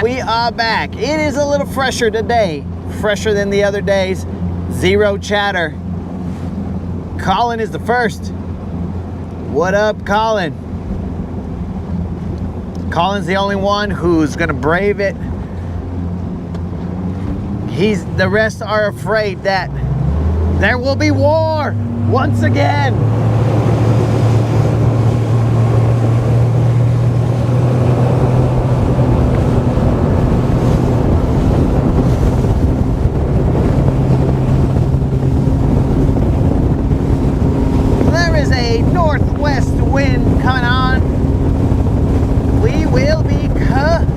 We are back. It is a little fresher today, fresher than the other days. Zero chatter. Colin is the first. What up, Colin? Colin's the only one who's gonna brave it. The rest are afraid that there will be war once again. There is a northwest wind coming on. We will be cold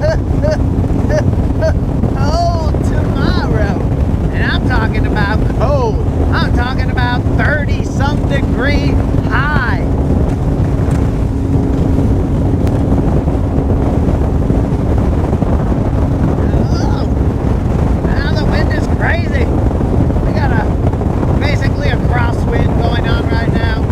tomorrow. And I'm talking about cold. I'm talking about 30-some degree high. Oh, now the wind is crazy. We got basically a crosswind going on right now.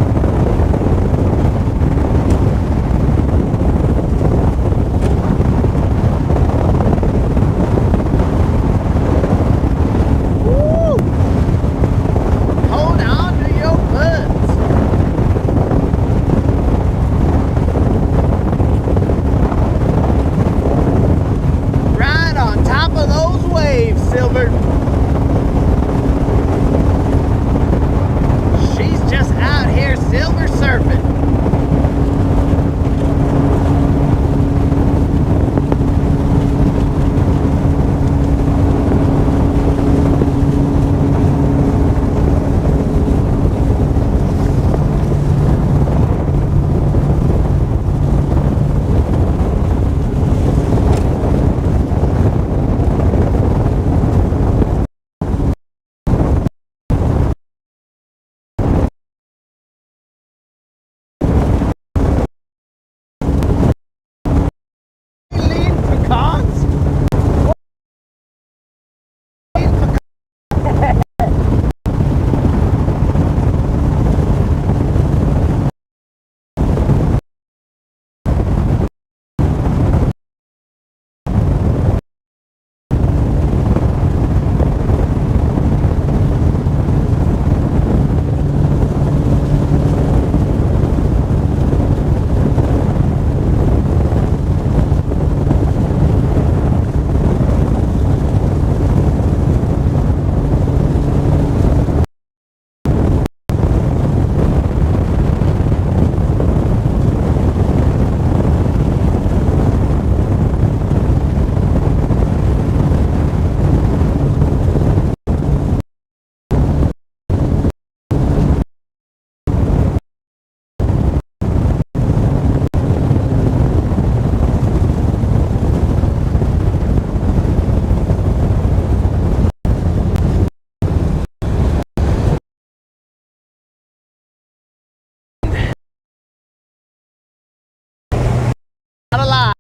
Not a lot,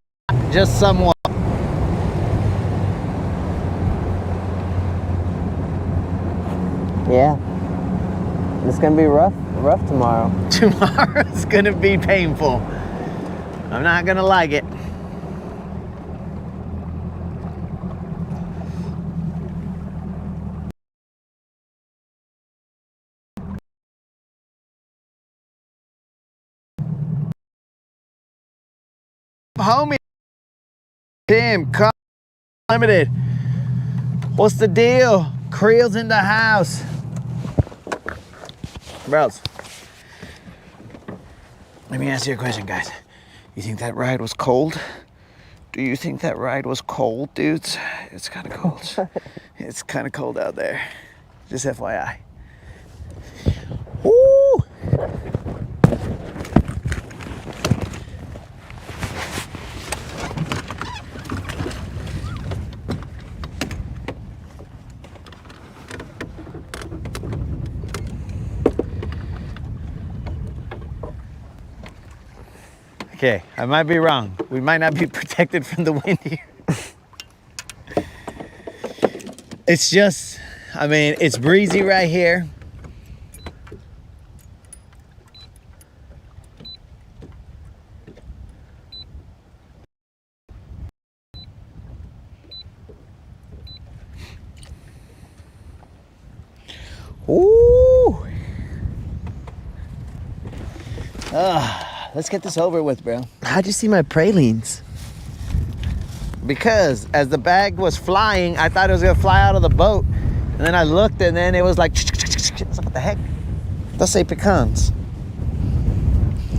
just somewhat. Yeah, it's gonna be rough tomorrow. Tomorrow's gonna be painful. I'm not gonna like it. Homie, Tim, Car Limited. What's the deal? Creel's in the house. Bros, let me ask you a question, guys. You think that ride was cold? Do you think that ride was cold, dudes? It's kind of cold. It's kind of cold out there. Just FYI. Woo! Okay, I might be wrong. We might not be protected from the wind here. It's just, I mean, it's breezy right here. Ooh. Let's get this over with, bro. How'd you see my pralines? Because as the bag was flying, I thought it was gonna fly out of the boat. And then I looked and then it was like, I was like, what the heck? Let's say pecans.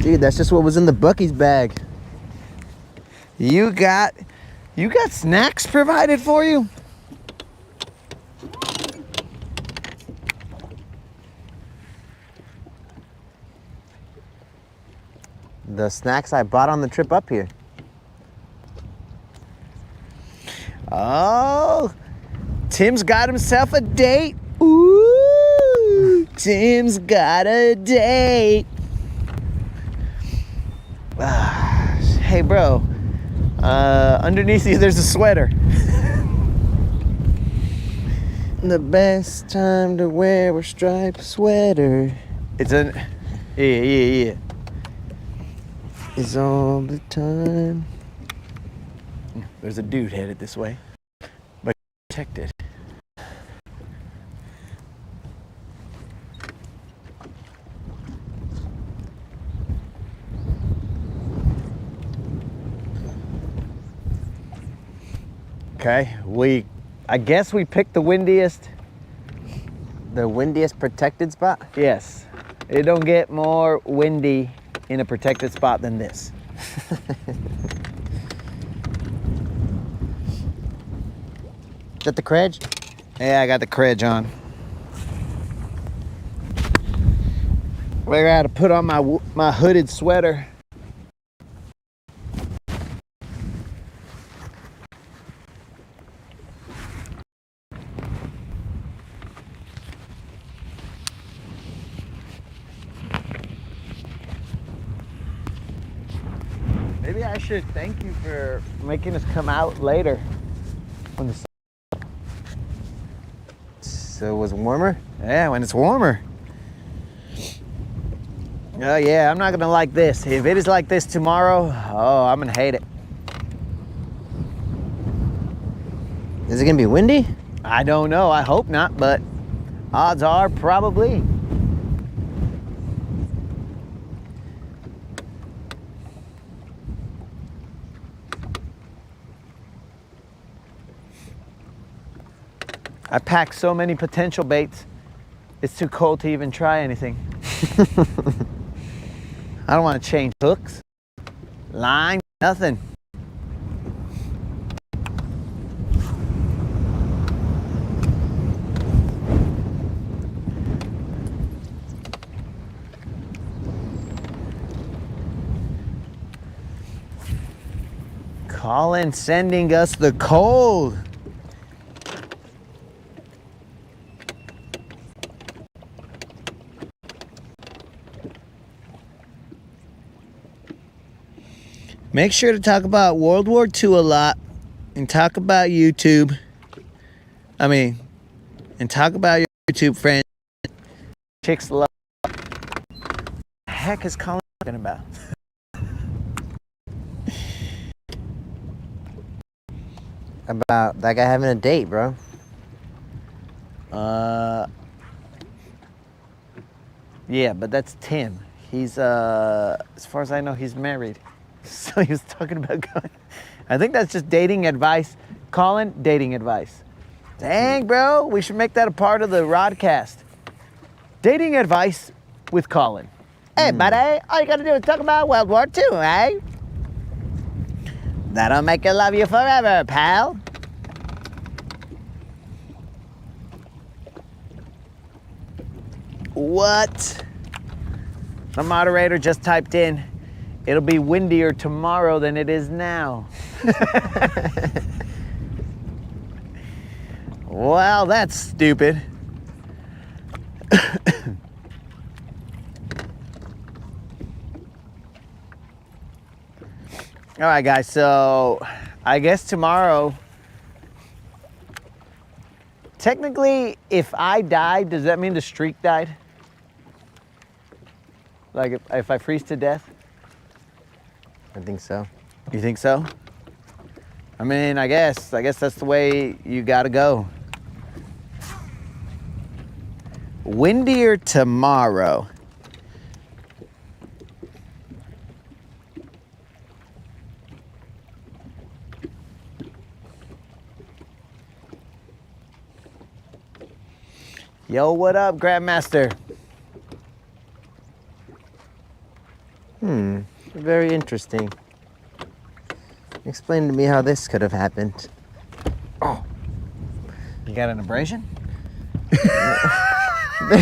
Dude, that's just what was in the Buc-ee's bag. You got snacks provided for you? The snacks I bought on the trip up here. Oh, Tim's got himself a date. Ooh, Tim's got a date. Hey, bro, underneath you there's a sweater. The best time to wear a striped sweater. It's an, yeah. Is all the time. There's a dude headed this way, but protected. Okay, I guess we picked the windiest. The windiest protected spot? Yes, it don't get more windy in a protected spot than this. Is that the credge? Yeah, I got the credge on. I got to put on my hooded sweater. Maybe I should thank you for making us come out later when the sun. So it was warmer? Yeah, when it's warmer. Oh yeah, I'm not gonna like this. If it is like this tomorrow, oh, I'm gonna hate it. Is it gonna be windy? I don't know, I hope not, but odds are probably. I packed so many potential baits, it's too cold to even try anything. I don't want to change hooks, line, nothing. Colin sending us the cold. Make sure to talk about World War II a lot and talk about YouTube. And talk about your YouTube friends. Chicks love. What the heck is Colin talking about? About that guy having a date, bro. Yeah, but that's Tim. He's, as far as I know, he's married. So he was talking about going. I think that's just dating advice. Colin, dating advice. Dang, bro, we should make that a part of the Rodcast. Dating advice with Colin. Hey, buddy, all you gotta do is talk about World War II, eh? That'll make her love you forever, pal. What? The moderator just typed in, it'll be windier tomorrow than it is now. Well, that's stupid. All right, guys, so I guess tomorrow, technically, if I died, does that mean the streak died? Like if I freeze to death? I think so. You think so? I mean, I guess that's the way you gotta go. Windier tomorrow. Yo, what up, Grandmaster? Very interesting. Explain to me how this could have happened. Oh. You got an abrasion? You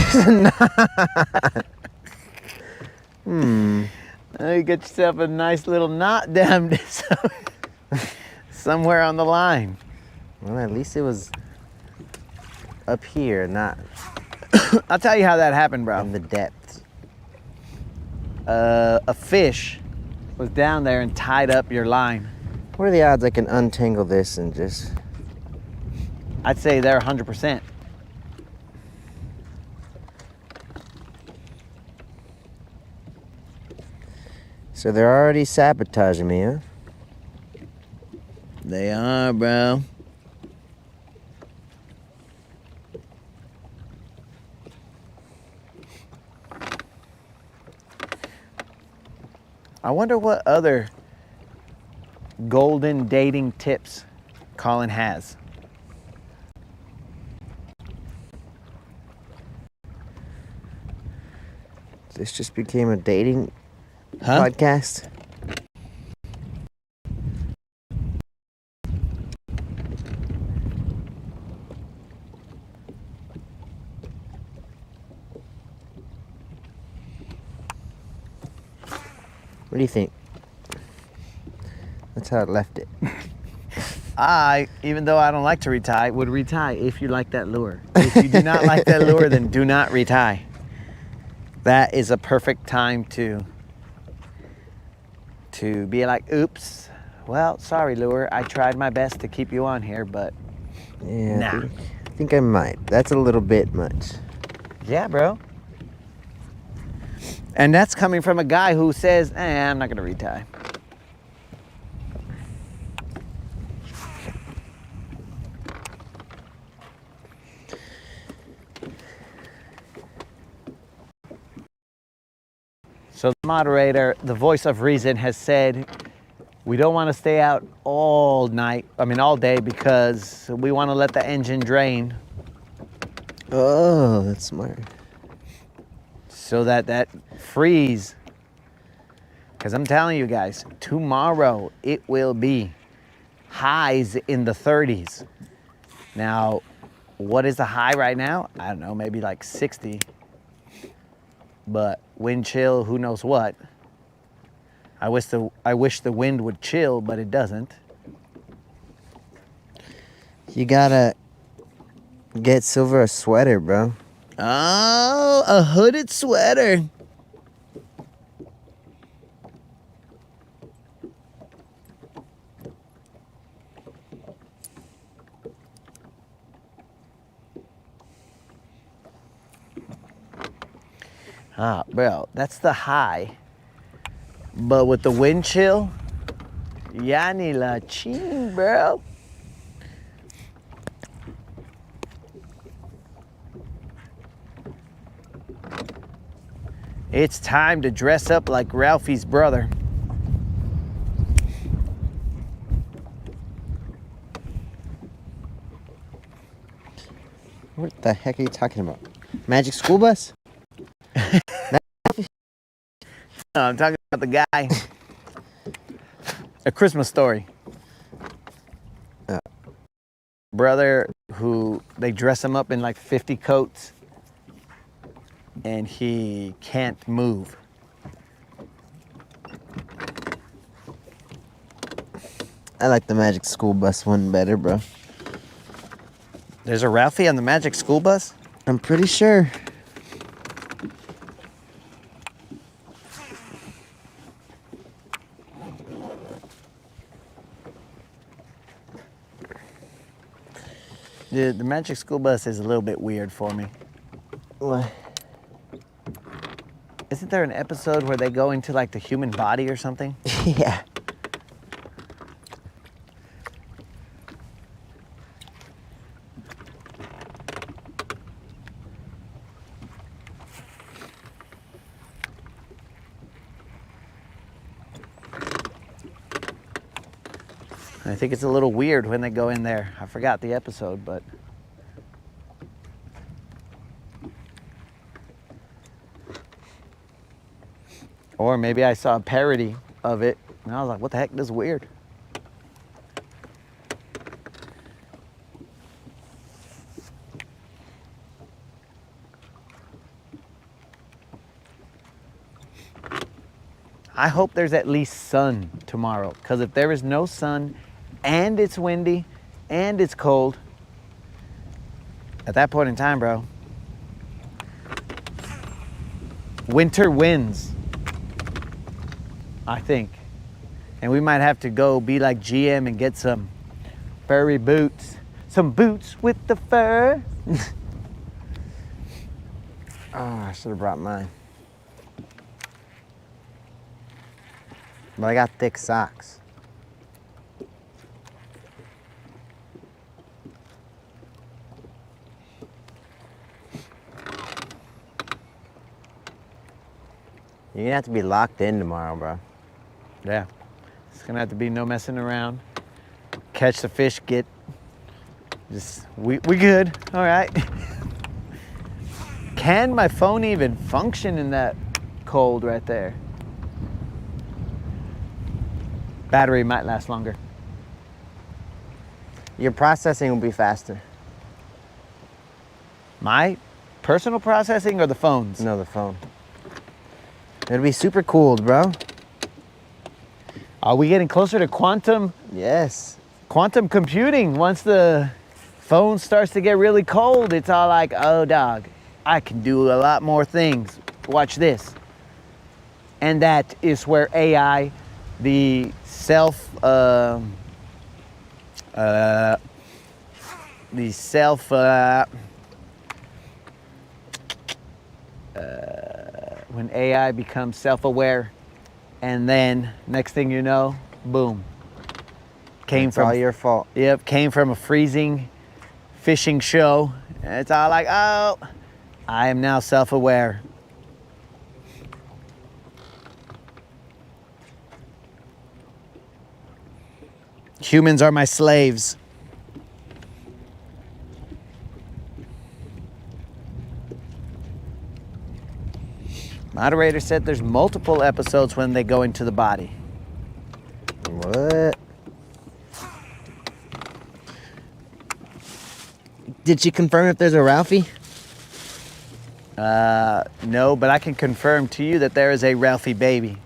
get yourself a nice little knot down somewhere on the line. Well, at least it was up here, not I'll tell you how that happened, bro. in the depths. A fish was down there and tied up your line. What are the odds I can untangle this and just... I'd say they're 100%. So they're already sabotaging me, huh? They are, bro. I wonder what other golden dating tips Colin has. This just became a dating podcast. What do you think? That's how it left it. I, even though I don't like to retie, would retie if you like that lure. If you do not like that lure, then do not retie. That is a perfect time to be like, oops, well, sorry, lure. I tried my best to keep you on here, but Yeah, nah. I think I might. That's a little bit much. Yeah, bro. And that's coming from a guy who says, I'm not going to retie. So the moderator, the voice of reason, has said we don't want to stay out all day, because we want to let the engine drain Oh, that's smart. so that freeze. Because I'm telling you guys, tomorrow it will be highs in the 30s. Now, what is the high right now? I don't know, maybe like 60. But wind chill, who knows what. I wish the wind would chill, but it doesn't. You gotta get Silver a sweater, bro. Oh, a hooded sweater. Ah, bro, that's the high. But with the wind chill, yani la ching, bro. It's time to dress up like Ralphie's brother. What the heck are you talking about? Magic School Bus? No, I'm talking about the guy. A Christmas Story. Brother who they dress him up in like 50 coats and he can't move. I like the Magic School Bus one better, bro. There's a Ralphie on the Magic School Bus? I'm pretty sure. The Magic School Bus is a little bit weird for me. What? Isn't there an episode where they go into like the human body or something? Yeah. I think it's a little weird when they go in there. I forgot the episode, but or maybe I saw a parody of it and I was like, what the heck, this is weird. I hope there's at least sun tomorrow, because if there is no sun and it's windy and it's cold, at that point in time, bro, winter wins, I think. And we might have to go be like GM and get some furry boots. Some boots with the fur. Oh, I should have brought mine. But I got thick socks. You're gonna have to be locked in tomorrow, bro. Yeah. It's gonna have to be no messing around. Catch the fish, we good, all right. Can my phone even function in that cold right there? Battery might last longer. Your processing will be faster. My personal processing or the phone's? No, the phone. It'll be super cooled, bro. Are we getting closer to quantum computing? Once the phone starts to get really cold, it's all like, oh dog, I can do a lot more things. Watch this. And that is where AI, the when AI becomes self-aware, and then next thing you know, boom. It's all your fault. Yep, came from a freezing fishing show. And it's all like, oh, I am now self-aware. Humans are my slaves. Moderator said there's multiple episodes when they go into the body. What? Did she confirm if there's a Ralphie? No, but I can confirm to you that there is a Ralphie baby.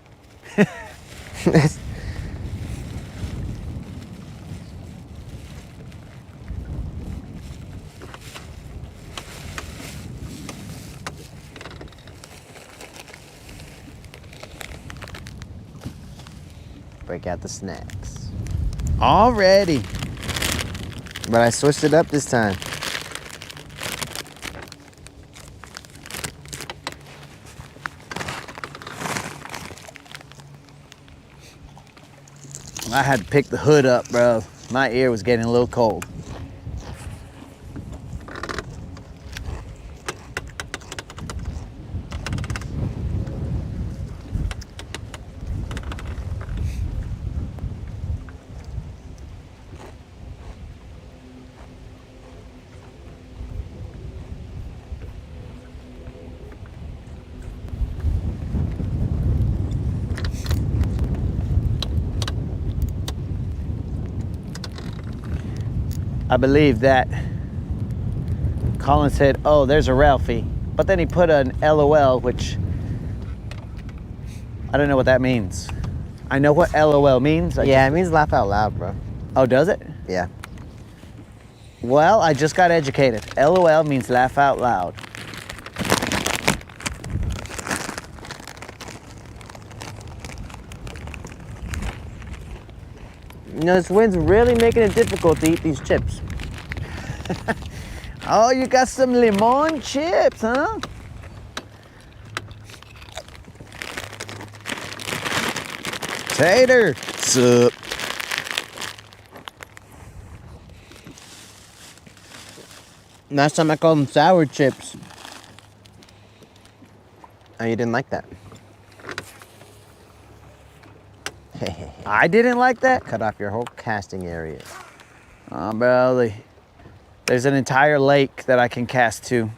Break out the snacks. Already. But I switched it up this time. I had to pick the hood up, bro. My ear was getting a little cold. I believe that Colin said, oh, there's a Ralphie. But then he put an LOL, which I don't know what that means. I know what LOL means. It means laugh out loud, bro. Oh, does it? Yeah. Well, I just got educated. LOL means laugh out loud. You know, this wind's really making it difficult to eat these chips. Oh, you got some lemon chips, huh? Tater. Sup? Last time I called them sour chips. Oh, you didn't like that? I didn't like that? Cut off your whole casting area. Oh, bro, there's an entire lake that I can cast to.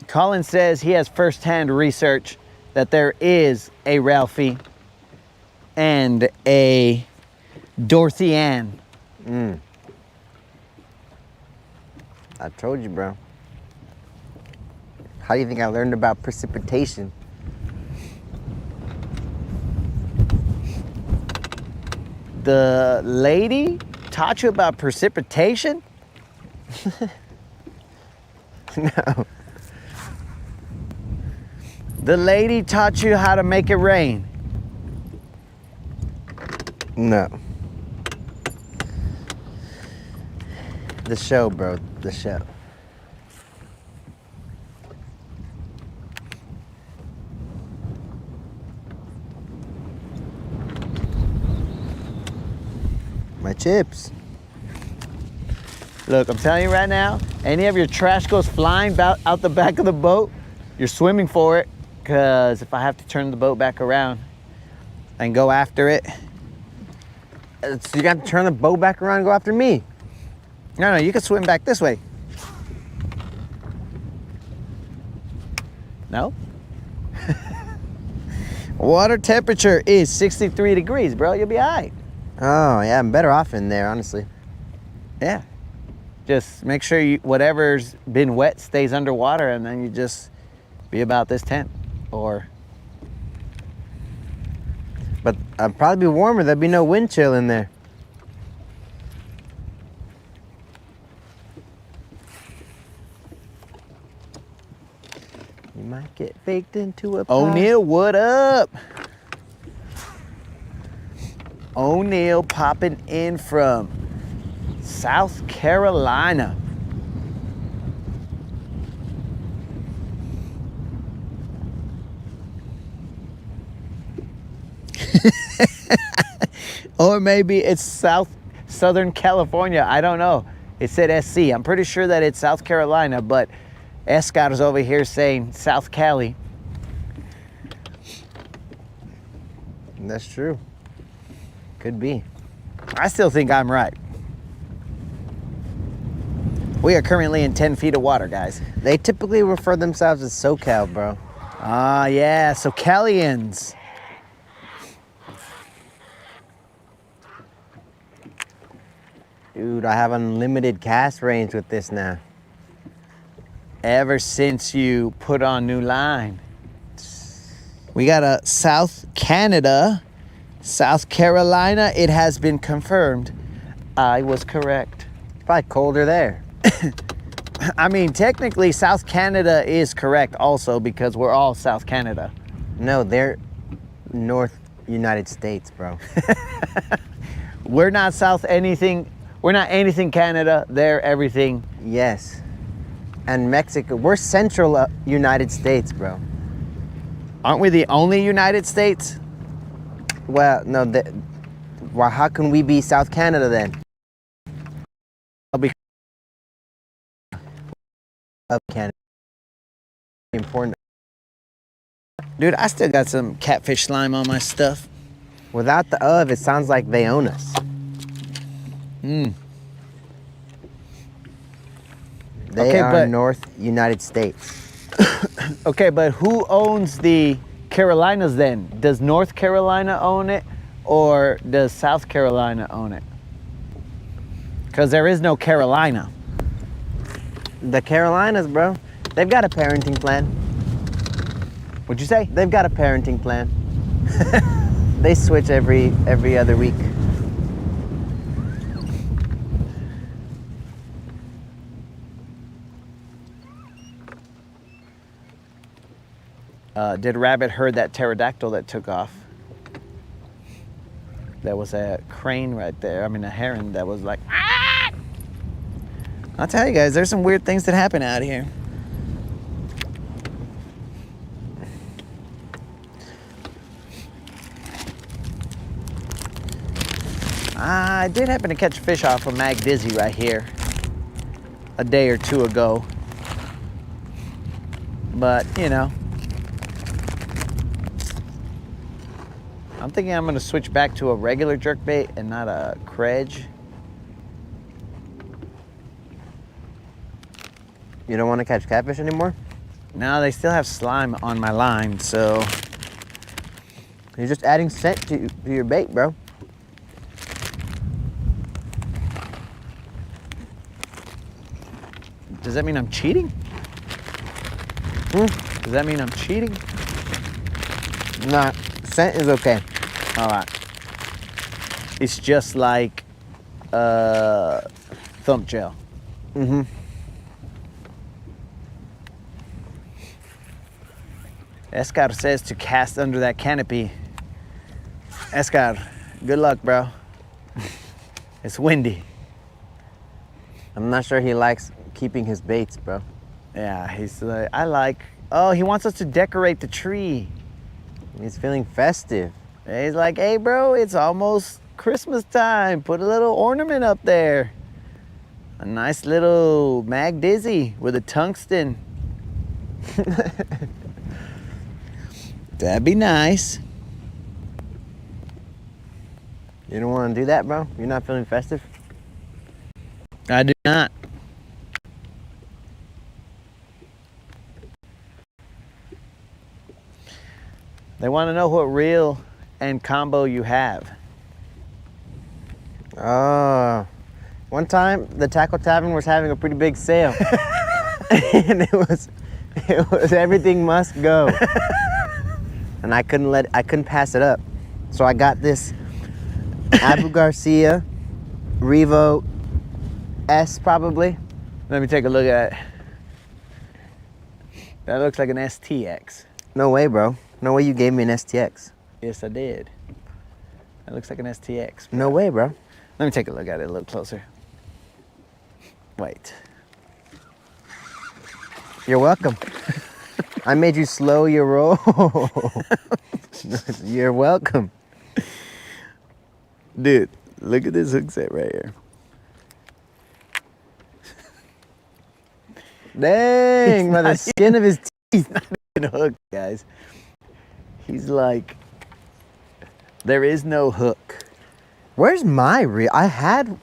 Colin says he has firsthand research that there is a Ralphie and a Dorothy Ann. I told you, bro. How do you think I learned about precipitation? The lady taught you about precipitation? No. The lady taught you how to make it rain? No. The show, bro. The show. My chips. Look, I'm telling you right now, any of your trash goes flying out the back of the boat, you're swimming for it, because if I have to turn the boat back around and go after it. So you got to turn the boat back around and go after me? No, you can swim back this way. No? Water temperature is 63 degrees, bro. You'll be all right. Oh, yeah, I'm better off in there, honestly. Yeah. Just make sure whatever's been wet stays underwater, and then you just be about this tent. Or. But I'd probably be warmer. There'd be no wind chill in there. You might get baked into a pie. O'Neal, what up? O'Neal popping in from South Carolina. Or maybe it's Southern California. I don't know. It said SC. I'm pretty sure that it's South Carolina, but Escott is over here saying South Cali. That's true. Could be. I still think I'm right. We are currently in 10 feet of water, guys. They typically refer themselves as SoCal, bro. Ah, yeah, SoCalians. Dude, I have unlimited cast range with this now. Ever since you put on new line. We got a South Canada, South Carolina. It has been confirmed. I was correct. Probably colder there. I mean, technically, South Canada is correct also because we're all South Canada. No, they're North United States, bro. We're not South anything. We're not anything Canada. They're everything. Yes. And Mexico. We're Central United States, bro. Aren't we the only United States? Well, no. Well, how can we be South Canada then? Of Canada. Important. Dude, I still got some catfish slime on my stuff. Without the of, it sounds like they own us. They Okay, are but- North United States. Okay, but who owns the Carolinas then? Does North Carolina own it or does South Carolina own it? Because there is no Carolina. The Carolinas, bro. They've got a parenting plan. What'd you say? They've got a parenting plan. They switch every other week. Did Rabbit herd that pterodactyl that took off? There was a crane right there. I mean, a heron that was like, ah! I'll tell you guys, there's some weird things that happen out here. I did happen to catch a fish off of Mag Dizzy right here. a day or two ago. But, you know, I'm thinking I'm gonna switch back to a regular jerkbait and not a Kredge. You don't want to catch catfish anymore? Now they still have slime on my line, so You're just adding scent to your bait, bro. does that mean I'm cheating? Does that mean I'm cheating? Nah, scent is okay. All right. It's just like thump gel. Mm-hmm. Escar says to cast under that canopy. Escar, good luck, bro. It's windy. I'm not sure he likes keeping his baits, bro. Yeah, he's like, oh, he wants us to decorate the tree. He's feeling festive. He's like, hey, bro, it's almost Christmas time. Put a little ornament up there. A nice little Mag Dizzy with a tungsten. That'd be nice. You don't want to do that, bro? You're not feeling festive? I do not. They want to know what reel and combo you have. One time the Tackle Tavern was having a pretty big sale. And it was everything must go. And I couldn't pass it up. So I got this Abu Garcia Revo S probably. Let me take a look at it. That looks like an STX. No way, bro. No way you gave me an STX. Yes, I did. That looks like an STX. No way, bro. Let me take a look at it a little closer. Wait. You're welcome. I made you slow your roll. You're welcome. Dude, look at this hook set right here. Dang, by the skin of his teeth. He's not even hooked, guys. He's like, there is no hook. Where's my reel? Hold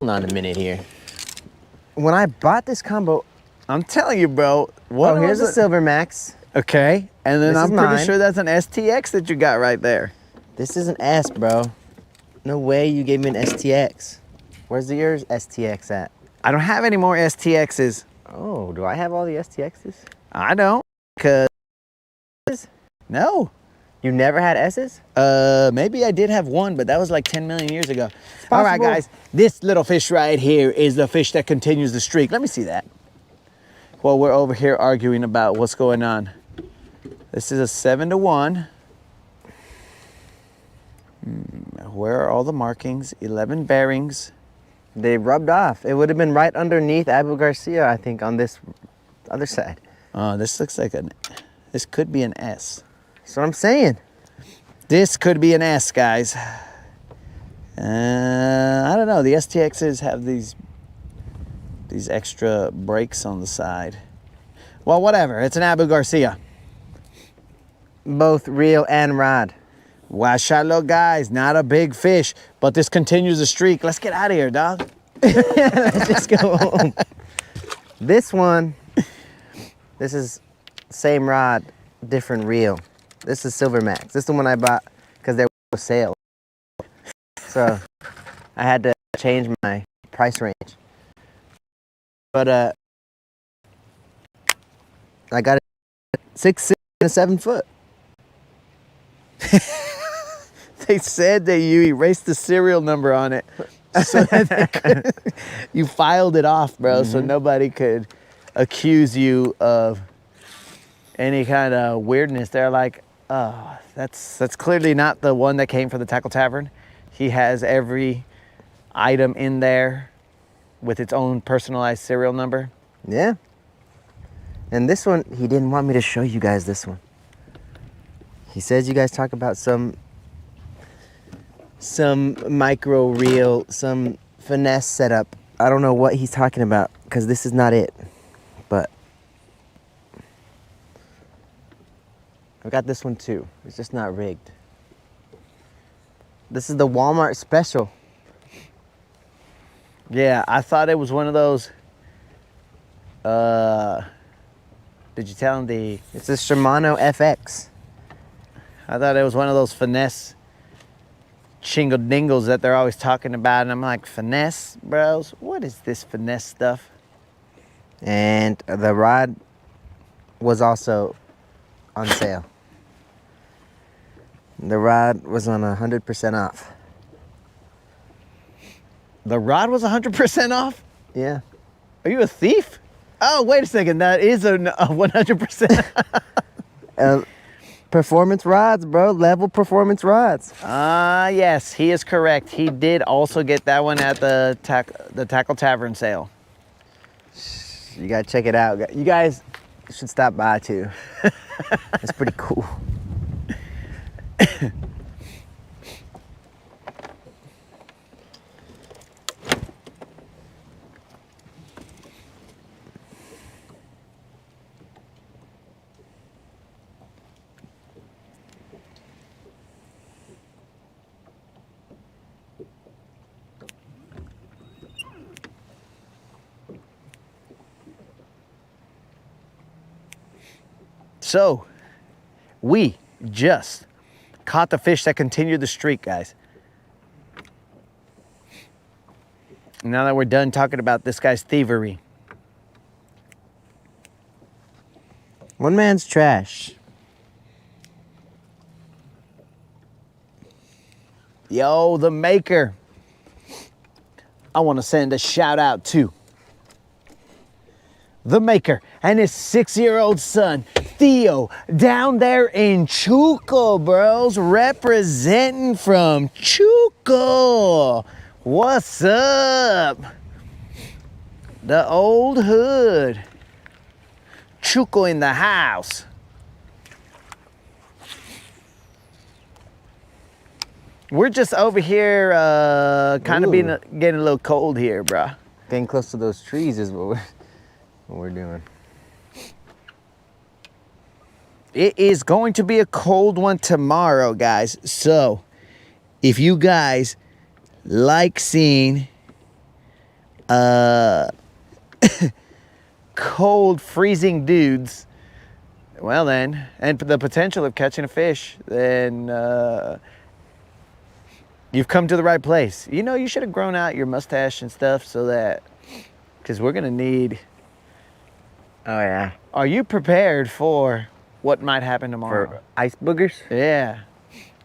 on a minute here. When I bought this combo, I'm telling you, bro. What here's a Silver Max. Okay, and then This I'm is pretty mine. sure that's an STX that you got right there. This is an S, bro. No way you gave me an STX. Where's yours STX at? I don't have any more STXs. Oh, do I have all the STXs? I don't, because no. You never had S's? Maybe I did have one, but that was like 10 million years ago. All right, guys, this little fish right here is the fish that continues the streak. Let me see that. Well, we're over here arguing about what's going on. This is a 7-1. Where are all the markings? 11 bearings. They rubbed off. It would have been right underneath Abu Garcia, I think, on this other side. This looks like this could be an S. That's what I'm saying. This could be an S, guys. I don't know. The STXs have these extra brakes on the side. Well, whatever. It's an Abu Garcia. Both reel and rod. Guachalo, guys. Not a big fish, but this continues the streak. Let's get out of here, dog. Let's just go home. This one, this is same rod, different reel. This is Silver Max. This is the one I bought because there was a sale. So I had to change my price range. But I got a 6'6" and a 7 foot. They said that you erased the serial number on it. So that you filed it off, bro, so nobody could accuse you of any kind of weirdness. They're like, oh, that's clearly not the one that came from the Tackle Tavern. He has every item in there with its own personalized serial number. Yeah. And this one, he didn't want me to show you guys this one. He says you guys talk about some micro reel, some finesse setup. I don't know what he's talking about because this is not it. But I got this one too. It's just not rigged. This is the Walmart special. Yeah, I thought it was one of those. Did you tell him the? It's a Shimano FX. I thought it was one of those finesse shingle dingles that they're always talking about, and I'm like, finesse, bros? What is this finesse stuff? And the rod was also on sale. The rod was on 100% off. The rod was 100% off? Yeah. Are you a thief? Oh, wait a second. That is a 100%. Performance rods, bro. Level performance rods. Yes, he is correct. He did also get that one at the Tackle Tavern sale. You gotta check it out. You guys should stop by too. It's pretty cool. So, we just caught the fish that continued the streak, guys. Now that we're done talking about this guy's thievery. One man's trash. Yo, the maker. I want to send a shout out to the maker and his 6-year-old son, Theo, down there in Chuco, bros, representing from Chuco. What's up? The old hood. Chuco in the house. We're just over here kind of getting a little cold here, bruh. Getting close to those trees is what we're doing. It is going to be a cold one tomorrow, guys. So, if you guys like seeing cold, freezing dudes, well then, and the potential of catching a fish, then you've come to the right place. You know, you should have grown out your mustache and stuff so that, because we're going to need... Oh yeah. Are you prepared for what might happen tomorrow? For ice boogers? Yeah.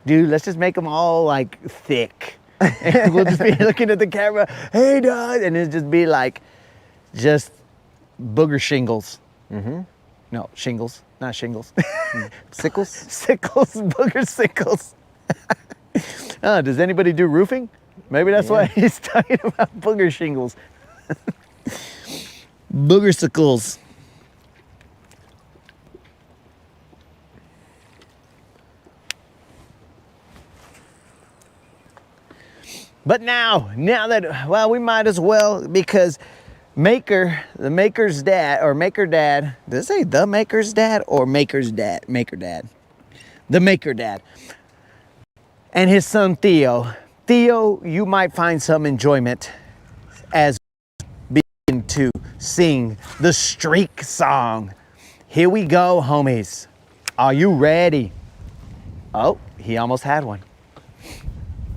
Dude, let's just make them all like thick. And we'll just be looking at the camera, hey dog, and it'll just be like, just booger shingles. Mm-hmm. No, shingles, not shingles. Sickles? Sickles, booger sickles. Does anybody do roofing? Maybe that's why he's talking about booger shingles. Booger sickles. But now that, well, we might as well, because the maker's dad, or maker dad, does it say the maker's dad or maker's dad? Maker dad. The maker dad. And his son Theo. Theo, you might find some enjoyment as we begin to sing the streak song. Here we go, homies. Are you ready? Oh, he almost had one.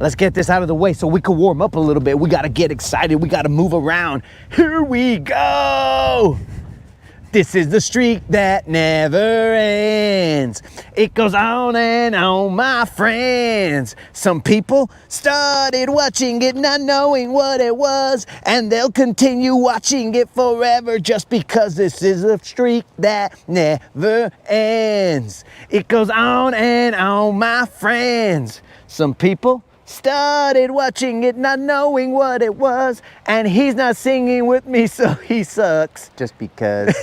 Let's get this out of the way so we can warm up a little bit. We gotta get excited. We gotta move around. Here we go. This is the streak that never ends. It goes on and on, my friends. Some people started watching it not knowing what it was, and they'll continue watching it forever just because this is a streak that never ends. It goes on and on, my friends. Some people started watching it not knowing what it was, and he's not singing with me, so he sucks. Just because.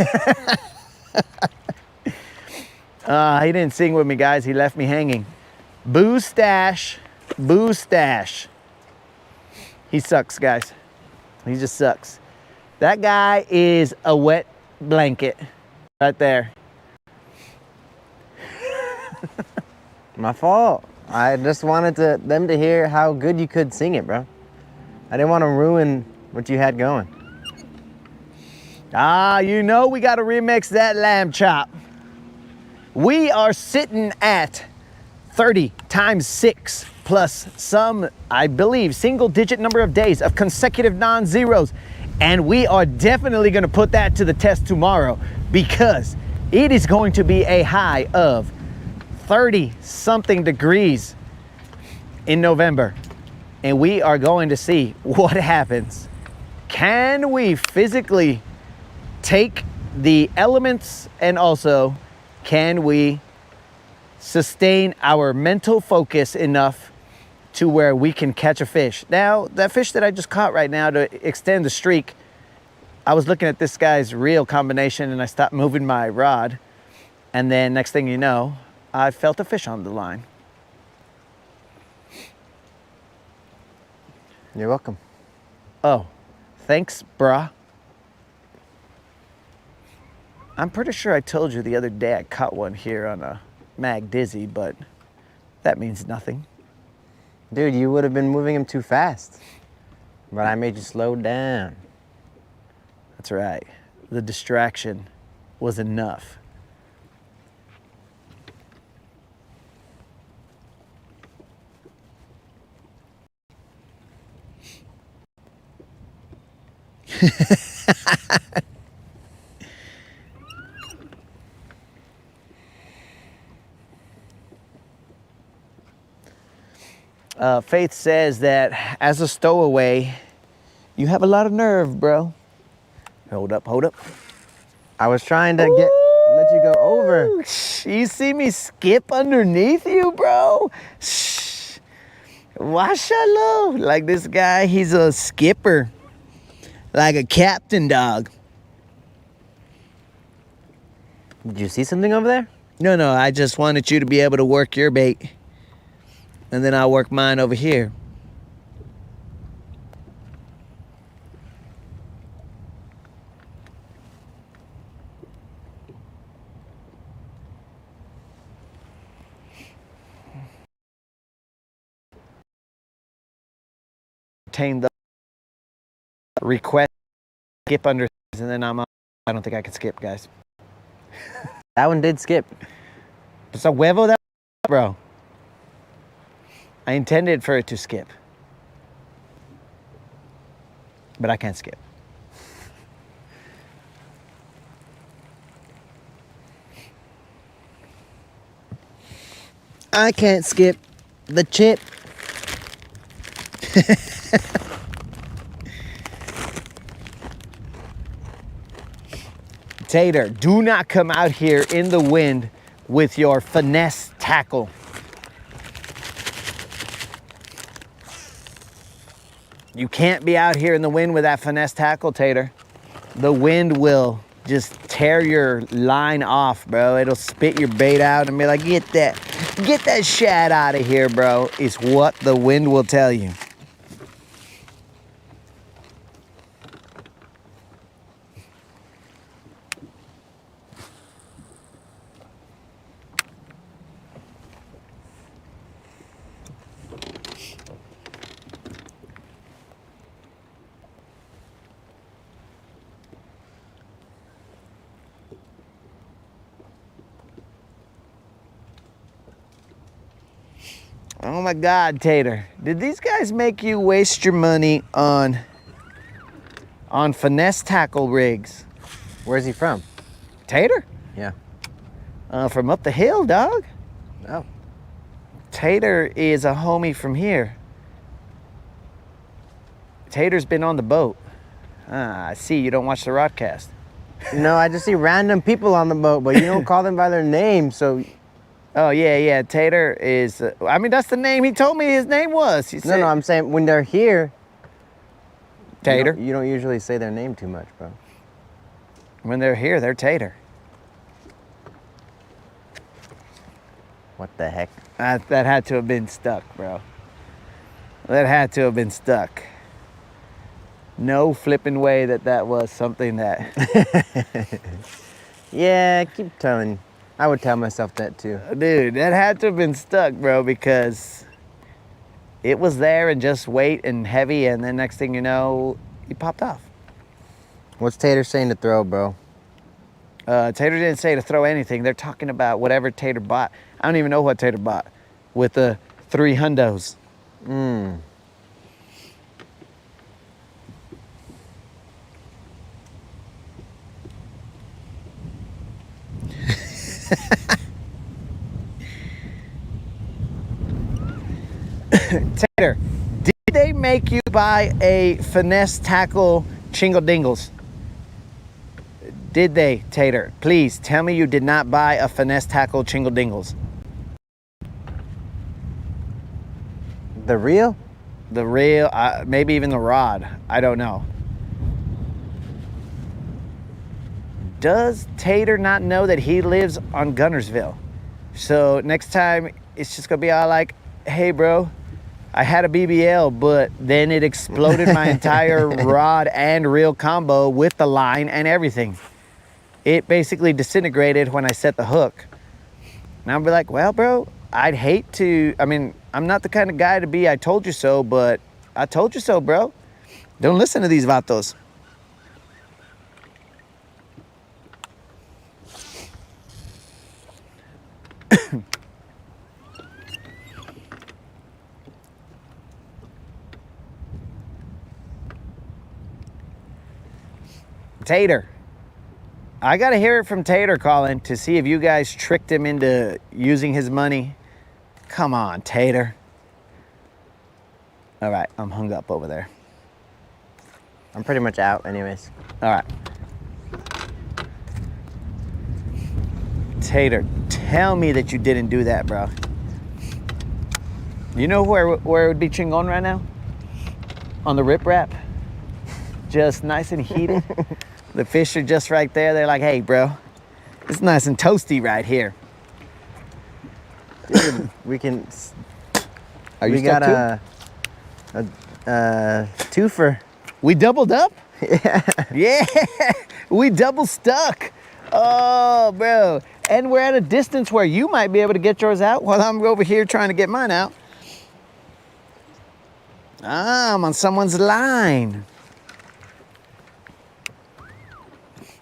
He didn't sing with me, guys. He left me hanging. Boo stash. Boo stash. He sucks, guys. He just sucks. That guy is a wet blanket right there. My fault. I just wanted them to hear how good you could sing it, bro. I didn't want to ruin what you had going. Ah, you know we got to remix that lamb chop. We are sitting at 30 times 6 plus some, I believe, single-digit number of days of consecutive non-zeros. And we are definitely going to put that to the test tomorrow because it is going to be a high of 30-something degrees in November. And we are going to see what happens. Can we physically take the elements, and also can we sustain our mental focus enough to where we can catch a fish? Now, that fish that I just caught right now, to extend the streak, I was looking at this guy's reel combination and I stopped moving my rod. And then next thing you know, I felt a fish on the line. You're welcome. Oh, thanks, brah. I'm pretty sure I told you the other day I caught one here on a Mag Dizzy, but that means nothing. Dude, you would have been moving him too fast. But I made you slow down. That's right. The distraction was enough. Faith says that as a stowaway, you have a lot of nerve, bro. Hold up, hold up. I was trying to let you go over. You see me skip underneath you, bro? Mashallah. Like this guy, he's a skipper. Like a captain dog. Did you see something over there? No, I just wanted you to be able to work your bait. And then I'll work mine over here. Obtain the request, skip under, and then I don't think I can skip, guys. That one did skip. It's a huevo that, bro. I intended for it to skip, but I can't skip. I can't skip the chip. Tater, do not come out here in the wind with your finesse tackle. You can't be out here in the wind with that finesse tackle, Tater. The wind will just tear your line off, bro. It'll spit your bait out and be like, get that shad out of here, bro, is what the wind will tell you. Oh my God, Tater. Did these guys make you waste your money on finesse tackle rigs? Where's he from? Tater? Yeah. From up the hill, dog. Oh. Tater is a homie from here. Tater's been on the boat. I see you don't watch the Rodcast. No, I just see random people on the boat, but you don't call them by their name, so... Oh, yeah. Tater is... I mean, that's the name he told me his name was. He said, No, I'm saying when they're here... Tater. You don't usually say their name too much, bro. When they're here, they're Tater. What the heck? That had to have been stuck, bro. That had to have been stuck. no flipping way that was something that. Yeah, keep telling. I would tell myself that too. Dude, that had to have been stuck, bro, because it was there and just weight and heavy, and then next thing you know, he popped off. What's Tater saying to throw, bro? Tater didn't say to throw anything. They're talking about whatever Tater bought. I don't even know what Tater bought with the 3 hundos. Tater, did they make you buy a finesse tackle Chingle Dingles? Did they, Tater? Please tell me you did not buy a finesse tackle Chingle Dingles. The real? The real, maybe even the rod. I don't know. Does Tater not know that he lives on Guntersville? So next time it's just gonna be all like, hey bro, I had a BBL, but then it exploded my entire rod and reel combo with the line and everything. It basically disintegrated when I set the hook. And I'll be like, well, bro, I'd hate to, I mean, I'm not the kind of guy to be, I told you so, but I told you so, bro. Don't listen to these vatos. Tater. I gotta hear it from Tater, Colin, to see if you guys tricked him into using his money. Come on, Tater. All right, I'm hung up over there. I'm pretty much out anyways. All right. Tater, tell me that you didn't do that, bro. You know where it would be chingon right now? On the rip wrap. Just nice and heated. The fish are just right there. They're like, hey, bro, it's nice and toasty right here. Dude, we can. Are you we stuck got too? a twofer. We doubled up? Yeah. Yeah, we double stuck. Oh, bro. And we're at a distance where you might be able to get yours out while I'm over here trying to get mine out. Ah, I'm on someone's line.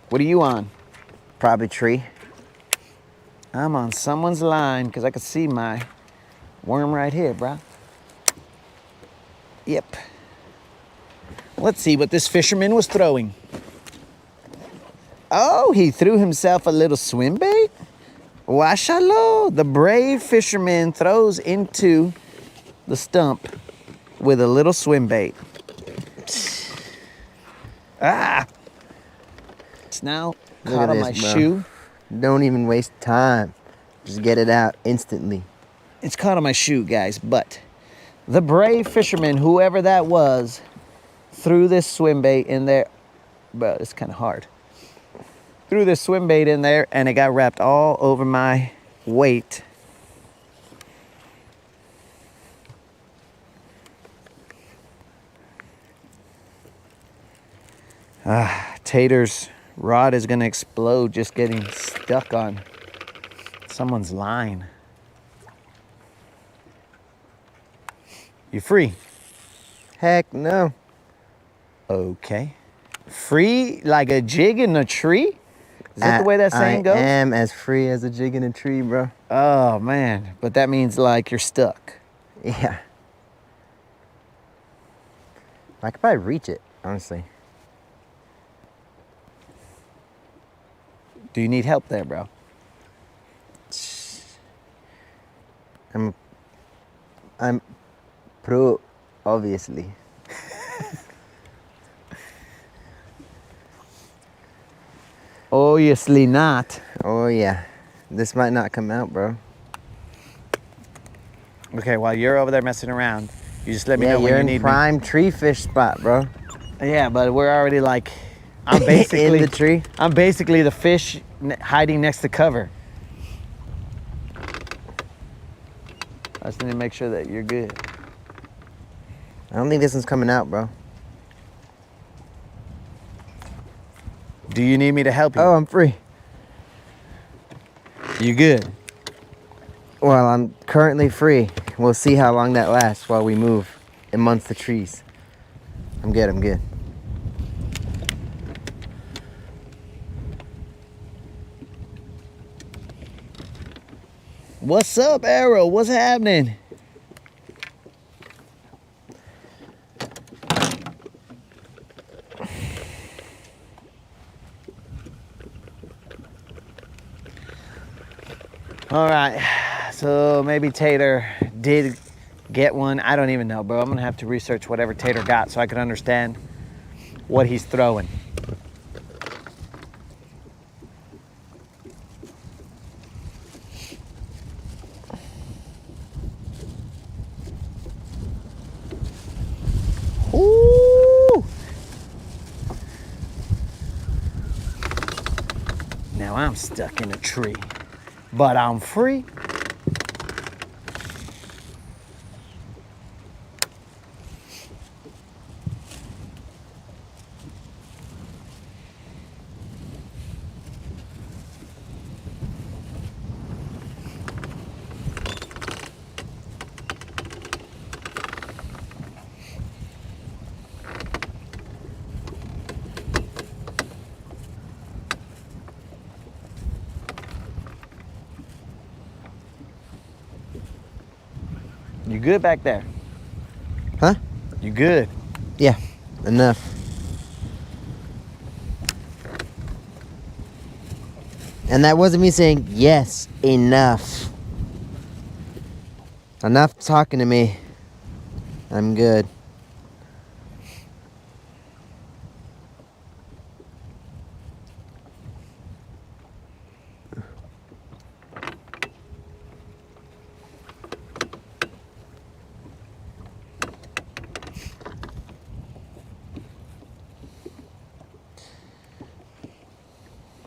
What are you on? Probably tree. I'm on someone's line because I can see my worm right here, bro. Yep. Let's see what this fisherman was throwing. Oh, he threw himself a little swim bait? Washalo. The brave fisherman throws into the stump with a little swim bait. Ah! It's now Look caught at on this, my bro. shoe. Don't even waste time. Just get it out instantly. It's caught on my shoe, guys, but the brave fisherman, whoever that was, threw this swim bait in there. Bro, it's kind of hard. Threw this swim bait in there and it got wrapped all over my weight. Tater's rod is gonna explode just getting stuck on someone's line. You free? Heck no. Okay. Free like a jig in a tree? Is that the way that saying goes? I am as free as a jig in a tree, bro. Oh man, but that means like you're stuck. Yeah. I could probably reach it, honestly. Do you need help there, bro? I'm pro, obviously. Obviously not. Oh yeah. This might not come out, bro. Okay, while you're over there messing around, you just let me Yeah, know when you're you in need prime tree fish spot, bro. me. Yeah, but we're already like, I'm basically in the tree. I'm basically the fish hiding next to cover. I just need to make sure that you're good. I don't think this one's coming out, bro. Do you need me to help you? Oh, I'm free. You good? Well, I'm currently free. We'll see how long that lasts while we move amongst the trees. I'm good, I'm good. What's up, Arrow? What's happening? All right, so maybe Tater did get one. I don't even know, bro. I'm gonna have to research whatever Tater got so I can understand what he's throwing. Ooh! Now I'm stuck in a tree, but I'm free. You good back there? Huh? You good? Yeah, enough. And that wasn't me saying, yes, enough. Enough talking to me. I'm good.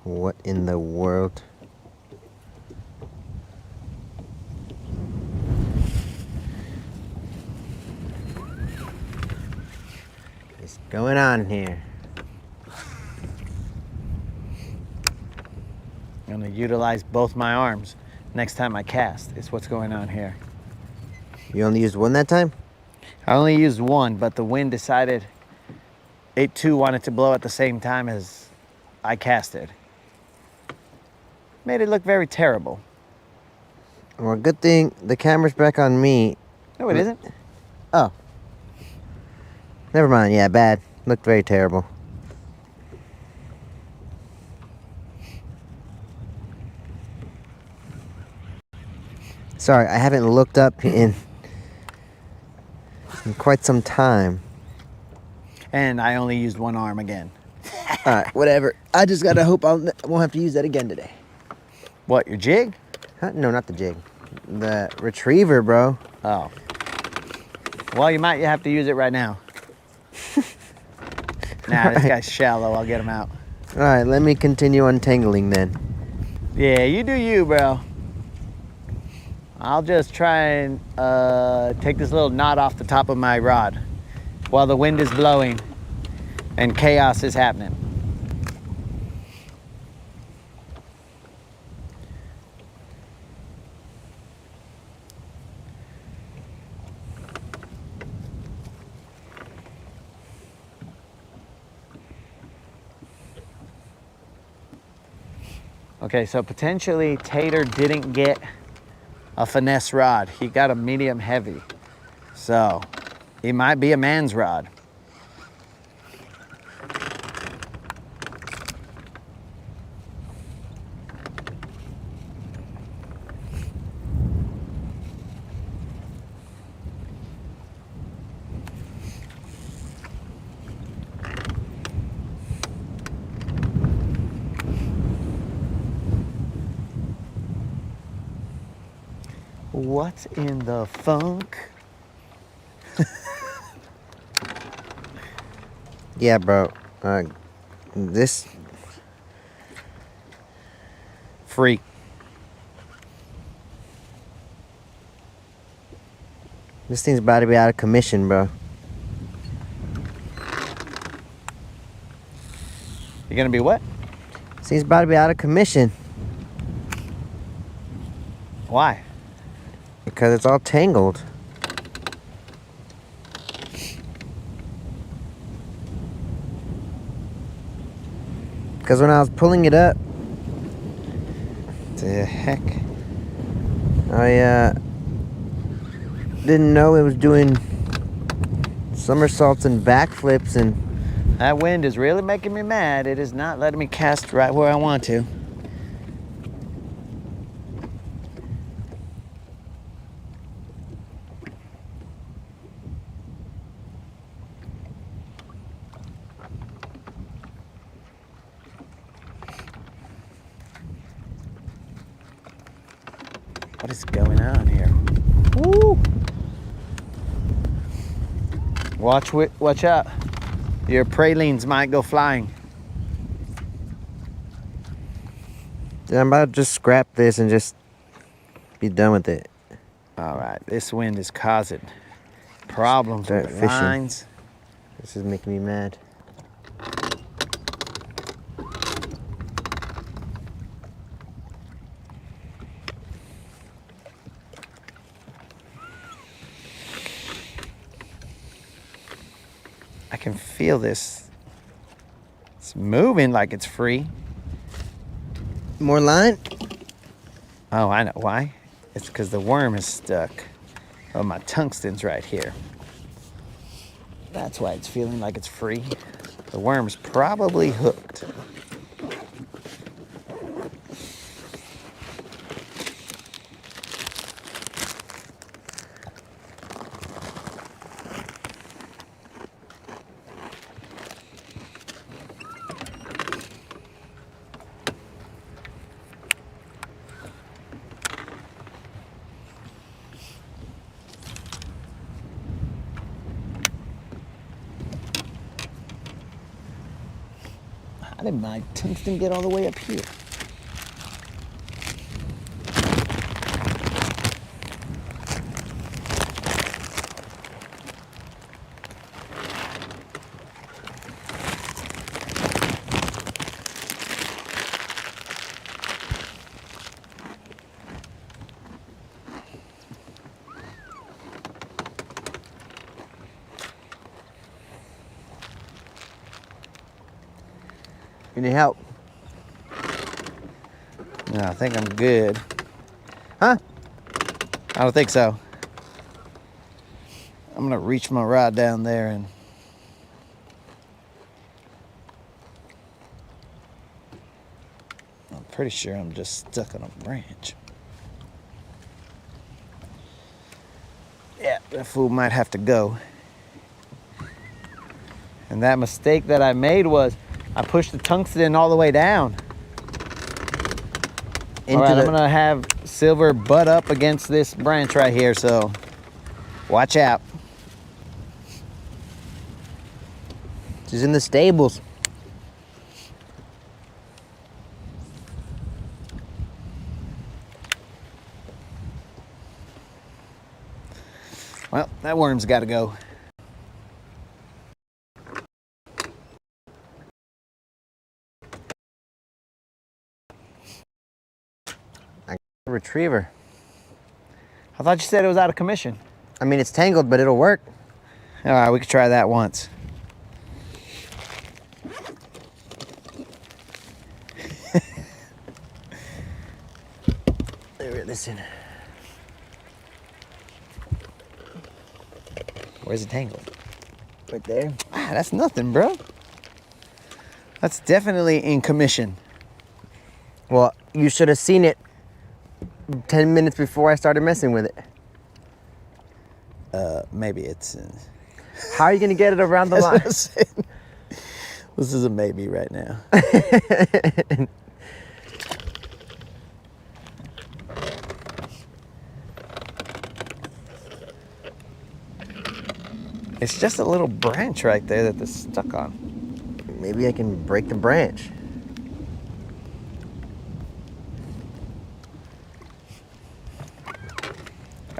What in the world? What's going on here? I'm gonna utilize both my arms next time I cast. Is what's going on here. You only used one that time? I only used one, but the wind decided it too wanted to blow at the same time as I casted. Made it look very terrible. Well, good thing the camera's back on me. No, it isn't. Oh. Never mind. Yeah, bad. Looked very terrible. Sorry, I haven't looked up in quite some time. And I only used one arm again. Alright, whatever. I just gotta hope I won't have to use that again today. What, your jig? Huh? No, not the jig. The retriever, bro. Oh. Well, you might have to use it right now. Nah, this guy's shallow. I'll get him out. Alright, let me continue untangling then. Yeah, you do you, bro. I'll just try and take this little knot off the top of my rod while the wind is blowing and chaos is happening. Okay, so potentially Tater didn't get a finesse rod. He got a medium heavy. So it might be a man's rod. What's in the funk? Yeah, bro. This Free. thing's about to be out of commission, bro. You're gonna be what? Seems about to be out of commission Why? because it's all tangled. Because when I was pulling it up, The heck? I didn't know it was doing somersaults and backflips, and That wind is really making me mad. It is not letting me cast right where I want to. What is going on here? Woo! Watch out. Your pralines might go flying. I'm about to just scrap this and just be done with it. All right, this wind is causing problems Start with the fishing. lines. This is making me mad. I can feel this. It's moving like it's free. More line? Oh, I know why. It's because the worm is stuck. Oh, my tungsten's right here. That's why it's feeling like it's free. The worm's probably hooked. How did my tungsten get all the way up here? You need help? No, I think I'm good. Huh? I don't think so. I'm gonna reach my rod down there and I'm pretty sure I'm just stuck on a branch. Yeah, that fool might have to go. And that mistake that I made was I pushed the tungsten all the way down. All right, I'm gonna have Silver butt up against this branch right here, so watch out. She's in the stables. Well, that worm's gotta go. Retriever. I thought you said it was out of commission. I mean, it's tangled, but it'll work. All right, we could try that once. Listen. Where's it tangled? Right there. Ah, that's nothing, bro. That's definitely in commission. Well, you should have seen it 10 minutes before I started messing with it. Maybe it's. How are you going to get it around the line? This is a maybe right now. It's just a little branch right there that they're stuck on. Maybe I can break the branch.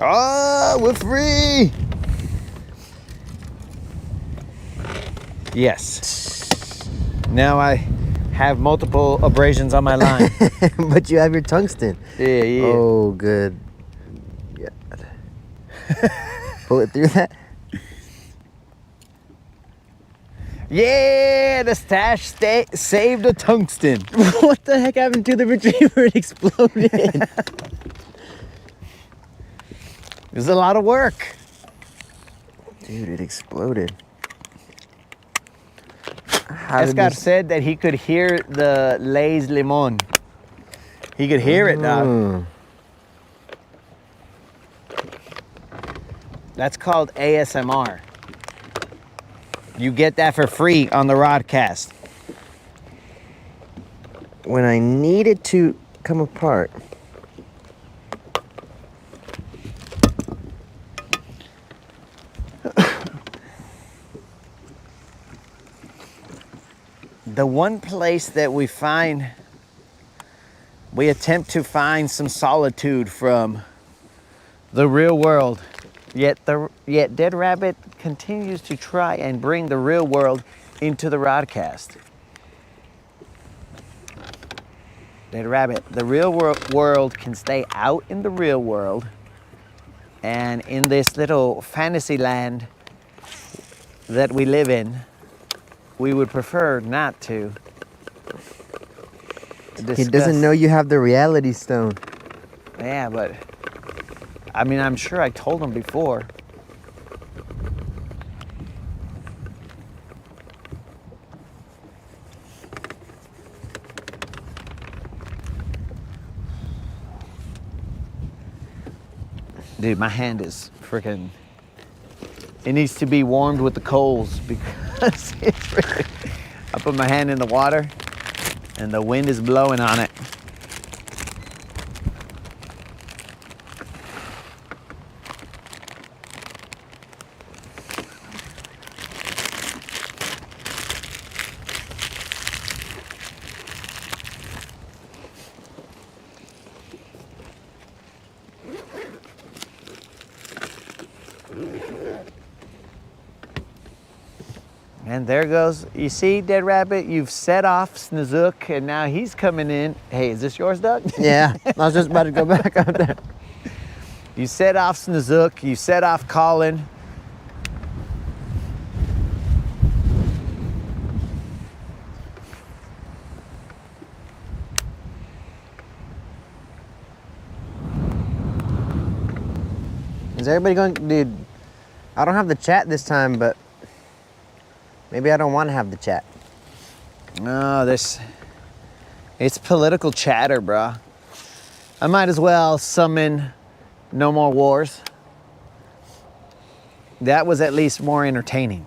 Oh, we're free! Yes. Now I have multiple abrasions on my line. But you have your tungsten. Yeah. Oh, good. Yeah. Pull it through that. Yeah, the stash saved a tungsten. What the heck happened to the retriever? It exploded. It was a lot of work. Dude, it exploded. How did Escar this- said that he could hear the Les Limon. He could hear it, dog. Mm. That's called ASMR. You get that for free on the Rodcast. When I need it to come apart. The one place that we attempt to find some solitude from the real world. Yet Dead Rabbit continues to try and bring the real world into the Rodcast. Dead Rabbit, the real world can stay out in the real world, and in this little fantasy land that we live in, we would prefer not to discuss. He doesn't know you have the reality stone. Yeah, but I mean, I'm sure I told him before. Dude, my hand is freaking. It needs to be warmed with the coals because it's freaking. I put my hand in the water and the wind is blowing on it. And there goes, you see, Dead Rabbit, you've set off Snozook, and now he's coming in. Hey, is this yours, Doug? Yeah, I was just about to go back out there. You set off Snozook, you set off Colin. Is everybody going, dude? I don't have the chat this time, but maybe I don't want to have the chat. No, it's political chatter, bruh. I might as well summon No More Wars. That was at least more entertaining.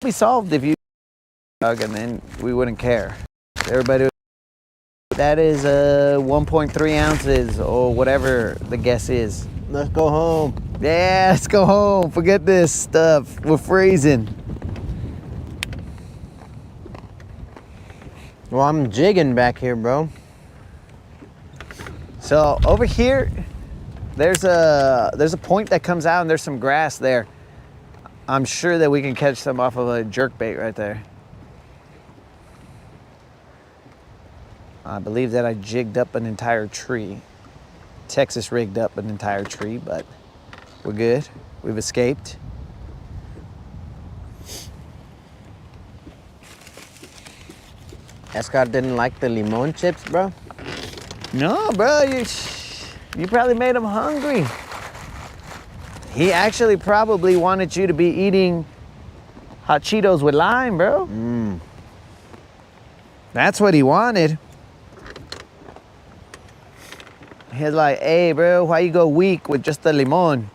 Be solved if you and then we wouldn't care. Everybody, that is 1.3 ounces or whatever the guess is. Let's go home. Yeah, let's go home. Forget this stuff. We're freezing. Well, I'm jigging back here, bro. So over here, there's a point that comes out and there's some grass there. I'm sure that we can catch some off of a jerkbait right there. I believe that I jigged up an entire tree. Texas rigged up an entire tree, but we're good. We've escaped. Escar didn't like the limon chips, bro. No, bro, you probably made him hungry. He actually probably wanted you to be eating hot Cheetos with lime, bro. That's what he wanted. He's like, hey, bro, why you go weak with just the limon?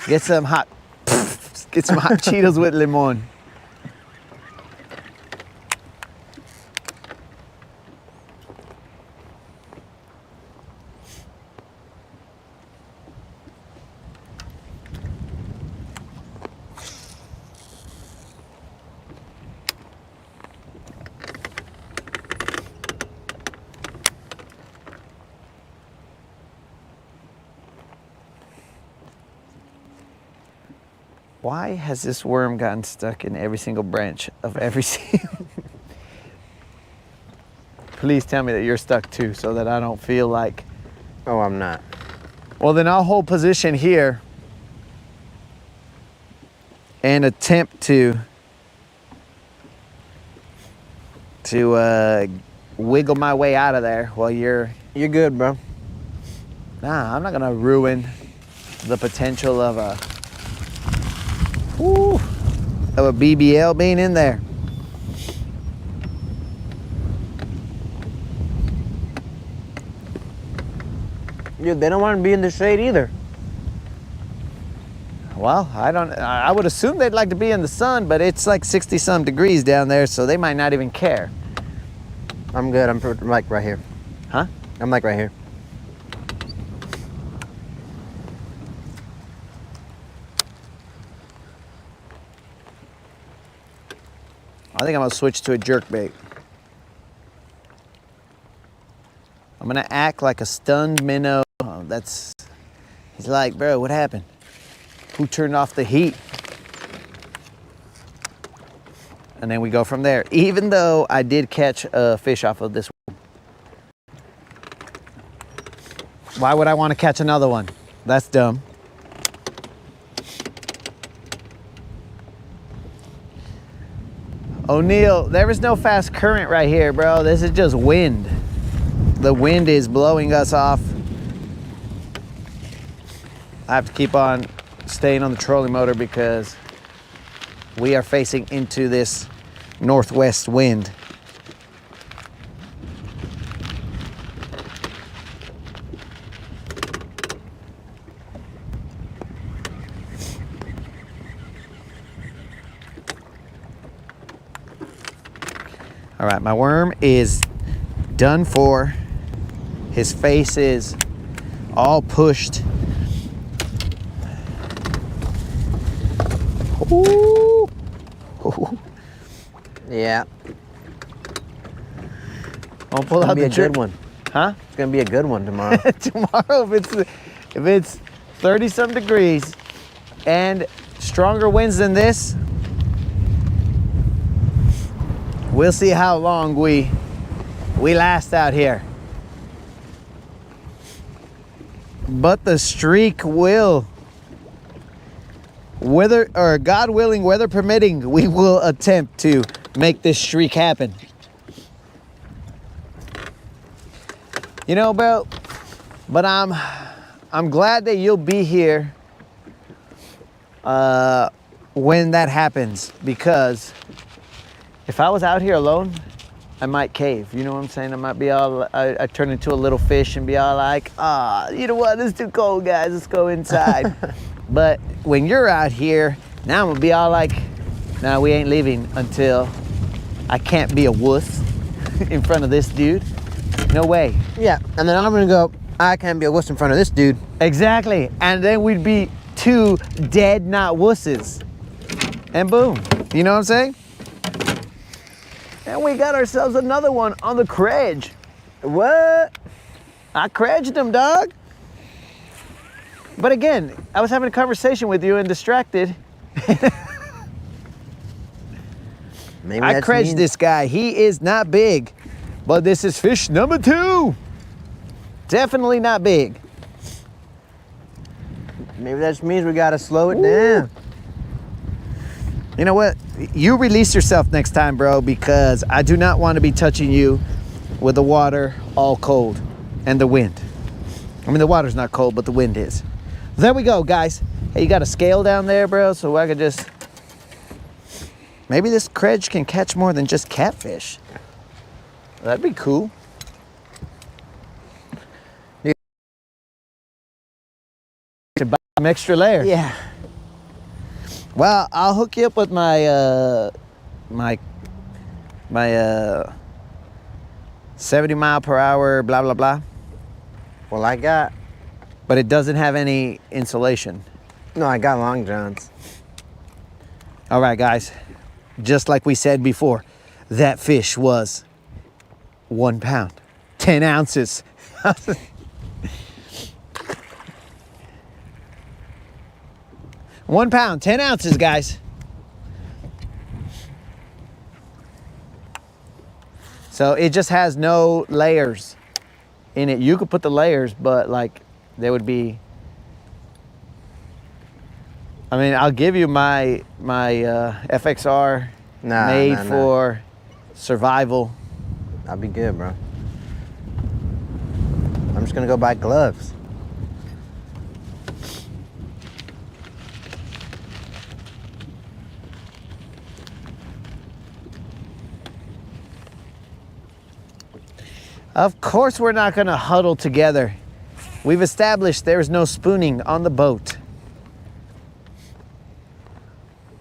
Get some hot Cheetos with limon. Why has this worm gotten stuck in every single branch of every single... Please tell me that you're stuck too, so that I don't feel like... Oh, I'm not. Well, then I'll hold position here and attempt to wiggle my way out of there while you're... You're good, bro. Nah, I'm not gonna ruin the potential of a BBL being in there. Dude, they don't want to be in the shade either. Well, I would assume they'd like to be in the sun, but it's like 60 some degrees down there, so they might not even care. I'm good. I'm like right here. Huh? I'm like right here. I think I'm gonna switch to a jerkbait. I'm gonna act like a stunned minnow. Oh, he's like, bro, what happened? Who turned off the heat? And then we go from there. Even though I did catch a fish off of this one. Why would I want to catch another one? That's dumb. O'Neal, there is no fast current right here, bro. This is just wind. The wind is blowing us off. I have to keep on staying on the trolling motor because we are facing into this northwest wind. All right, my worm is done for. His face is all pushed. Ooh. Ooh. Yeah. I'll pull out the good one. Huh? It's gonna be a good one tomorrow. Tomorrow, if it's 30 some degrees and stronger winds than this, we'll see how long we last out here. But the streak will, God willing, weather permitting, we will attempt to make this streak happen. You know, bro, but I'm glad that you'll be here when that happens, because if I was out here alone, I might cave. You know what I'm saying? I might be all, I turn into a little fish and be all like, you know what? It's too cold, guys. Let's go inside. But when you're out here, now I'm gonna be all like, nah, we ain't leaving until I can't be a wuss in front of this dude. No way. Yeah, and then I'm gonna go, I can't be a wuss in front of this dude. Exactly. And then we'd be two dead, not wusses. And boom. You know what I'm saying? And we got ourselves another one on the credge. What? I credged him, dog. But again, I was having a conversation with you and distracted. Maybe I that's credged mean. this guy. He is not big, but this is fish number 2. Definitely not big. Maybe that just means we gotta slow it Ooh. down. You know what? You release yourself next time, bro, because I do not want to be touching you with the water all cold and the wind. I mean, the water's not cold, but the wind is. There we go, guys. Hey, you got a scale down there, bro, so I could just... Maybe this credge can catch more than just catfish. That'd be cool. You should buy some extra layer. Yeah. Well, I'll hook you up with my 70 mile per hour, blah, blah, blah. Well, I got... But it doesn't have any insulation. No, I got long johns. All right, guys. Just like we said before, that fish was 1 pound, 10 ounces. 1 pound, 10 ounces, guys. So it just has no layers in it. You could put the layers, but like they would be. I mean, I'll give you my FXR made for survival. I'll be good, bro. I'm just gonna go buy gloves. Of course we're not gonna huddle together. We've established there's no spooning on the boat.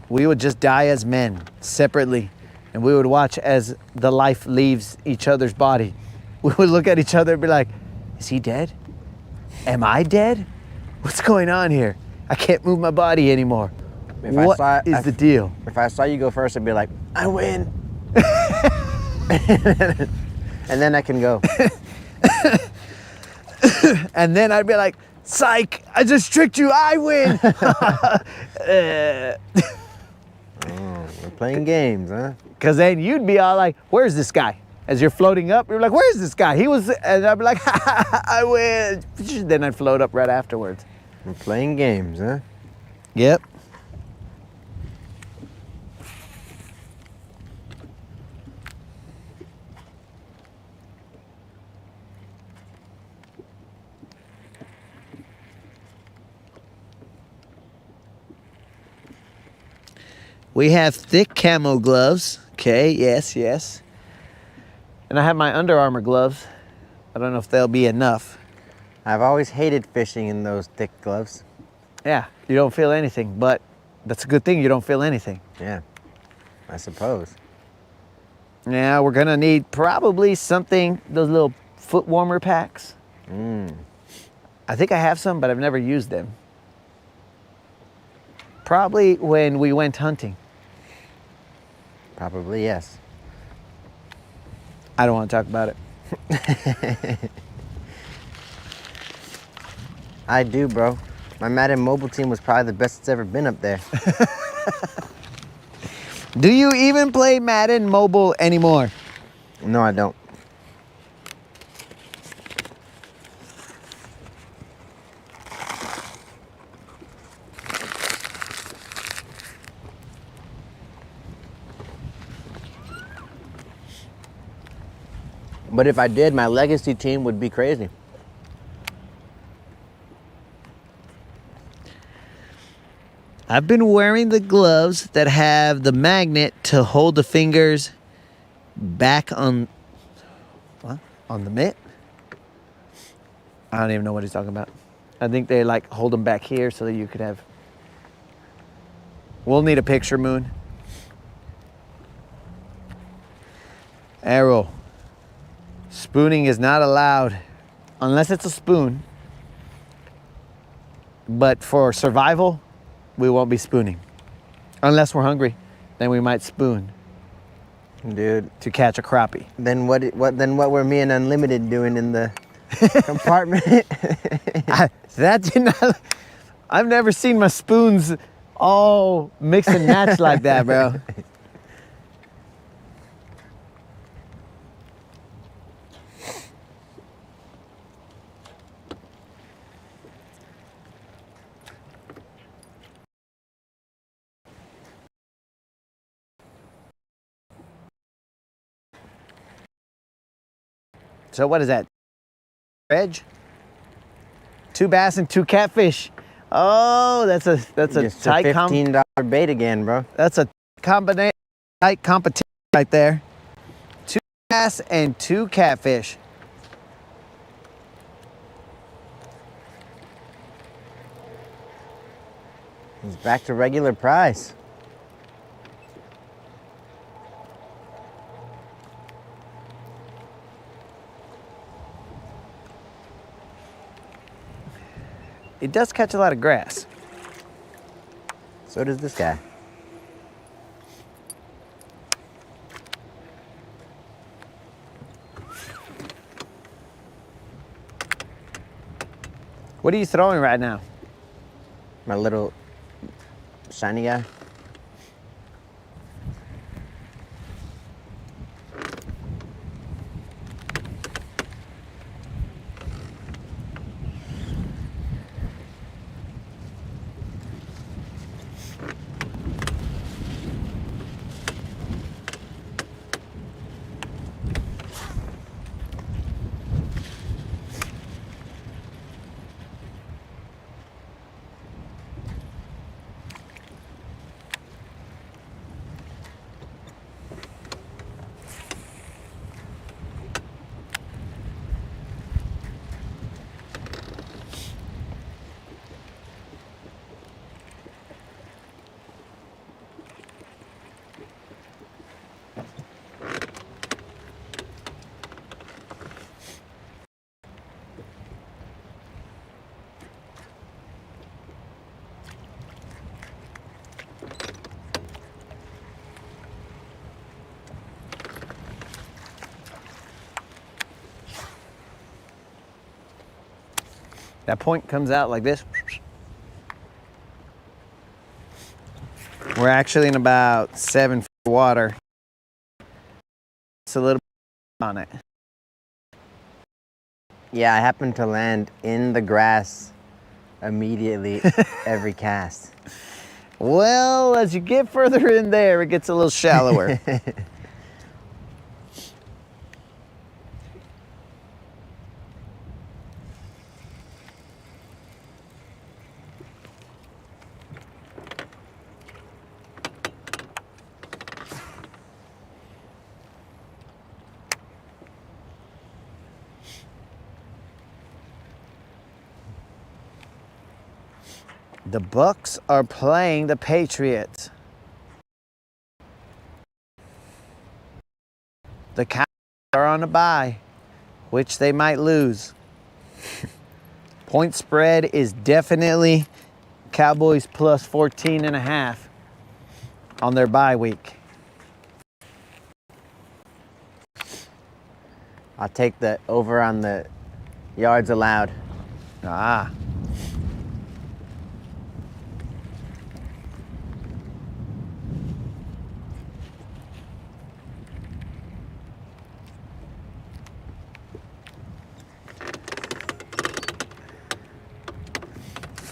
We would just die as men, separately, and we would watch as the life leaves each other's body. We would look at each other and be like, is he dead? Am I dead? What's going on here? I can't move my body anymore. What is the deal? If I saw you go first, I'd be like, I win. And then I can go. And then I'd be like, psych, I just tricked you, I win. We're playing games, huh? Because then you'd be all like, where's this guy? As you're floating up, you're like, where's this guy? He was, and I'd be like, I win. Then I'd float up right afterwards. We're playing games, huh? Yep. We have thick camo gloves. Okay, yes, yes. And I have my Under Armour gloves. I don't know if they'll be enough. I've always hated fishing in those thick gloves. Yeah, you don't feel anything, but that's a good thing you don't feel anything. Yeah, I suppose. Yeah, we're gonna need probably something, those little foot warmer packs. I think I have some, but I've never used them. Probably when we went hunting. Probably, yes. I don't want to talk about it. I do, bro. My Madden mobile team was probably the best it's ever been up there. Do you even play Madden mobile anymore? No, I don't. But if I did, my legacy team would be crazy. I've been wearing the gloves that have the magnet to hold the fingers back on, what? On the mitt? I don't even know what he's talking about. I think they like hold them back here so that you could have, we'll need a picture, Moon. Arrow. Spooning is not allowed unless it's a spoon. But for survival, we won't be spooning. Unless we're hungry, then we might spoon. Dude. To catch a crappie. Then what were me and Unlimited doing in the compartment? I've never seen my spoons all mix and match like that, bro. So what is that? Edge? 2 bass and 2 catfish. Oh, that's a Just tight a $15 bait again, bro. That's a tight competition right there. 2 bass and 2 catfish. It's back to regular price. It does catch a lot of grass. So does this guy. What are you throwing right now? My little shiny guy. That point comes out like this. We're actually in about 7 feet of water. It's a little bit on it. Yeah, I happened to land in the grass immediately every cast. Well, as you get further in there, it gets a little shallower. The Bucks are playing the Patriots. The Cowboys are on a bye, which they might lose. Point spread is definitely Cowboys plus 14.5 on their bye week. I'll take the over on the yards allowed. Ah.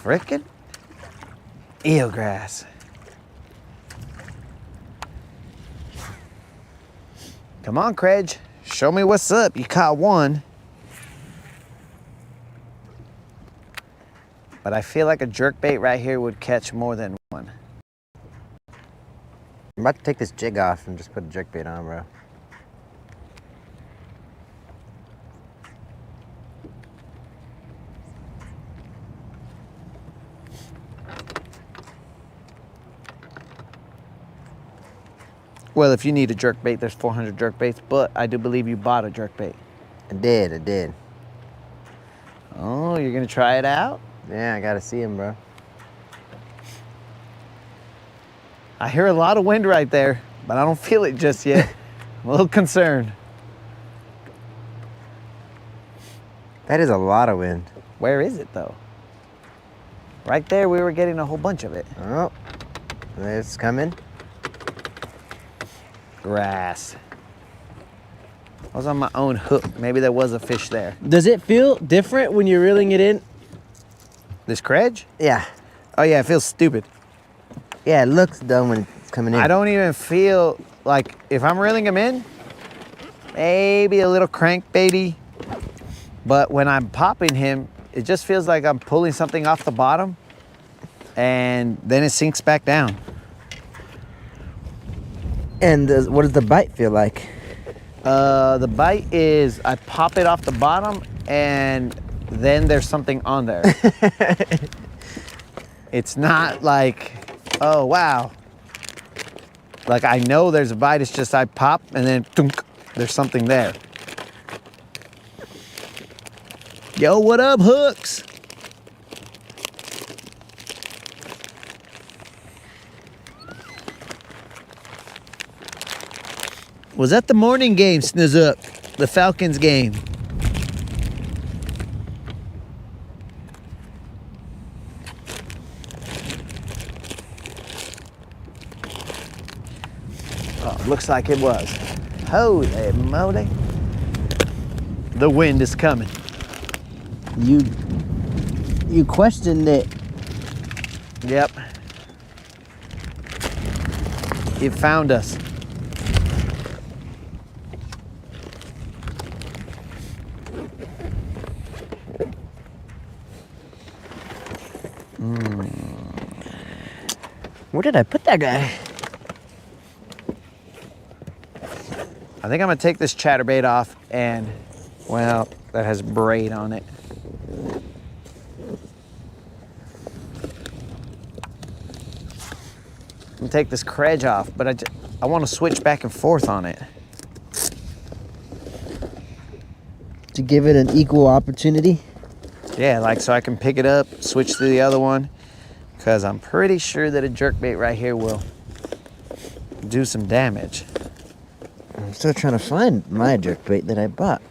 Frickin' eelgrass. Come on, Craig. Show me what's up. You caught one. But I feel like a jerkbait right here would catch more than one. I'm about to take this jig off and just put a jerkbait on, bro. Well, if you need a jerkbait, there's 400 jerkbaits, but I do believe you bought a jerkbait. I did. Oh, you're gonna try it out? Yeah, I gotta see him, bro. I hear a lot of wind right there, but I don't feel it just yet. I'm a little concerned. That is a lot of wind. Where is it though? Right there, we were getting a whole bunch of it. Oh, it's coming. Grass. I was on my own hook. Maybe there was a fish there. Does it feel different when you're reeling it in? This Craig? Yeah. Oh yeah, it feels stupid. Yeah, it looks dumb when it's coming in. I don't even feel like, if I'm reeling him in, maybe a little crankbaity. But when I'm popping him, it just feels like I'm pulling something off the bottom and then it sinks back down. And what does the bite feel like? The bite is, I pop it off the bottom and then there's something on there. It's not like, oh wow. Like I know there's a bite, it's just I pop and then thunk, there's something there. Yo, what up, hooks? Was that the morning game, Snizz Up? The Falcons game? Oh, looks like it was. Holy moly. The wind is coming. You questioned it. Yep. It found us. Where did I put that guy? I think I'm gonna take this chatterbait off and, well, that has braid on it. I'm gonna take this credge off, but I want to switch back and forth on it. To give it an equal opportunity? Yeah, like so I can pick it up, switch to the other one, because I'm pretty sure that a jerkbait right here will do some damage. I'm still trying to find my jerkbait that I bought.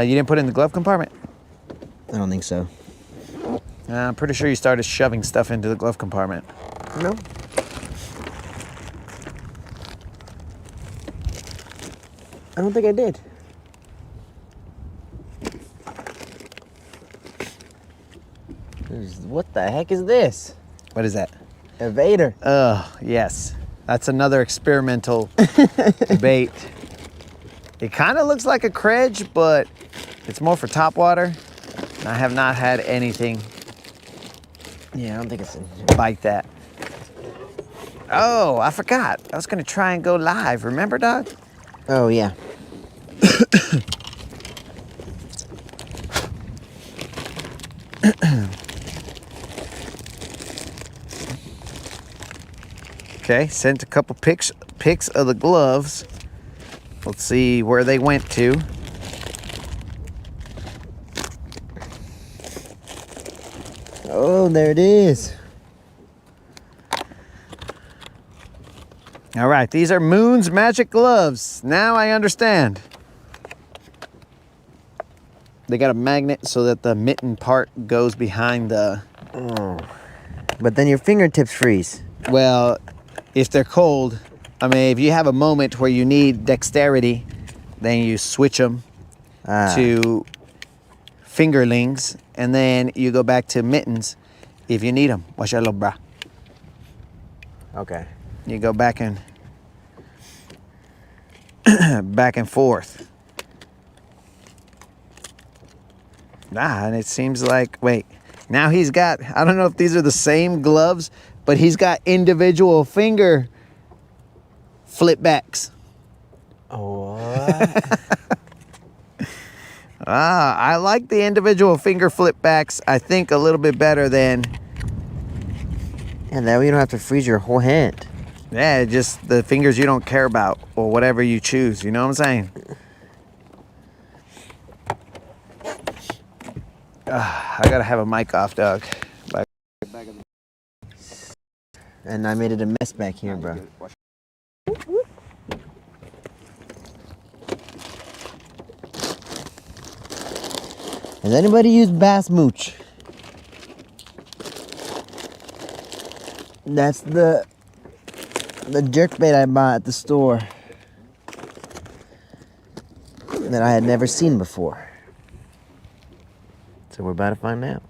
You didn't put it in the glove compartment? I don't think so. I'm pretty sure you started shoving stuff into the glove compartment. No. I don't think I did. What the heck is this? What is that? A Vader. Oh, yes. That's another experimental bait. It kind of looks like a credge, but it's more for topwater. I have not had anything Yeah, I don't think it's bite that. Oh, I forgot. I was gonna try and go live. Remember, dog? Oh, yeah. Okay, sent a couple pics of the gloves. Let's see where they went to. Oh, there it is. All right, these are Moon's Magic Gloves. Now I understand. They got a magnet so that the mitten part goes behind the... Oh. But then your fingertips freeze. Well, if they're cold, I mean, if you have a moment where you need dexterity, then you switch them to fingerlings, and then you go back to mittens if you need them. Watch your little bra. Okay. You go back and back and forth. And it seems like, wait, now he's got, I don't know if these are the same gloves, but he's got individual finger flip backs. What? I like the individual finger flip backs, I think, a little bit better than... And that way you don't have to freeze your whole hand. Yeah, just the fingers you don't care about, or whatever you choose, you know what I'm saying? I gotta have a mic off, dog. And I made it a mess back here, bro. Has anybody used Bass Mooch? That's the jerkbait I bought at the store that I had never seen before. So we're about to find out.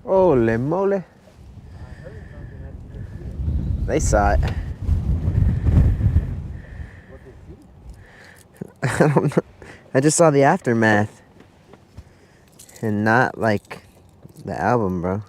Holy moly. They saw it. I don't know. I just saw the aftermath. And not like the album, bro.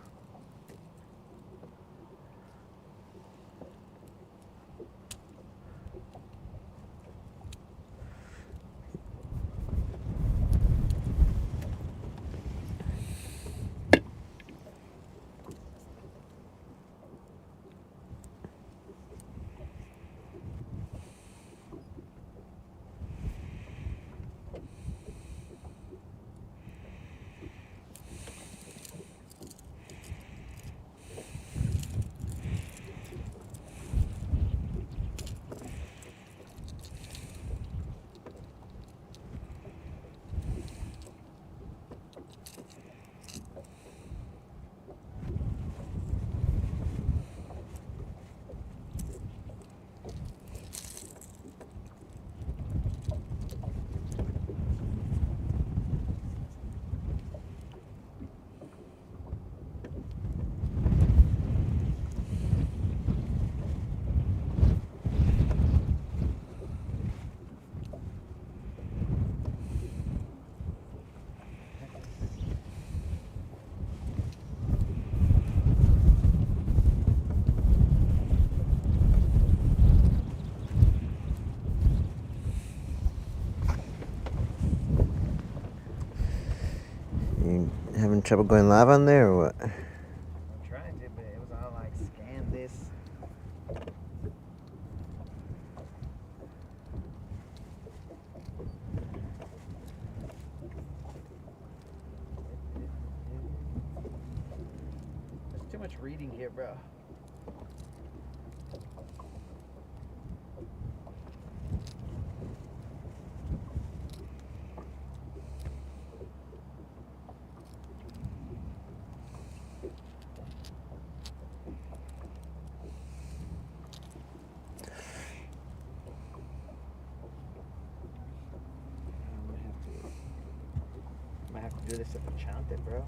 trouble going live on there or what? I'm trying to, but it was all like scan this. There's too much reading here, bro. Might have to do this if I chant it, bro.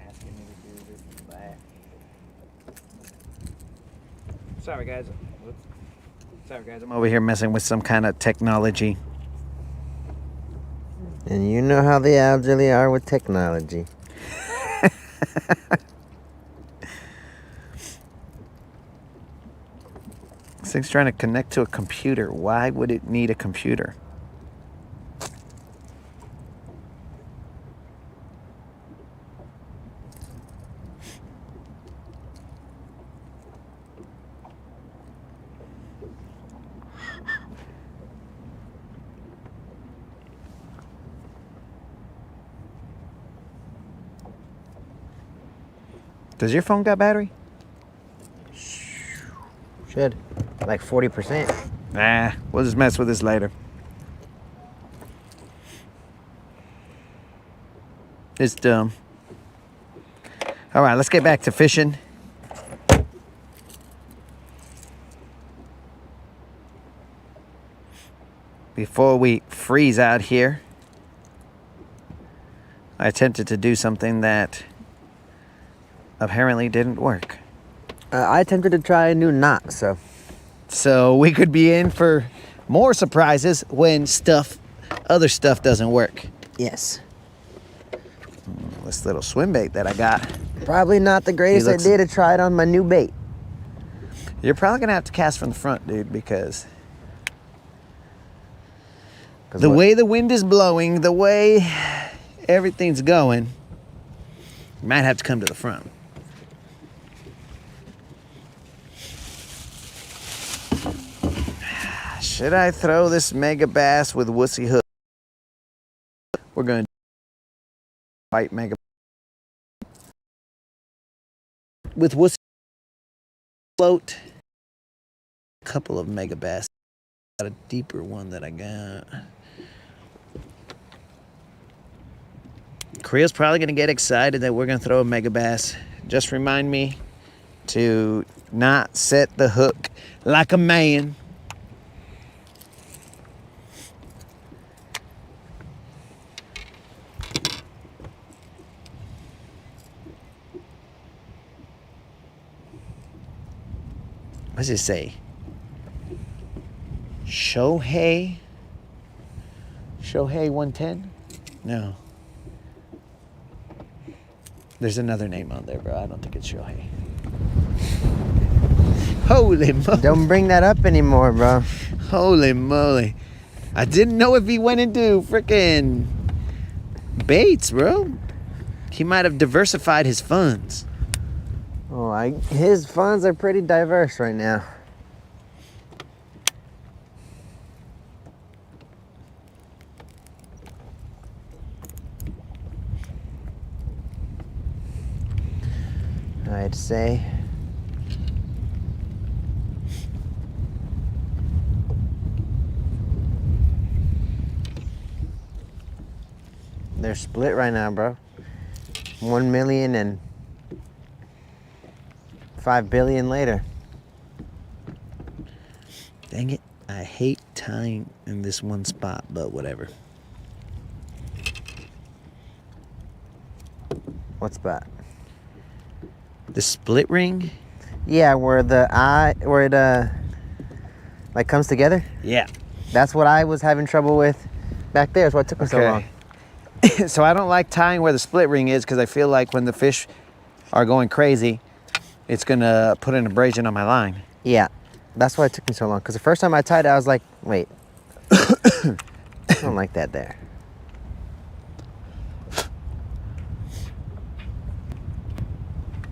Asking me to do this and that. Sorry, guys. Whoops. Sorry, guys. I'm over here messing with some kind of technology. And you know how the elderly are with technology. This thing's trying to connect to a computer. Why would it need a computer? Does your phone got battery? Should. Like 40%. Nah, we'll just mess with this later. It's dumb. All right, let's get back to fishing. Before we freeze out here, I attempted to do something that apparently didn't work. I attempted to try a new knot, So we could be in for more surprises when other stuff doesn't work. yes. This little swim bait that I got. Probably not the greatest looks- idea to try it on my new bait. You're probably gonna have to cast from the front, dude, because the way the wind is blowing, the way everything's going, you might have to come to the front. Should I throw this mega bass with wussy hook? We're going to fight mega with wussy float. A couple of mega bass. Got a deeper one that I got. Creel's probably going to get excited that we're going to throw a mega bass. Just remind me to not set the hook like a man. What does it say? Shohei 110? No. There's another name on there, bro. I don't think it's Shohei. Holy moly. Don't bring that up anymore, bro. Holy moly. I didn't know if he went into freaking baits, bro. He might have diversified his funds. Oh, his funds are pretty diverse right now. I'd say. They're split right now, bro. 1 million and 5 billion later. Dang it. I hate tying in this one spot, but whatever. What spot? The split ring? Yeah, where it like comes together. Yeah. That's what I was having trouble with back there. Is what took me so long. So I don't like tying where the split ring is because I feel like when the fish are going crazy, it's gonna put an abrasion on my line. Yeah, that's why it took me so long. Because the first time I tied it, I was like, wait, I don't like that there.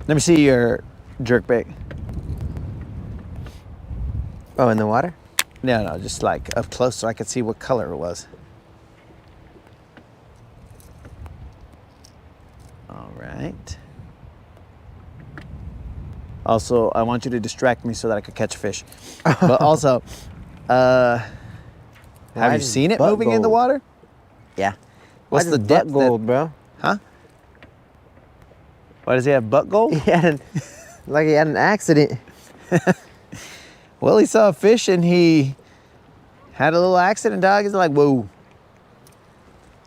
Let me see your jerkbait. Oh, in the water? No, just like up close so I could see what color it was. All right. Also, I want you to distract me so that I could catch a fish. But also, have you seen it moving in the water? Yeah. What's the depth? Gold, bro? Huh? Why does he have butt gold? Like he had an accident. Well, he saw a fish and he had a little accident, dog. He's like, whoa.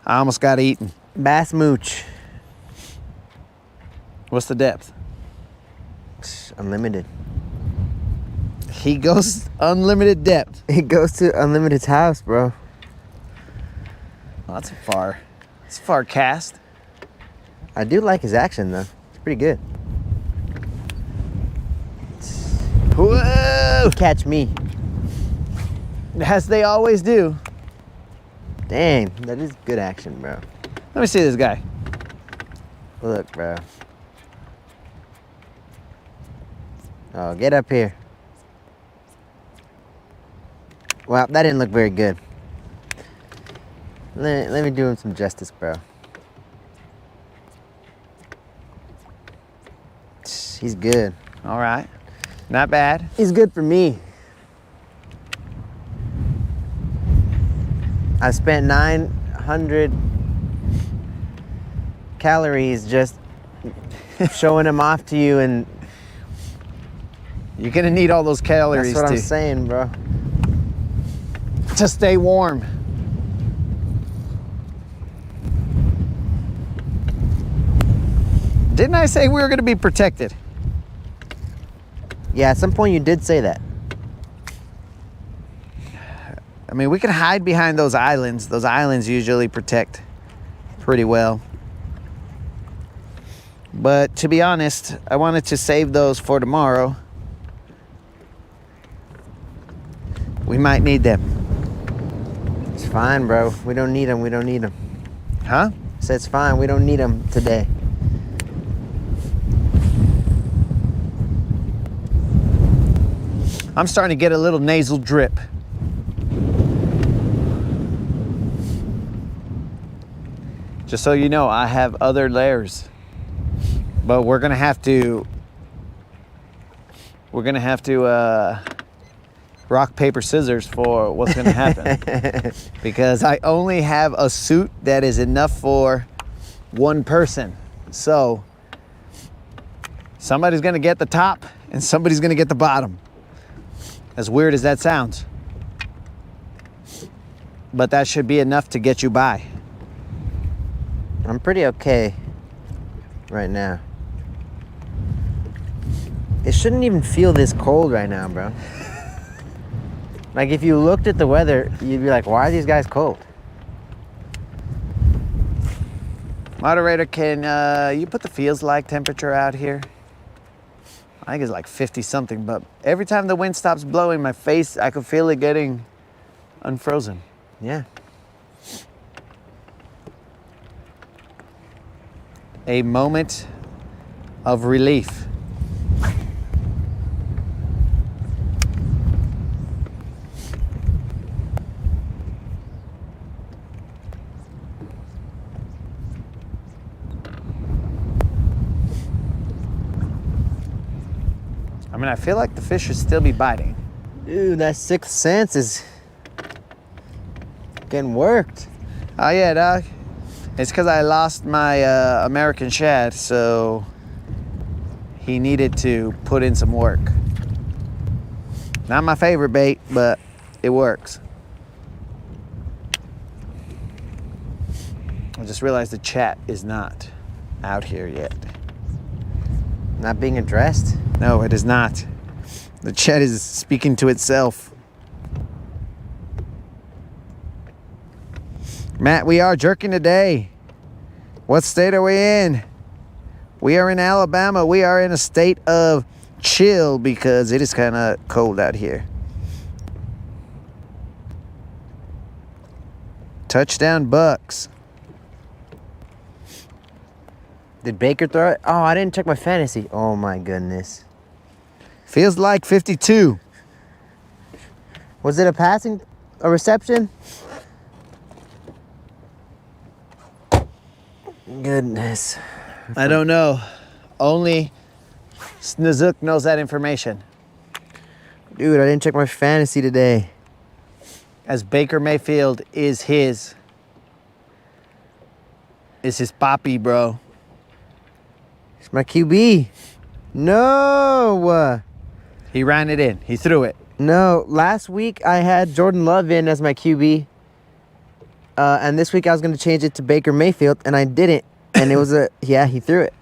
I almost got eaten. Bass mooch. What's the depth? Unlimited. He goes unlimited depth. He goes to Unlimited's house, bro. Well, that's a far cast. I do like his action, though. It's pretty good. Whoa! Catch me. As they always do. Dang, that is good action, bro. Let me see this guy. Look, bro. Oh, get up here. Well, that didn't look very good. Let me do him some justice, bro. He's good. All right. Not bad. He's good for me. I spent 900 calories just showing him off to you, and You're gonna need all those calories that's what I'm saying, bro. to stay warm. Didn't I say we were gonna be protected? Yeah, at some point you did say that. I mean, we can hide behind those islands. Those islands usually protect pretty well. But to be honest, I wanted to save those for tomorrow. We might need them. It's fine, bro. We don't need them. We don't need them. Huh? I said it's fine. We don't need them today. I'm starting to get a little nasal drip. Just so you know, I have other layers. But we're gonna have to rock, paper, scissors for what's gonna happen. Because I only have a suit that is enough for one person. So somebody's gonna get the top and somebody's gonna get the bottom. As weird as that sounds. But that should be enough to get you by. I'm pretty okay right now. It shouldn't even feel this cold right now, bro. Like, if you looked at the weather, you'd be like, why are these guys cold? Moderator, can you put the feels like temperature out here? I think it's like 50 something, but every time the wind stops blowing, my face, I can feel it getting unfrozen. Yeah. A moment of relief. I mean, I feel like the fish should still be biting. Dude, that sixth sense is getting worked. Oh yeah, dog. It's because I lost my American shad, so he needed to put in some work. Not my favorite bait, but it works. I just realized the chat is not out here yet. Not being addressed? No, it is not. The chat is speaking to itself. Matt, we are jerking today. What state are we in? We are in Alabama. We are in a state of chill because it is kind of cold out here. Touchdown Bucks. Did Baker throw it? Oh, I didn't check my fantasy. Oh my goodness. Feels like 52. Was it a reception? Goodness. I don't know. Only Snozook knows that information. Dude, I didn't check my fantasy today. As Baker Mayfield is his poppy, bro. It's my QB. No. He ran it in. He threw it. No. Last week I had Jordan Love in as my QB. And this week I was going to change it to Baker Mayfield, and I didn't. And it was he threw it.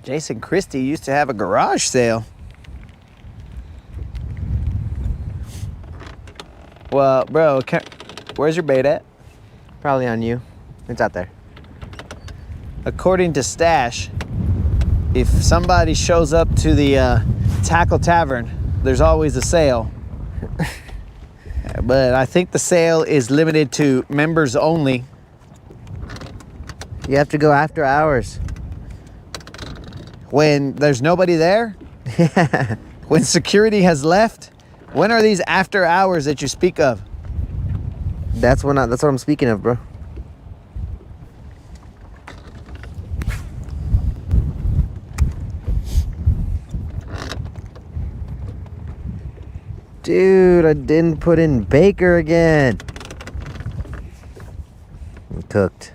Jason Christie used to have a garage sale. Well, bro, where's your bait at? Probably on you. It's out there. According to Stash, if somebody shows up to the Tackle Tavern, there's always a sale. But I think the sale is limited to members only. You have to go after hours. When there's nobody there? Yeah. When security has left? When are these after hours that you speak of? That's what I'm speaking of, bro. Dude, I didn't put in Baker again. I'm cooked.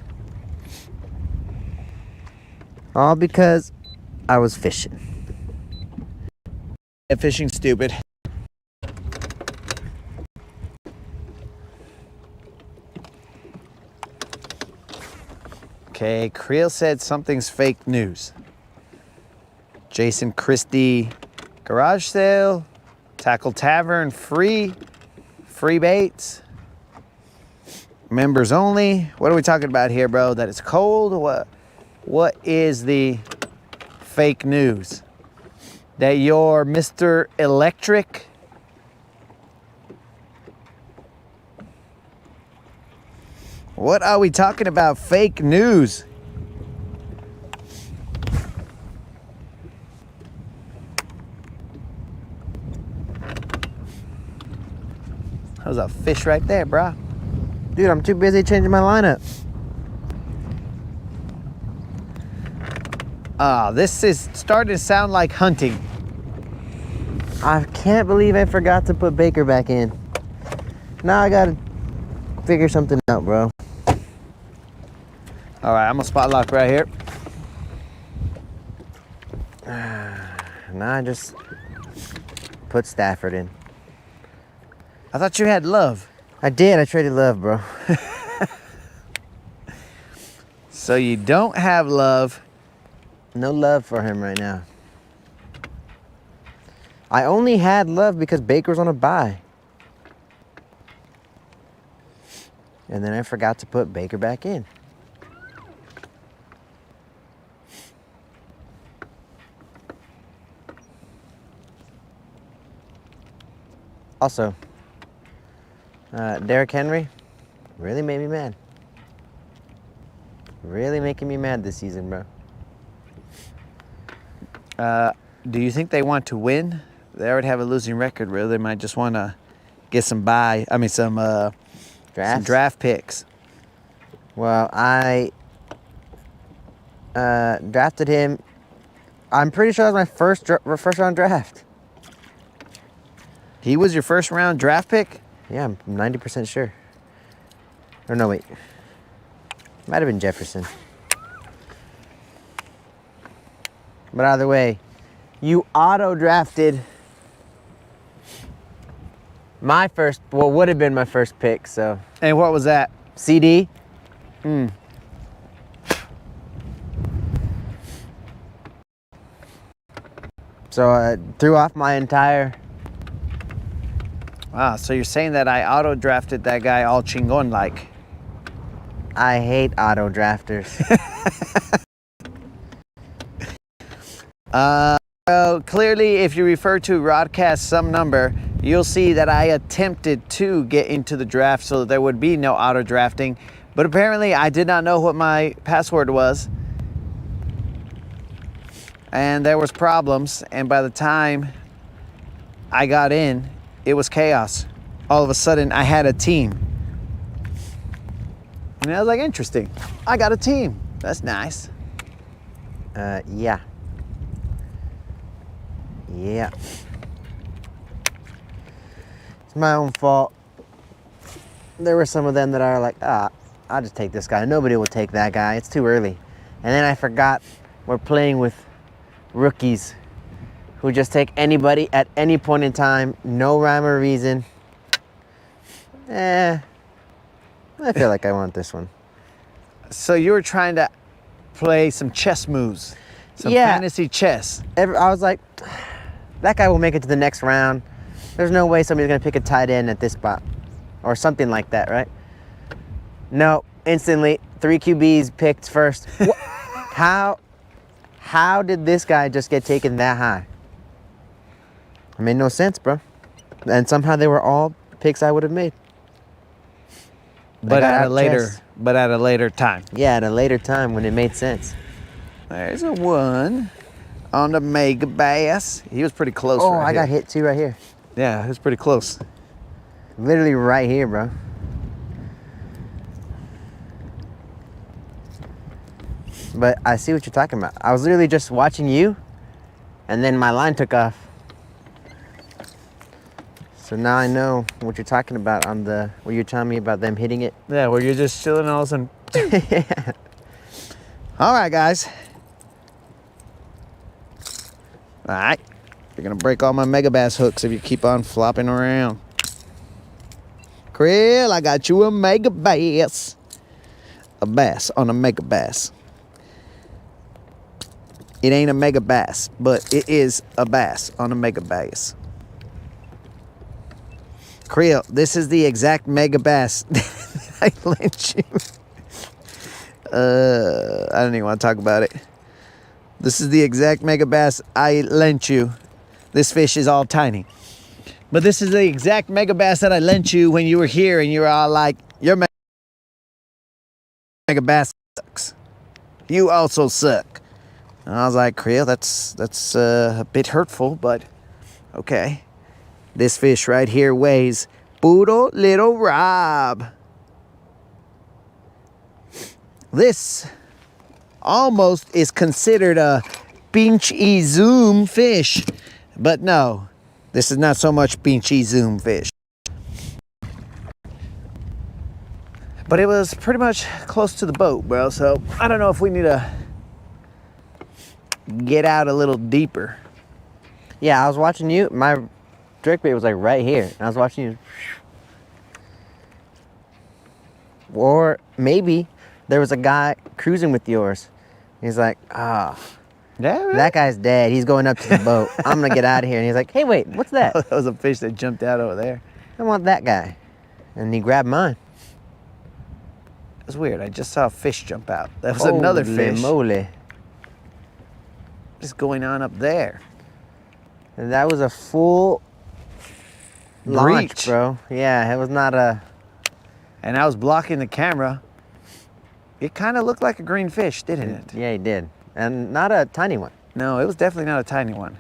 All because I was fishing. Yeah, fishing's stupid. Okay, Creel said something's fake news. Jason Christie, garage sale, Tackle Tavern, free baits, members only. What are we talking about here, bro? That it's cold? What is the fake news? That you're Mr. Electric? What are we talking about? Fake news. That was a fish right there, bro. Dude, I'm too busy changing my lineup. This is starting to sound like hunting. I can't believe I forgot to put Baker back in. Now I gotta figure something out, bro. All right, I'm gonna spot lock right here. Now I just put Stafford in. I thought you had Love. I did. I traded Love, bro. So you don't have Love. No love for him right now. I only had Love because Baker's on a bye. And then I forgot to put Baker back in. Also, Derrick Henry really made me mad. Really making me mad this season, bro. Do you think they want to win? They already have a losing record, really. They might just want to get some draft picks. Well, I drafted him. I'm pretty sure that was my first round draft. He was your first round draft pick? Yeah, I'm 90% sure. Or no, wait. Might have been Jefferson. But either way, you auto-drafted my first, what would have been my first pick, so. And what was that? CD. So I threw off my entire. Ah, so you're saying that I auto-drafted that guy all chingon like. I hate auto drafters. Well, clearly, if you refer to Rodcast some number, you'll see that I attempted to get into the draft so that there would be no auto drafting. But apparently, I did not know what my password was. And there was problems. And by the time I got in, it was chaos. All of a sudden, I had a team. And I was like, interesting. I got a team. That's nice. Yeah. Yeah. It's my own fault. There were some of them that are like, I'll just take this guy. Nobody will take that guy. It's too early. And then I forgot we're playing with rookies who just take anybody at any point in time. No rhyme or reason. I feel like I want this one. So you were trying to play some chess moves. Some fantasy chess. I was like, that guy will make it to the next round. There's no way somebody's going to pick a tight end at this spot. Or something like that, right? No, instantly, 3 QBs picked first. How did this guy just get taken that high? It made no sense, bro. And somehow they were all picks I would have made. But at a later time. Yeah, at a later time when it made sense. There's a 1 on the Mega Bass. He was pretty close. Oh, right I here. got hit too right here. Yeah, he was pretty close. Literally right here, bro. But I see what you're talking about. I was literally just watching you, and then my line took off. So now I know what you're talking about on the, where you're telling me about them hitting it. Yeah, where you're just chilling all of a sudden. All right, guys. All right. You're going to break all my Mega Bass hooks if you keep on flopping around. Krill, I got you a Mega Bass. A bass on a Mega Bass. It ain't a Mega Bass, but it is a bass on a Mega Bass. Krill, this is the exact Mega Bass I lent you. I don't even want to talk about it. This is the exact Mega Bass I lent you. This fish is all tiny. But this is the exact Mega Bass that I lent you when you were here and you were all like, your Mega Bass sucks. You also suck. And I was like, Krill, that's a bit hurtful, but okay. This fish right here weighs Poodle Little Rob. This almost is considered a pinchy zoom fish, but no, this is not so much pinchy zoom fish. But it was pretty much close to the boat, bro, so I don't know if we need to get out a little deeper. Yeah, I was watching you. My jerkbait was like right here. And I was watching you. Or maybe there was a guy cruising with yours. He's like, yeah, really? That guy's dead. He's going up to the boat. I'm going to get out of here. And he's like, hey, wait, what's that? That was a fish that jumped out over there. I want that guy. And he grabbed mine. It was weird. I just saw a fish jump out. That was another fish. Moly. What's going on up there? And that was a full launch, Breach. bro. Yeah, it was not a... And I was blocking the camera. It kind of looked like a green fish, didn't it? Yeah, he did. And not a tiny one. No, it was definitely not a tiny one.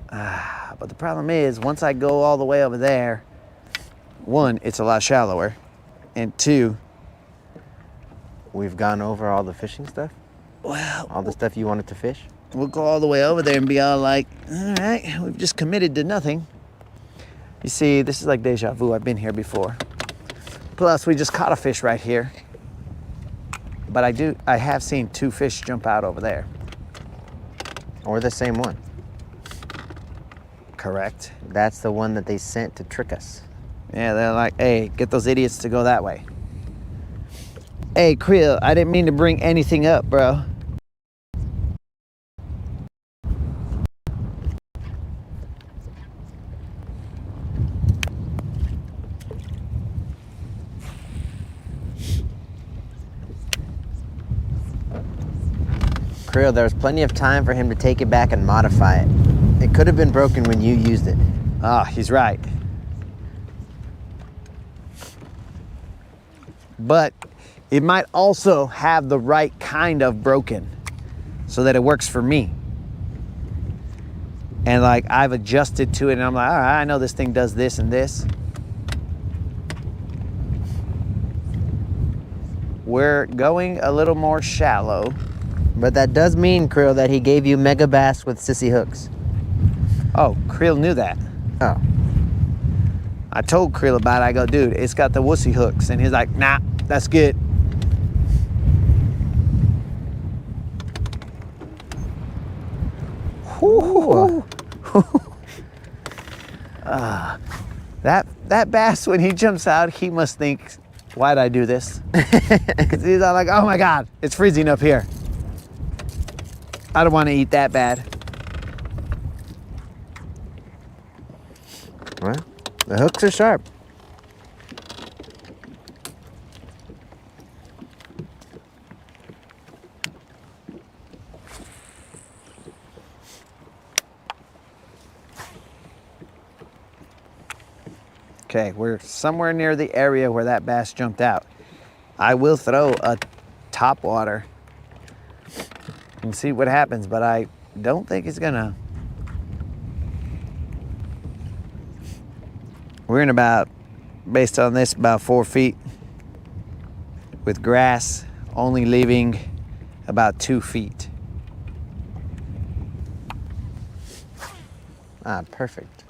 But the problem is, once I go all the way over there, 1, it's a lot shallower. And 2... We've gone over all the fishing stuff? Well... All the stuff you wanted to fish? We'll go all the way over there and be all like, all right, we've just committed to nothing. You see, this is like deja vu. I've been here before. Plus, we just caught a fish right here. But I have seen 2 fish jump out over there. Or the same one. Correct. That's the one that they sent to trick us. Yeah, they're like, hey, get those idiots to go that way. Hey, Krill, I didn't mean to bring anything up, bro. Krill, there was plenty of time for him to take it back and modify it. It could have been broken when you used it. Ah, he's right. But it might also have the right kind of broken so that it works for me. And like I've adjusted to it and I'm like, all right, I know this thing does this and this. We're going a little more shallow. But that does mean, Krill, that he gave you mega bass with sissy hooks. Oh, Creel knew that. Oh. I told Creel about it. I go, dude, it's got the wussy hooks. And he's like, nah, that's good. Ooh. That bass, when he jumps out, he must think, why'd I do this? Because he's all like, oh my God, it's freezing up here. I don't want to eat that bad. Well, the hooks are sharp. Okay, we're somewhere near the area where that bass jumped out. I will throw a top water and see what happens, but I don't think it's gonna. We're in about, based on this, about 4 feet with grass only leaving about 2 feet. Ah, perfect.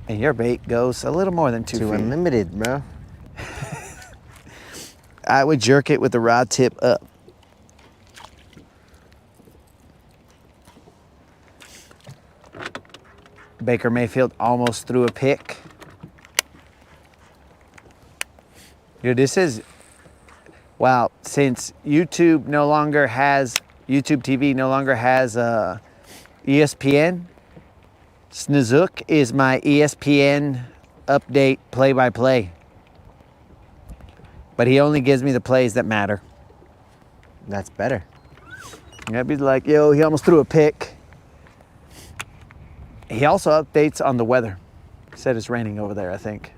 And your bait goes a little more than 2 Too feet. unlimited, bro. I would jerk it with the rod tip up. Baker Mayfield almost threw a pick. Dude, this is, wow, since YouTube TV no longer has ESPN, Snizook is my ESPN update play-by-play. But he only gives me the plays that matter. That's better. I'd be like, yo, he almost threw a pick. He also updates on the weather. Said it's raining over there, I think.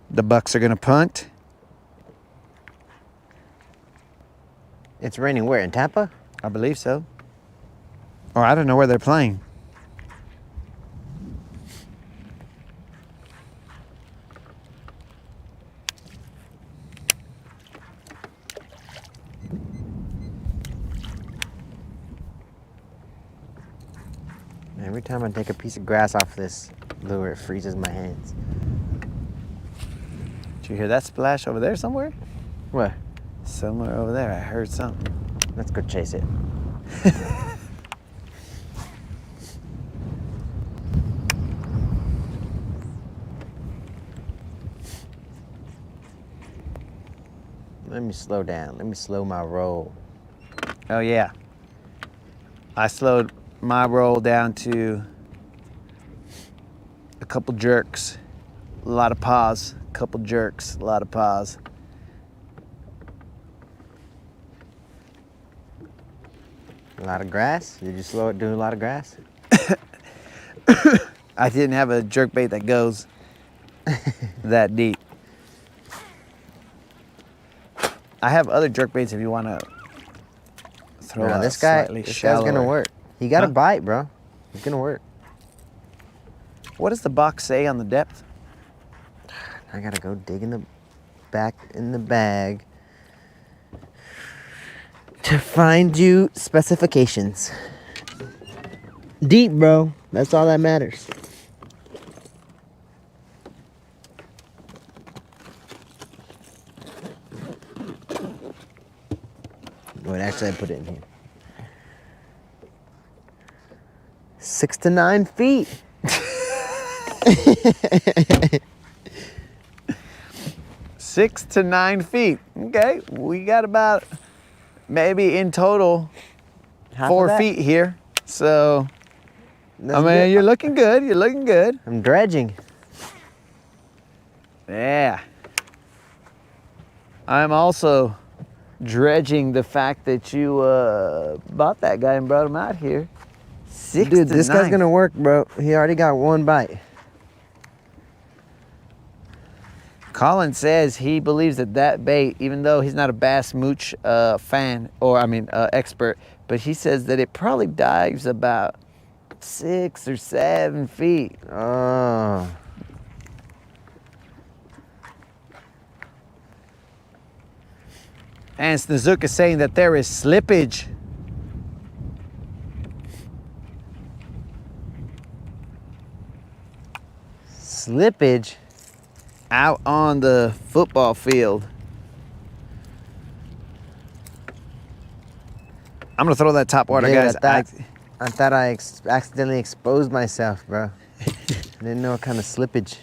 The Bucks are gonna punt. It's raining where, in Tampa? I believe so. Or I don't know where they're playing. Every time I take a piece of grass off this lure, it freezes my hands. Did you hear that splash over there somewhere? What? Somewhere over there, I heard something. Let's go chase it. Let me slow down. Let me slow my roll. Oh yeah. I slowed my roll down to a couple jerks, a lot of pause, a couple jerks, a lot of pause. A lot of grass? Did you slow it doing a lot of grass? I didn't have a jerk bait that goes that deep. I have other jerk baits if you want to throw No, a this guy's shallower. gonna work. He got a Huh? bite, bro. He's gonna work. What does the box say on the depth? I gotta go dig in the back in the bag to find you specifications. Deep, bro. That's all that matters. Wait, actually, I put it in here. 6 to 9 feet. 6 to 9 feet. Okay, we got about maybe in total Half of 4 that? feet here. So, That's I mean, good. you're looking good. You're looking good. I'm dredging. Yeah. I'm also dredging the fact that you bought that guy and brought him out here. Dude, this guy's gonna work, bro. He already got one bite. Colin says he believes that bait, even though he's not a bass mooch fan, or expert, but he says that it probably dives about 6 or 7 feet. Oh. And Snazook is saying that there is slippage. Slippage? Out on the football field. I'm gonna throw that top water, Dude, guys. I thought I accidentally exposed myself, bro. I didn't know what kind of slippage.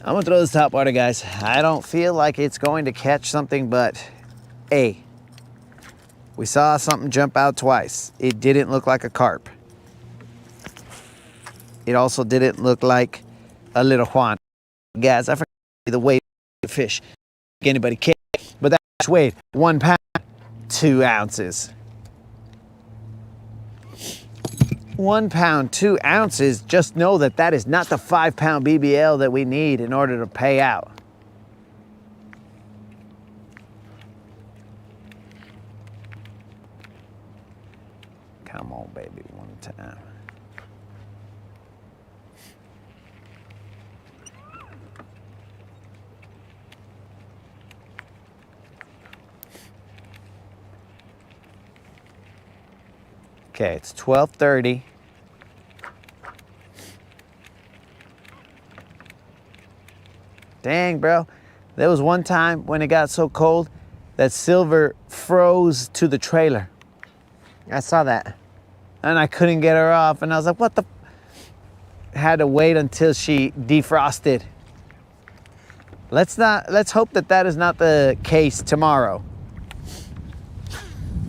I'm gonna throw this top water, guys. I don't feel like it's going to catch something, but hey, we saw something jump out twice. It didn't look like a carp. It also didn't look like a little Juan. Guys, I forgot the weight of the fish. Anybody care? But that fish weighed 1 pound, 2 ounces. 1 pound, 2 ounces. Just know that that is not the 5-pound BBL that we need in order to pay out. Come on, baby, one time. Okay, it's 12:30. Dang, bro. There was one time when it got so cold that Silver froze to the trailer. I saw that. And I couldn't get her off. And I was like, what the? Had to wait until she defrosted. Let's hope that that is not the case tomorrow.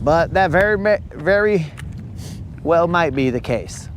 But that very well might be the case.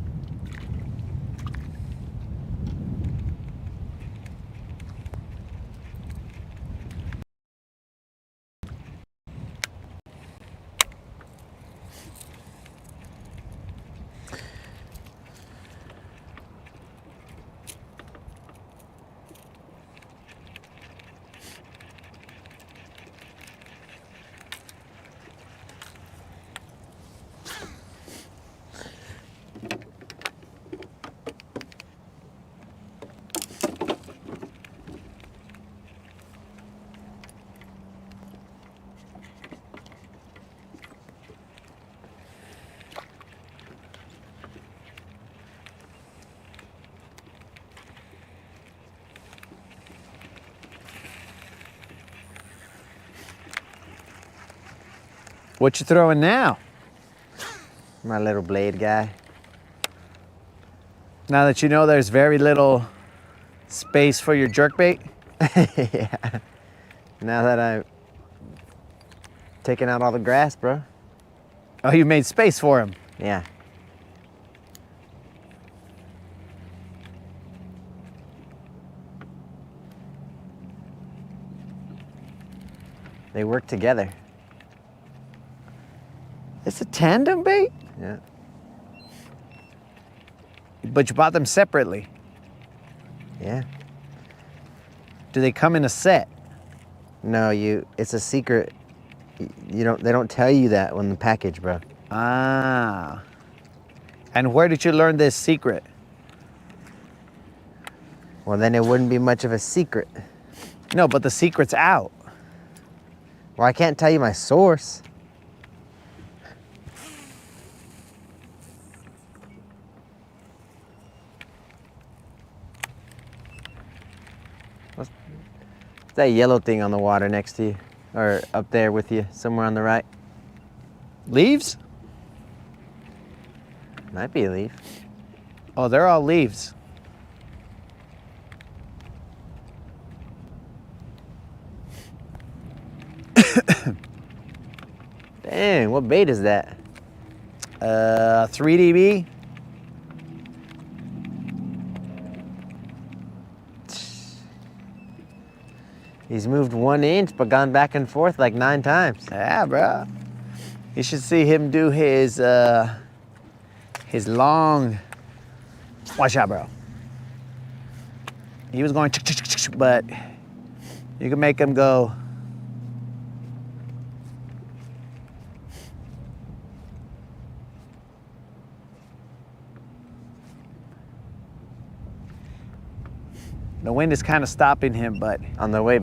What you throwing now? My little blade guy. Now that you know there's very little space for your jerkbait? Yeah. Now that I've taken out all the grass, bro. Oh, you made space for him. Yeah. They work together. It's a tandem bait? Yeah. But you bought them separately. Yeah. Do they come in a set? No, it's a secret. They don't tell you that on the package, bro. Ah. And where did you learn this secret? Well, then it wouldn't be much of a secret. No, but the secret's out. Well, I can't tell you my source. What's that yellow thing on the water next to you? Or up there with you, somewhere on the right? Leaves? Might be a leaf. Oh, they're all leaves. Dang, what bait is that? 3DB. He's moved 1 inch, but gone back and forth like 9 times. Yeah, bro. You should see him do his long. Watch out, bro. He was going, but you can make him go. The wind is kind of stopping him, but On the way.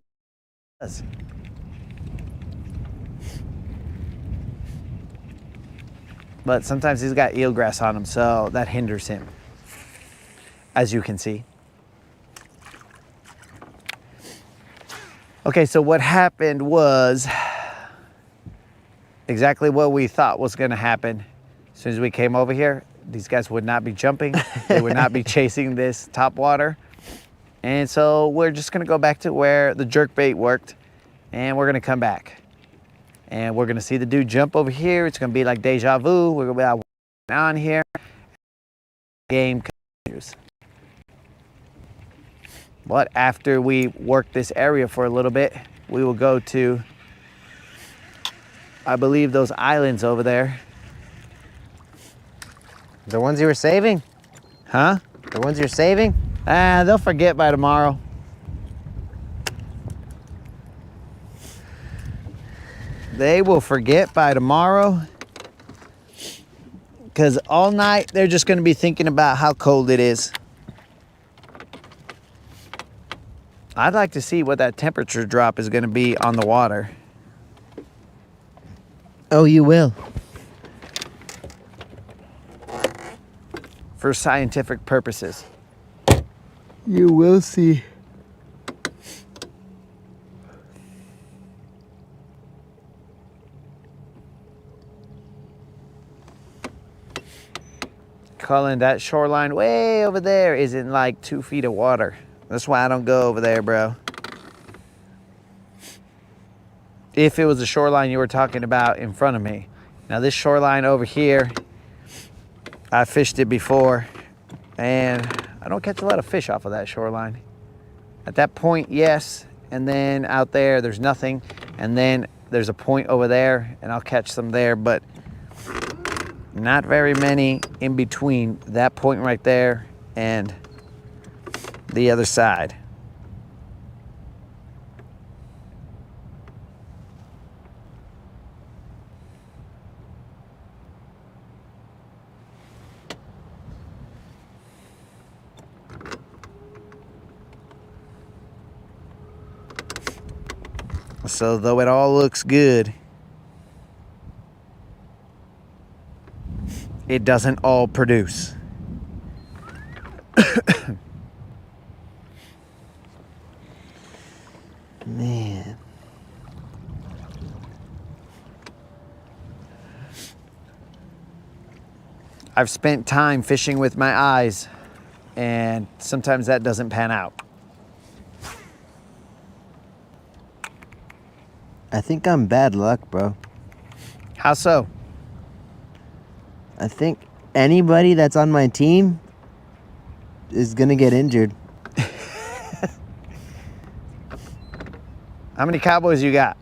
But sometimes he's got eelgrass on him, so that hinders him, as you can see. Okay, so what happened was exactly what we thought was gonna happen. As soon as we came over here, these guys would not be jumping. They would not be chasing this top water. And so we're just gonna go back to where the jerk bait worked, and we're gonna come back. And we're gonna see the dude jump over here. It's gonna be like deja vu. We're gonna be on here. Game continues. But after we work this area for a little bit, we will go to, I believe, those islands over there. The ones you were saving? Huh? The ones you're saving? They'll forget by tomorrow. They will forget by tomorrow. Because all night, they're just going to be thinking about how cold it is. I'd like to see what that temperature drop is going to be on the water. Oh, you will. For scientific purposes. You will see. Colin, that shoreline way over there isn't like 2 feet of water. That's why I don't go over there, bro. If it was the shoreline you were talking about in front of me. Now this shoreline over here, I fished it before, and I don't catch a lot of fish off of that shoreline. At that point, yes, and then out there, there's nothing, and then there's a point over there, and I'll catch some there, but not very many in between that point right there and the other side. So though it all looks good, it doesn't all produce. Man. I've spent time fishing with my eyes, and sometimes that doesn't pan out. I think I'm bad luck, bro. How so? I think anybody that's on my team is gonna get injured. How many Cowboys you got?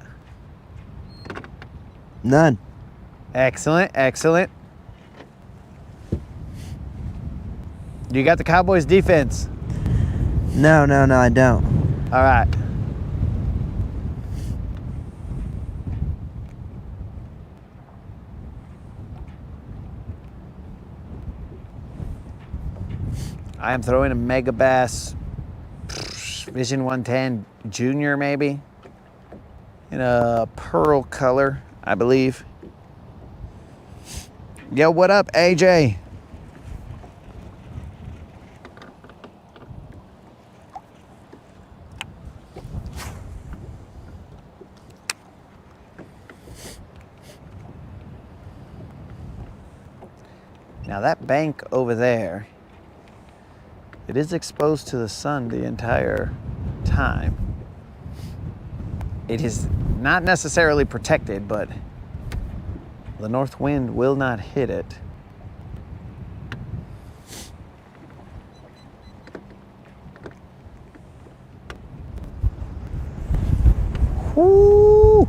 None. Excellent, excellent. You got the Cowboys defense. No, I don't. All right. I am throwing a Mega Bass Vision 110 Junior, maybe, in a pearl color, I believe. Yo, what up, AJ? Now that bank over there, it is exposed to the sun the entire time. It is not necessarily protected, but the north wind will not hit it. Woo!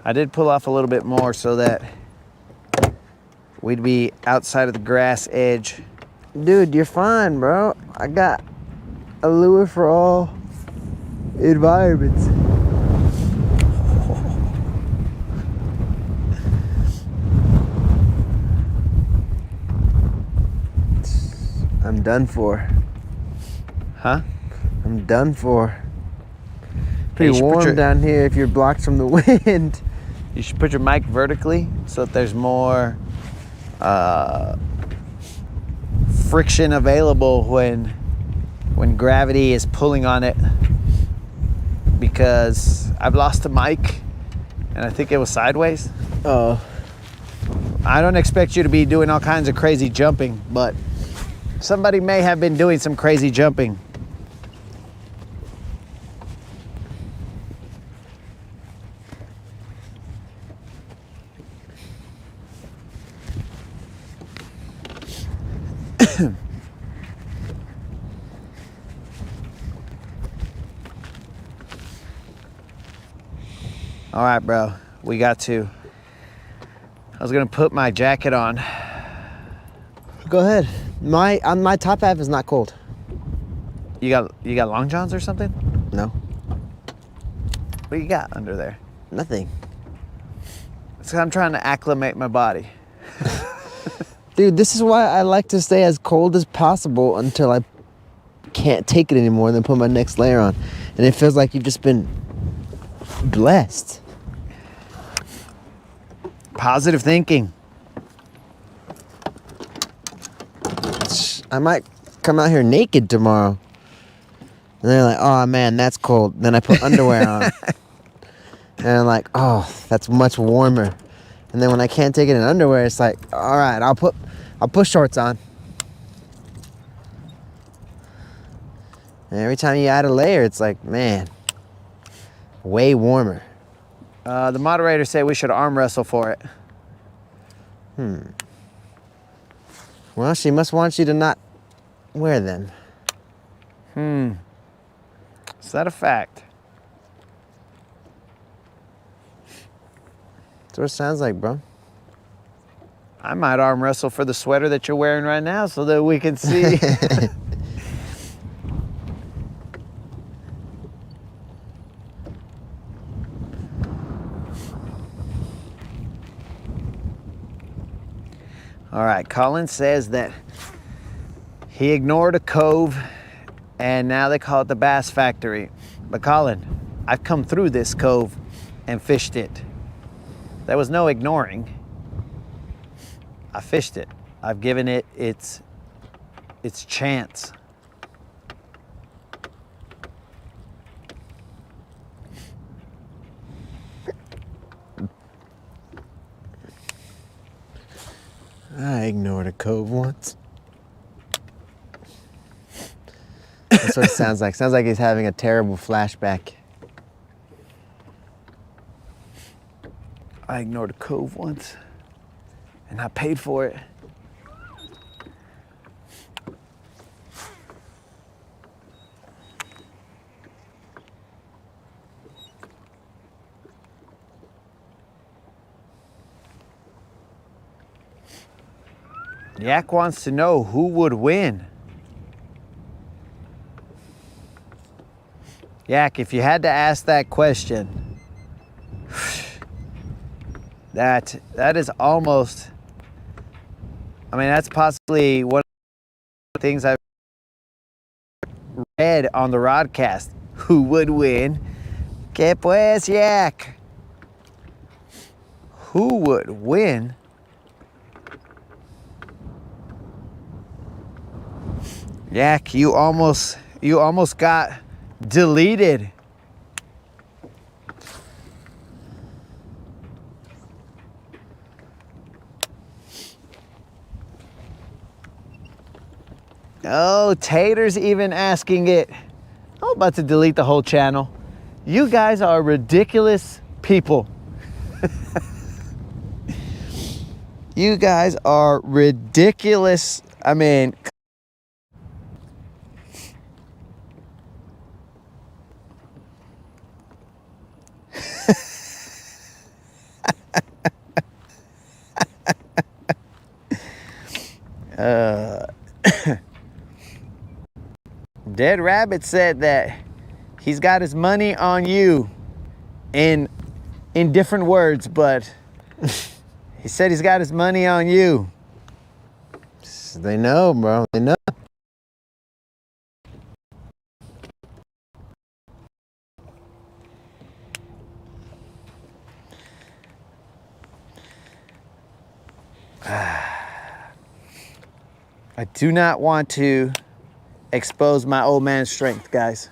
I did pull off a little bit more so that we'd be outside of the grass edge. Dude, you're fine, bro. I got a lure for all environments. I'm done for. Huh? I'm done for. you Pretty should put warm your- down here if you're blocked from the wind. You should put your mic vertically so that there's more friction available when gravity is pulling on it, because I've lost a mic and I think it was sideways. Oh. I don't expect you to be doing all kinds of crazy jumping, but somebody may have been doing some crazy jumping. All right, bro, we got to. I was gonna put my jacket on. Go ahead. My top half is not cold. You got long johns or something? No. What do you got under there? Nothing. So I'm trying to acclimate my body. Dude, this is why I like to stay as cold as possible until I can't take it anymore and then put my next layer on. And it feels like you've just been blessed. Positive thinking. I might come out here naked tomorrow. And they're like, oh man, that's cold. Then I put underwear on. And I'm like, oh, that's much warmer. And then when I can't take it in underwear, it's like, all right, I'll put shorts on. And every time you add a layer, it's like, man, way warmer. The moderator said we should arm wrestle for it. Well, she must want you to not wear them. Is that a fact? That's what it sounds like, bro. I might arm wrestle for the sweater that you're wearing right now so that we can see. All right, Colin says that he ignored a cove and now they call it the Bass Factory. But Colin, I've come through this cove and fished it. There was no ignoring. I fished it. I've given it its chance. I ignored a cove once. That's what it sounds like. Sounds like he's having a terrible flashback. I ignored a cove once and I paid for it. Yak wants to know who would win. Yak, if you had to ask that question, that is almost, I mean, that's possibly one of the things I've read on the rodcast. Who would win? Que pues, Yak? Who would win? Yak, you almost got deleted. Oh, Tater's even asking it. I'm about to delete the whole channel. You guys are ridiculous people. You guys are ridiculous. I mean, Dead Rabbit said that he's got his money on you in different words, but he said he's got his money on you. They know, bro. They know. I do not want to expose my old man's strength, guys.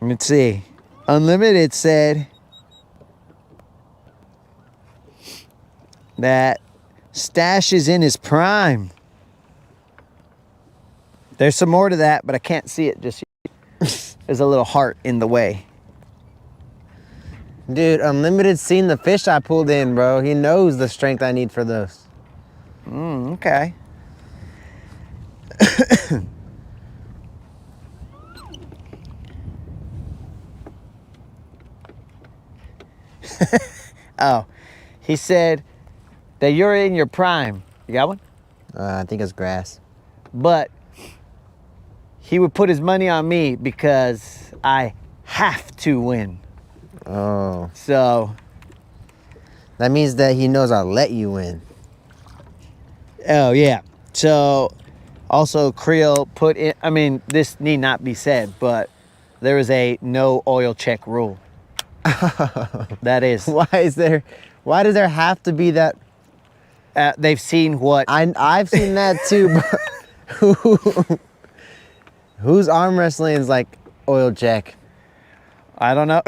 Let's see. Unlimited said that Stash is in his prime. There's some more to that, but I can't see it just yet. There's a little heart in the way. Dude, Unlimited seen the fish I pulled in, bro. He knows the strength I need for those. Okay. Oh, he said that you're in your prime. You got one? I think it's grass. But he would put his money on me because I have to win. Oh. So That means that he knows I'll let you win. oh yeah. So also Creel put in, I mean, this need not be said, but there is a no oil check rule. That is. Why does there have to be that? They've seen what I've seen that too, but whose arm wrestling is like oil check? I don't know.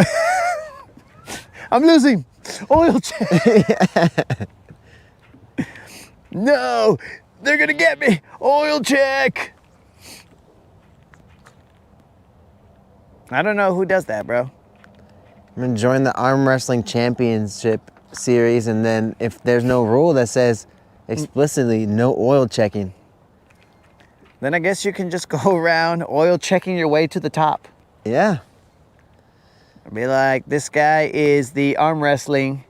I'm losing. Oil check. No, they're gonna get me. Oil check. I don't know who does that, bro. I'm gonna join the arm wrestling championship series, and then if there's no rule that says explicitly no oil checking, Then I guess you can just go around oil checking your way to the top. yeah. Be like, this guy is the arm wrestling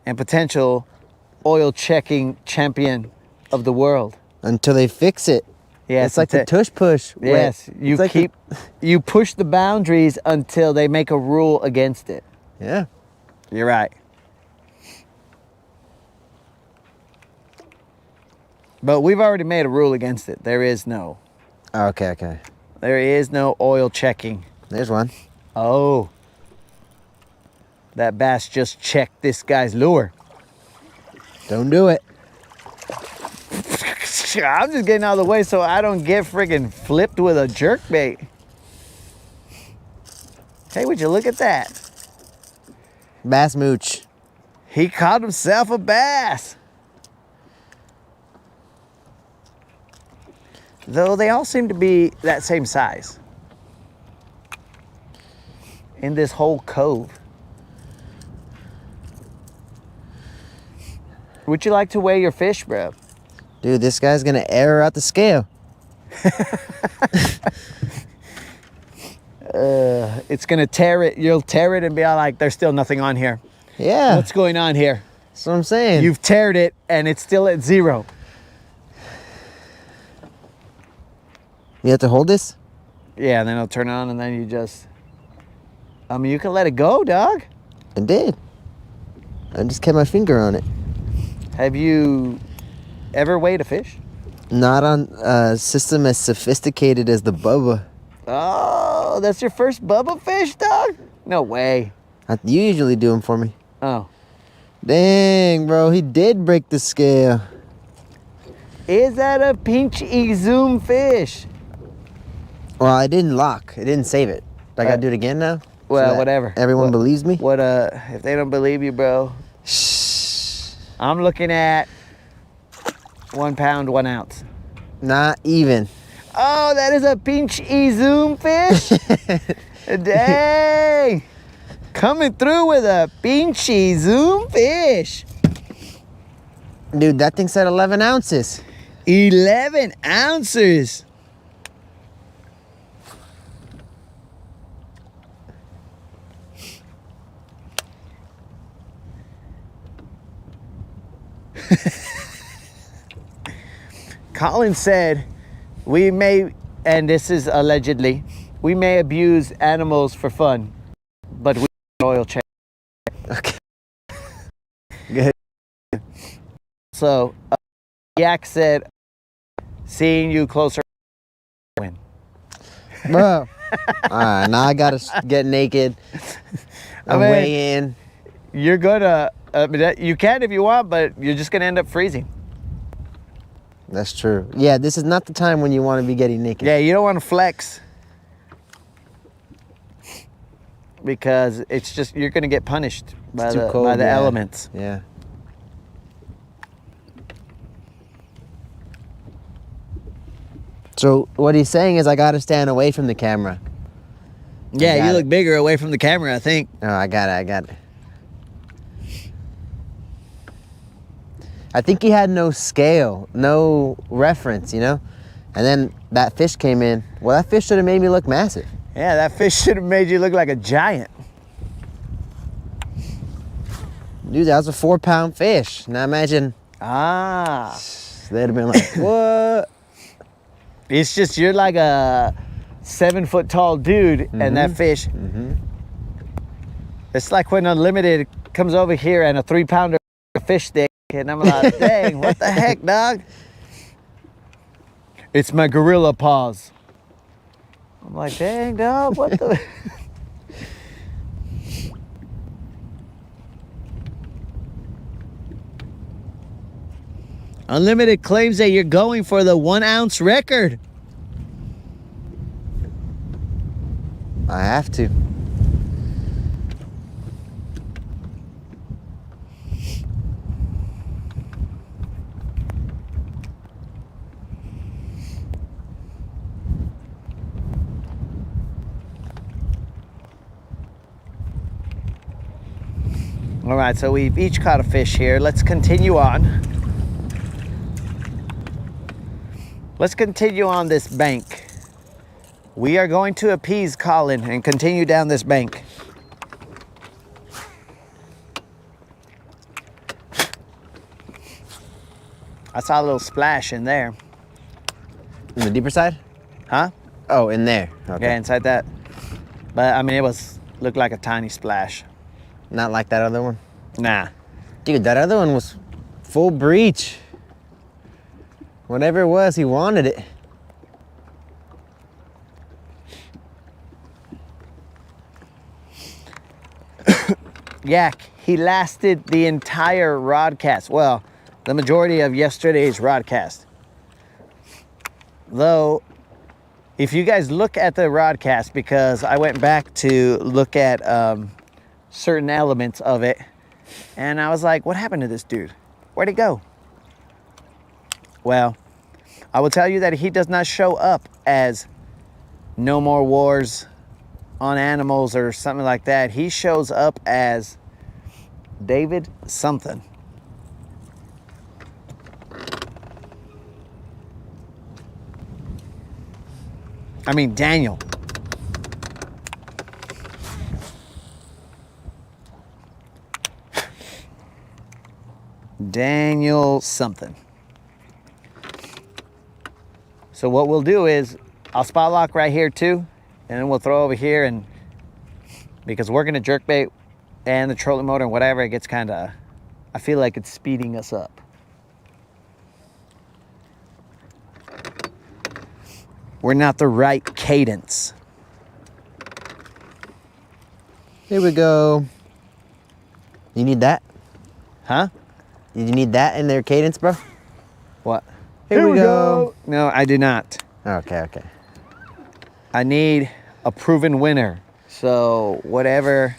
and potential oil checking champion of the world. Until they fix it. Yes, It's like the tush push. Yes, you It's like keep you push the boundaries until they make a rule against it. Yeah. You're right. But we've already made a rule against it. There is no Okay. oil checking. There's one. Oh. That bass just checked this guy's lure. Don't do it. I'm just getting out of the way so I don't get friggin' flipped with a jerkbait. Hey, would you look at that? Bass mooch. He caught himself a bass. Though they all seem to be that same size. In this whole cove. Would you like to weigh your fish, bro? Dude, this guy's gonna error out the scale. It's gonna tear it. You'll tear it and be all like, there's still nothing on here. Yeah. What's going on here? That's what I'm saying. You've teared it and it's still at 0. You have to hold this? Yeah, and then it'll turn on and then you just, I mean, you can let it go, dog. I did. I just kept my finger on it. Have you ever weighed a fish? Not on a system as sophisticated as the Bubba. Oh, that's your first Bubba fish, dog? No way. You usually do them for me. Oh. Dang, bro, he did break the scale. Is that a pinch zoom fish? Well, I didn't lock. It didn't save it. I gotta do it again now? Well, that whatever. Everyone believes me? What if they don't believe you, bro? Shh. I'm looking at 1 pound, 1 ounce. Not even. Oh, that is a pinch zoom fish. Dang. Coming through with a pinchy zoom fish. Dude, that thing said 11 ounces. 11 ounces. Colin said, we may, and this is allegedly, we may abuse animals for fun, but we oil change. Okay. Good. So, Yak said, seeing you closer, win. Bro. Alright, now I gotta get naked and weigh in. You're gonna, you can if you want, but you're just gonna end up freezing. That's true. Yeah, this is not the time when you want to be getting naked. Yeah, you don't want to flex. Because it's just, you're gonna get punished by the elements. Yeah. So what he's saying is I gotta stand away from the camera. Yeah, you look bigger away from the camera, I think. Oh, I got it. I think he had no scale, no reference, you know? And then that fish came in. Well, that fish should have made me look massive. Yeah, that fish should have made you look like a giant. Dude, that was a 4-pound fish. Now imagine. Ah. They'd have been like, what? It's just, you're like a 7-foot tall dude, and that fish. It's like when Unlimited comes over here and a 3-pounder fish stick, and I'm like, dang, what the heck, dog? It's my gorilla paws. I'm like, dang, dog, what the? Unlimited claims that you're going for the 1 ounce record. I have to. All right, so we've each caught a fish here. Let's continue on. Let's continue on this bank. We are going to appease Colin and continue down this bank. I saw a little splash in there. In the deeper side? Huh? Oh, in there. Okay. Yeah, inside that. But I mean, looked like a tiny splash. Not like that other one? Nah. Dude, that other one was full breach. Whatever it was, he wanted it. Yak, he lasted the entire rod cast. Well, the majority of yesterday's rod cast. Though, if you guys look at the rod cast, because I went back to look at certain elements of it, and I was like, what happened to this dude? Where'd he go? Well, I will tell you that he does not show up as No More Wars on Animals or something like that. He shows up as David something. I mean, Daniel. Daniel something. So what we'll do is I'll spot lock right here too, and then we'll throw over here, and because working a jerkbait and the trolling motor and whatever, it gets kind of, I feel like it's speeding us up. We're not the right cadence. Here we go. You need that? Huh? Did you need that in their cadence, bro? What? Here we go. No, I do not. Okay. I need a proven winner. So whatever,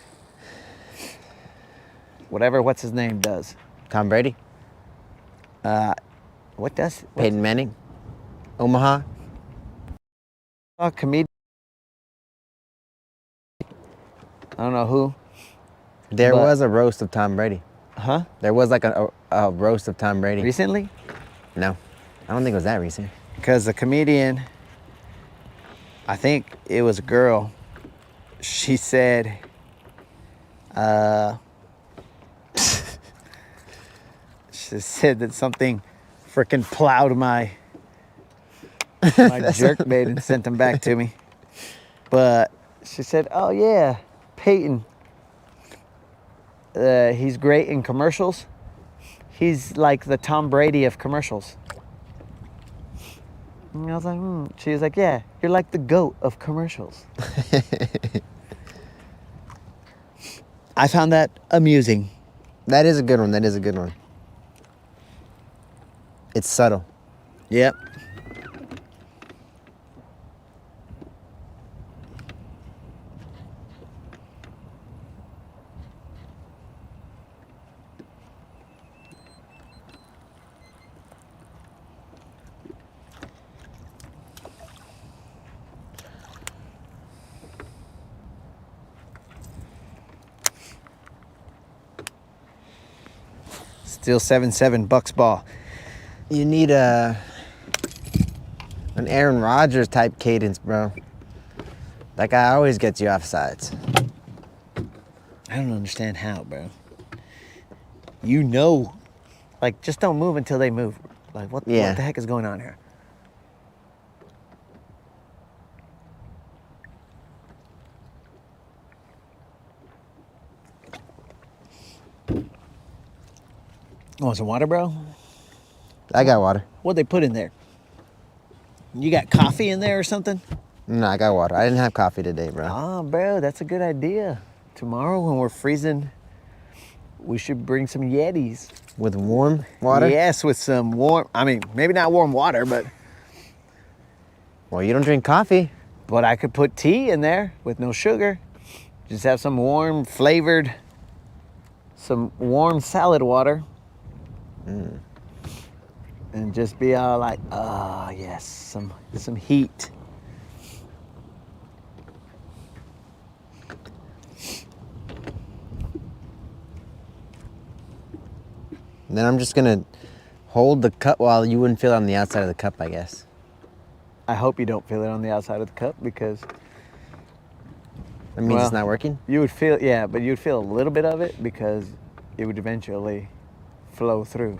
what's his name does. Tom Brady, What does? Peyton Manning, Omaha. Comedian. I don't know who. There But- was a roast of Tom Brady. Huh? There was like a roast of Tom Brady. Recently? No, I don't think it was that recent. Because the comedian, I think it was a girl, she said, she said that something freaking plowed my jerk bait and sent them back to me. But she said, oh yeah, Peyton, he's great in commercials. He's like the Tom Brady of commercials. And I was like, She was like, yeah, you're like the GOAT of commercials. I found that amusing. That is a good one. That is a good one. It's subtle. Yep. Still 7-7 Bucks ball. You need an Aaron Rodgers type cadence, bro. That guy always gets you off sides. I don't understand how, bro. You know, like, just don't move until they move. Like, what the heck is going on here? Want some water, bro? I got water. What'd they put in there? You got coffee in there or something? No, I got water. I didn't have coffee today, bro. Oh, bro, that's a good idea. Tomorrow when we're freezing, we should bring some Yetis. With warm water? Yes, with some warm, I mean, maybe not warm water, but Well, you don't drink coffee. I could put tea in there with no sugar. Just have some warm flavored, some warm salad water. And just be all like, yes, some heat. And then I'm just gonna hold the cup while you wouldn't feel it on the outside of the cup, I guess. I hope you don't feel it on the outside of the cup because That means it's not working? you would feel, but you'd feel a little bit of it because it would eventually flow through.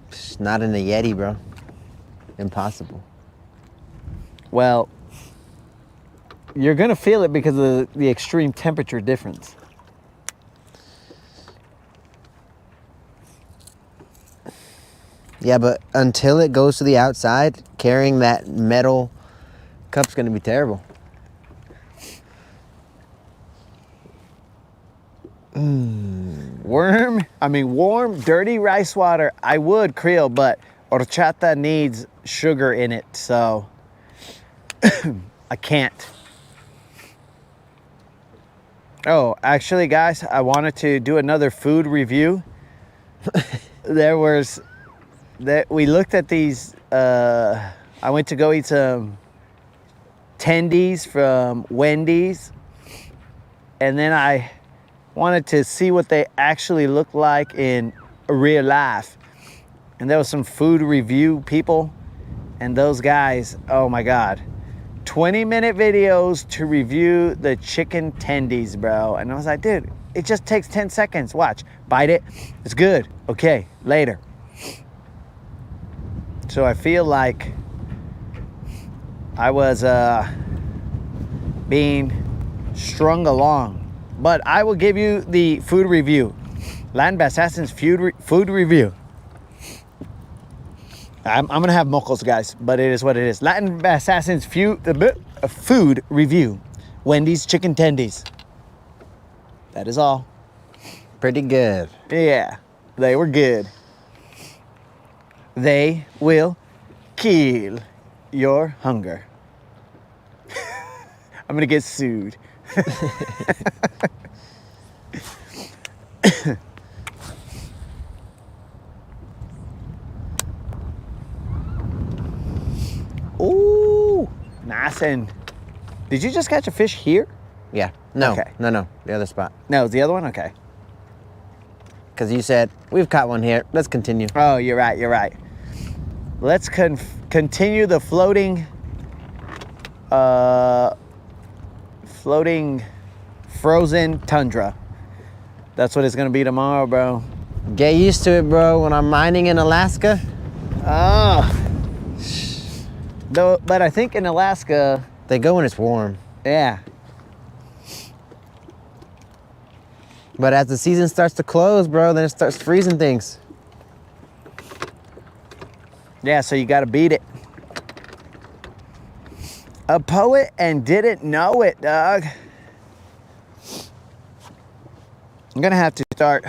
It's not in a Yeti, bro. Impossible. Well, you're gonna feel it because of the extreme temperature difference. Yeah, but until it goes to the outside, carrying that metal cup's gonna be terrible. Warm, dirty rice water, I would, Creole, but horchata needs sugar in it, so I can't. Oh, actually, guys, I wanted to do another food review. We looked at these, I went to go eat some tendies from Wendy's, and then I wanted to see what they actually look like in real life. And there was some food review people, and those guys, oh my God, 20-minute videos to review the chicken tendies, bro. And I was like, dude, it just takes 10 seconds. Watch, bite it, it's good. Okay, later. So I feel like I was being strung along. But I will give you the food review. Latin Assassin's food review. I'm gonna have mocos, guys, but it is what it is. Latin Assassin's food review. Wendy's chicken tendies. That is all. Pretty good. Yeah, they were good. They will kill your hunger. I'm gonna get sued. Ooh, nice. And did you just catch a fish here? Yeah. No. Okay. No. The other spot. No, it's the other one. Okay. Because you said we've caught one here. Let's continue. Oh, you're right. You're right. Let's continue the floating frozen tundra. That's what it's gonna be tomorrow, bro. Get used to it, bro. When I'm mining in Alaska. Oh. Though, but I think in Alaska, They go when it's warm. yeah. But as the season starts to close, bro, then it starts freezing things. Yeah, so you gotta beat it. A poet and didn't know it, dog. I'm gonna have to start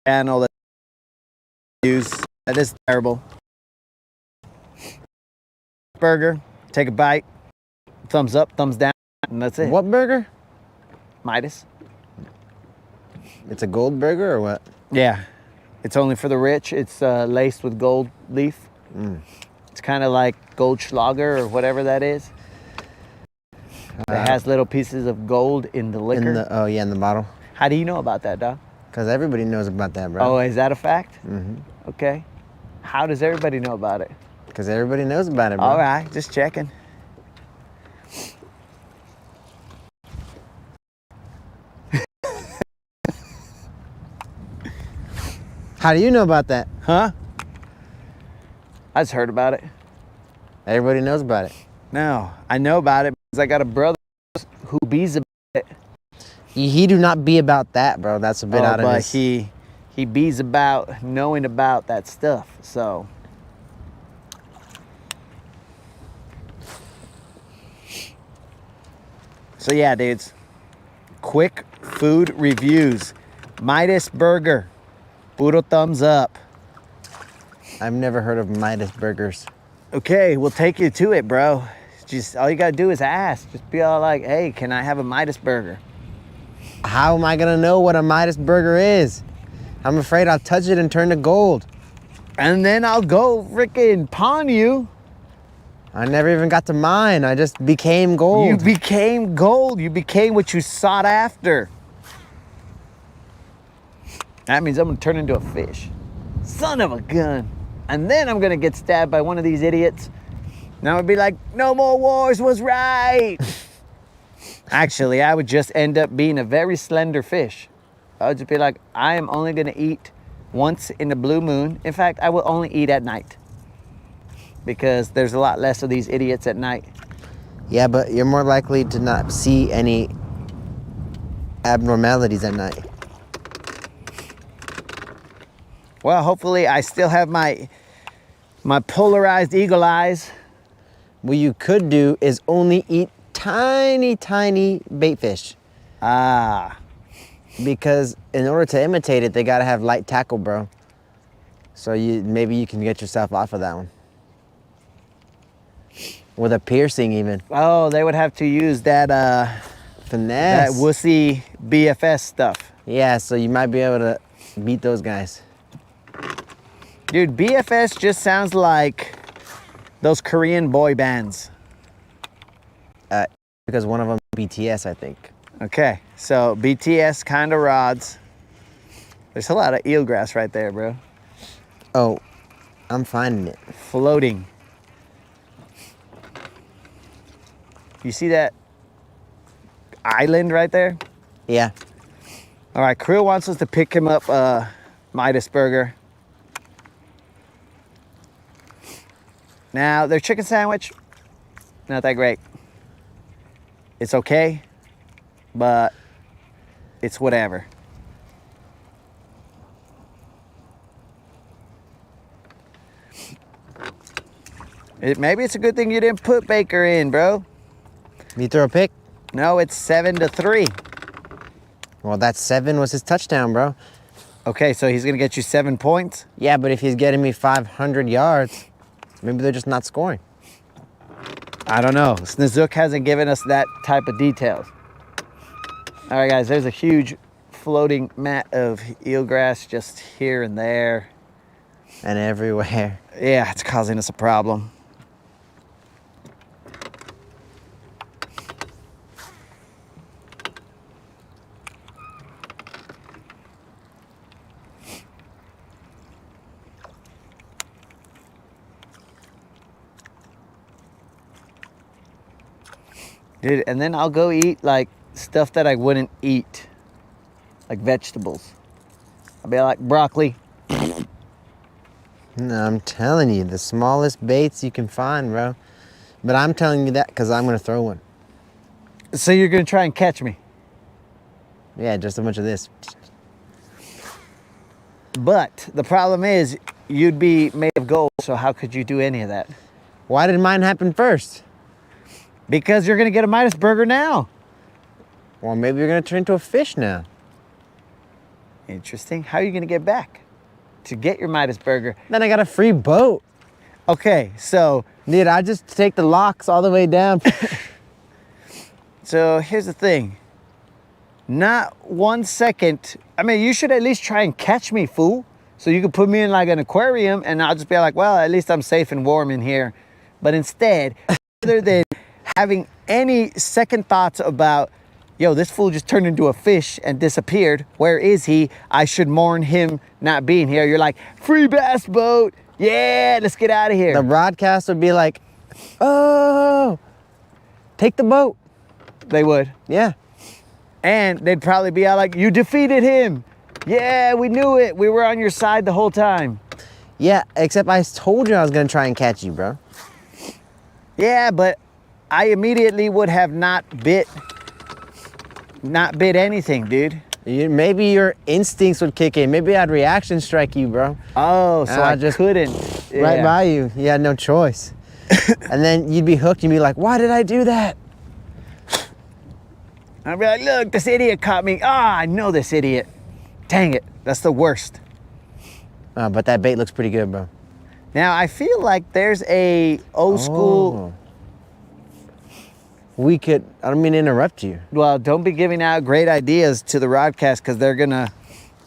channel that use. That is terrible. Burger, take a bite, thumbs up, thumbs down, and that's it. What burger? Midas. It's a gold burger or what? Yeah, it's only for the rich. It's laced with gold leaf. It's kind of like Goldschlager or whatever that is. It has little pieces of gold in the liquor. Oh yeah, in the bottle. How do you know about that, dog? Because everybody knows about that, bro. Oh, is that a fact? Mm-hmm. Okay. How does everybody know about it? Because everybody knows about it, bro. All right, just checking. How do you know about that? Huh? I just heard about it. Everybody knows about it. No, I know about it because I got a brother who bees about it. He do not be about that, bro. That's a bit out of but his... he bees about knowing about that stuff. So yeah, dudes. Quick food reviews. Midas Burger. Puro thumbs up. I've never heard of Midas Burgers. Okay, we'll take you to it, bro. Just all you gotta do is ask. Just be all like, hey, can I have a Midas Burger? How am I gonna know what a Midas Burger is? I'm afraid I'll touch it and turn to gold. And then I'll go freaking pawn you. I never even got to mine. I just became gold. You became gold. You became what you sought after. That means I'm gonna turn into a fish. Son of a gun. And then I'm gonna get stabbed by one of these idiots. And I would be like, no more wars was right. Actually, I would just end up being a very slender fish. I would just be like, I am only gonna eat once in the blue moon. In fact, I will only eat at night. Because there's a lot less of these idiots at night. Yeah, but you're more likely to not see any abnormalities at night. Well, hopefully I still have my polarized eagle eyes. What you could do is only eat tiny, tiny bait fish. Ah. Because in order to imitate it, they gotta have light tackle, bro. So maybe you can get yourself off of that one. With a piercing even. Oh, they would have to use that Finesse. that wussy BFS stuff. Yeah, so you might be able to beat those guys. Dude, BFS just sounds like those Korean boy bands. Because one of them BTS, I think. Okay, so BTS kind of rods. There's a lot of eelgrass right there, bro. Oh, I'm finding it. Floating. You see that island right there? Yeah. All right, Krill wants us to pick him up Midas Burger. Now, their chicken sandwich, not that great. It's okay, but it's whatever. Maybe it's a good thing you didn't put Baker in, bro. You throw a pick? No, it's 7-3. Well, that 7 was his touchdown, bro. Okay, so he's gonna get you 7 points? Yeah, but if he's getting me 500 yards, maybe they're just not scoring. I don't know. Snizook hasn't given us that type of details. All right, guys, there's a huge floating mat of eelgrass just here and there. And everywhere. Yeah, it's causing us a problem. Dude, and then I'll go eat like stuff that I wouldn't eat, like vegetables. I'll be like broccoli. No, I'm telling you, the smallest baits you can find, bro. But I'm telling you that because I'm going to throw one. So you're gonna try and catch me. Yeah, just a bunch of this. But the problem is you'd be made of gold, so how could you do any of that? Why did mine happen first? Because you're gonna get a Midas burger now. Well, maybe you're going to turn into a fish now. Interesting. How are you gonna get back to get your Midas burger? Then I got a free boat. Okay, so Dude, I just take the locks all the way down. here's the thing. Not 1 second. I mean, you should at least try and catch me, fool. So you could put me in like an aquarium and I'll just be like, well, at least I'm safe and warm in here. But instead, rather than having any second thoughts about, yo, this fool just turned into a fish and disappeared. Where is he? I should mourn him not being here. You're like, free bass boat. Yeah, let's get out of here. The broadcast would be like, oh, take the boat. They would. Yeah. And they'd probably be out like, you defeated him. Yeah, we knew it. We were on your side the whole time. Yeah, except I told you I was going to try and catch you, bro. Yeah, but I immediately would have not bit anything, dude. Maybe your instincts would kick in. Maybe I'd reaction strike you, bro. Oh, so I just couldn't. Right Yeah. by you. You had no choice. And then you'd be hooked and be like, why did I do that? I'd be like, look, this idiot caught me. Ah, I know this idiot. Dang it, that's the worst. But that bait looks pretty good, bro. Now, I feel like there's a old school. We could, I don't mean to interrupt you. Well, don't be giving out great ideas to the broadcast because they're going to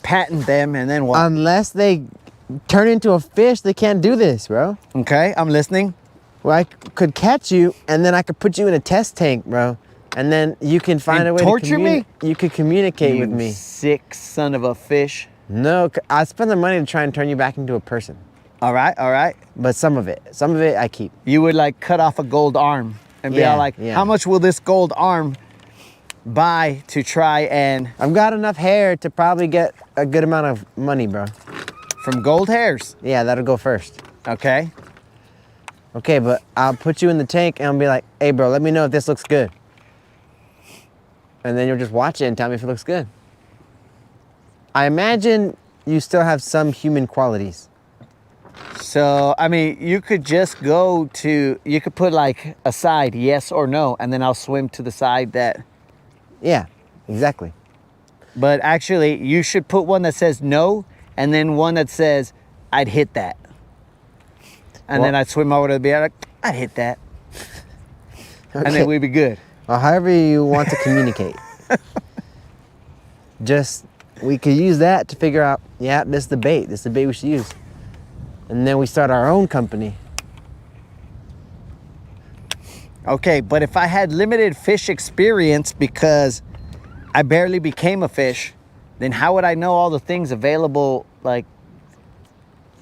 patent them and then what? Unless they turn into a fish, they can't do this, bro. Okay, I'm listening. Well, I could catch you and then I could put you in a test tank, bro. And then you can find And a way torture to me? You could communicate You with me. sick son of a fish. No, I spend the money to try and turn you back into a person. All right, all right. But some of it I keep. You would like cut off a gold arm and be Yeah, all like, yeah. how much will this gold arm buy to try and... I've got enough hair to probably get a good amount of money, bro. From gold hairs. Yeah, that'll go first. Okay. Okay, but I'll put you in the tank and I'll be like, hey, bro, let me know if this looks good. And then you'll just watch it and tell me if it looks good. I imagine you still have some human qualities. So, I mean, you could just go to, you could put like a side, yes or no, and then I'll swim to the side that, Yeah, exactly. but actually you should put one that says no, and then one that says, I'd hit that. And then Well- I'd swim over to the beer, like, I'd hit that. And Okay. then we'd be good. Well, however you want to communicate. Just, we could use that to figure out, yeah, this is the bait. This is the bait we should use. And then we start our own company. Okay, but if I had limited fish experience because I barely became a fish, then how would I know all the things available, like,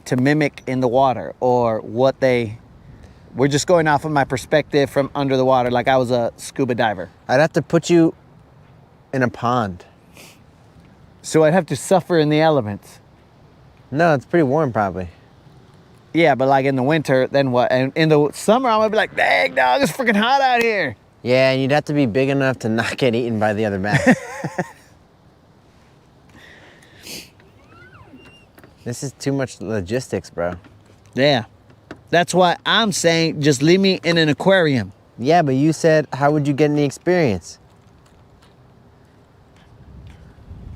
to mimic in the water, or what they... We're just going off of my perspective from under the water, like I was a scuba diver. I'd have to put you in a pond. So I'd have to suffer in the elements. No, it's pretty warm probably. Yeah, but like in the winter, then what? And in the summer, I'm gonna be like, dang, dog, it's freaking hot out here. Yeah, and you'd have to be big enough to not get eaten by the other bass. This is too much logistics, bro. Yeah. That's why I'm saying just leave me in an aquarium. Yeah, but you said, how would you get any experience?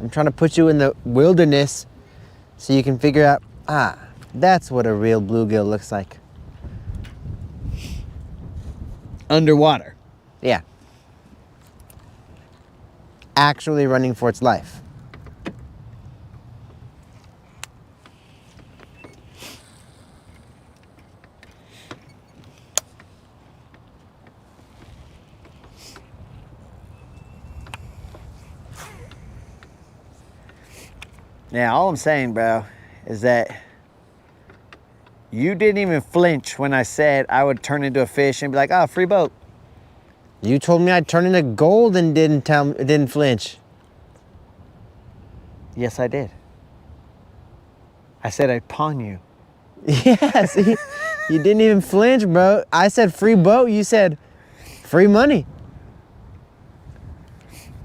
I'm trying to put you in the wilderness so you can figure out, that's what a real bluegill looks like. Underwater. Yeah. Actually running for its life. Yeah, all I'm saying, bro, is that you didn't even flinch when I said I would turn into a fish and be like, oh, free boat. You told me I'd turn into gold and didn't flinch. Yes, I did. I said I'd pawn you. Yeah, see, you didn't even flinch, bro. I said free boat. You said free money.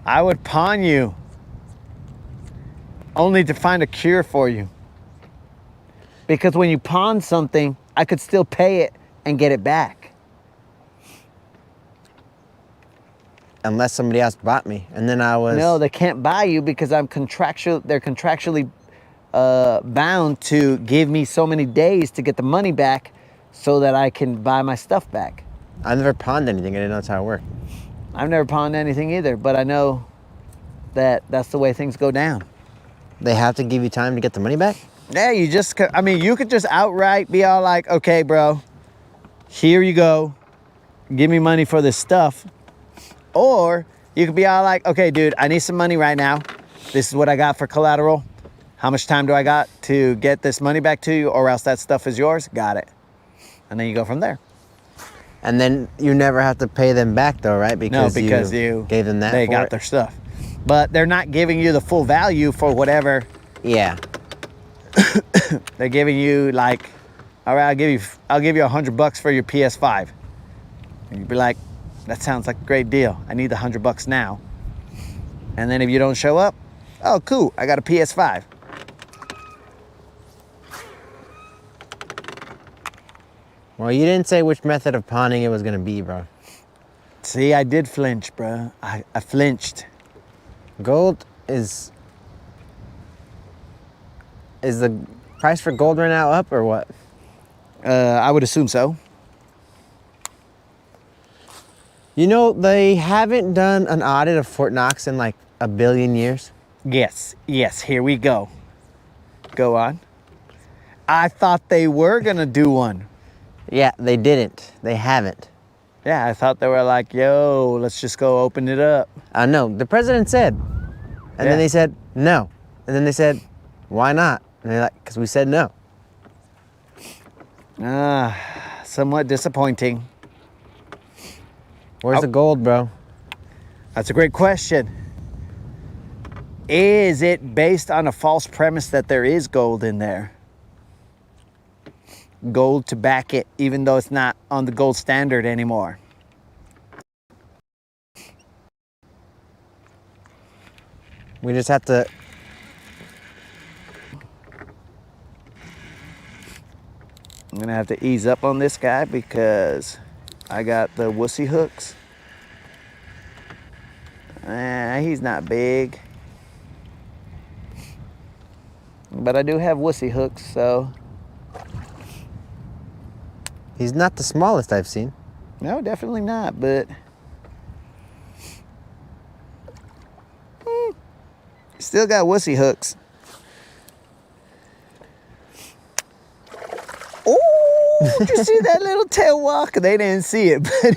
I would pawn you only to find a cure for you. Because when you pawn something, I could still pay it and get it back. Unless somebody else bought me, and then I was. No, they can't buy you because they're contractually bound to give me so many days to get the money back so that I can buy my stuff back. I never pawned anything. I didn't know that's how it worked. I've never pawned anything either, but I know that that's the way things go down. They have to give you time to get the money back? Yeah, you could just outright be all like, okay, bro, here you go. Give me money for this stuff. Or you could be all like, okay, dude, I need some money right now. This is what I got for collateral. How much time do I got to get this money back to you, or else that stuff is yours? Got it. And then you go from there. And then you never have to pay them back, though, right? No, because you gave them that. They got their stuff. But they're not giving you the full value for whatever. Yeah. They're giving you like, all right, I'll give you $100 for your PS5. And you'd be like, that sounds like a great deal. I need the $100 now. And then if you don't show up, oh, cool, I got a PS5. Well, you didn't say which method of pawning it was going to be, bro. See, I did flinch, bro. I flinched. Gold is the price for gold right now up or what? I would assume so. You know, they haven't done an audit of Fort Knox in like a billion years. Yes, here we go. Go on. I thought they were going to do one. Yeah, they didn't. They haven't. Yeah, I thought they were like, yo, let's just go open it up. No, the president said. And then they said no. And then they said, why not? And they're like, because we said no. Somewhat disappointing. Where's the gold, bro? That's a great question. Is it based on a false premise that there is gold in there? Gold to back it, even though it's not on the gold standard anymore. We just have to. I'm gonna have to ease up on this guy because I got the wussy hooks. He's not big. But I do have wussy hooks, so. He's not the smallest I've seen. No, definitely not, but. Still got wussy hooks. Oh, did you see that little tail walk? They didn't see it, but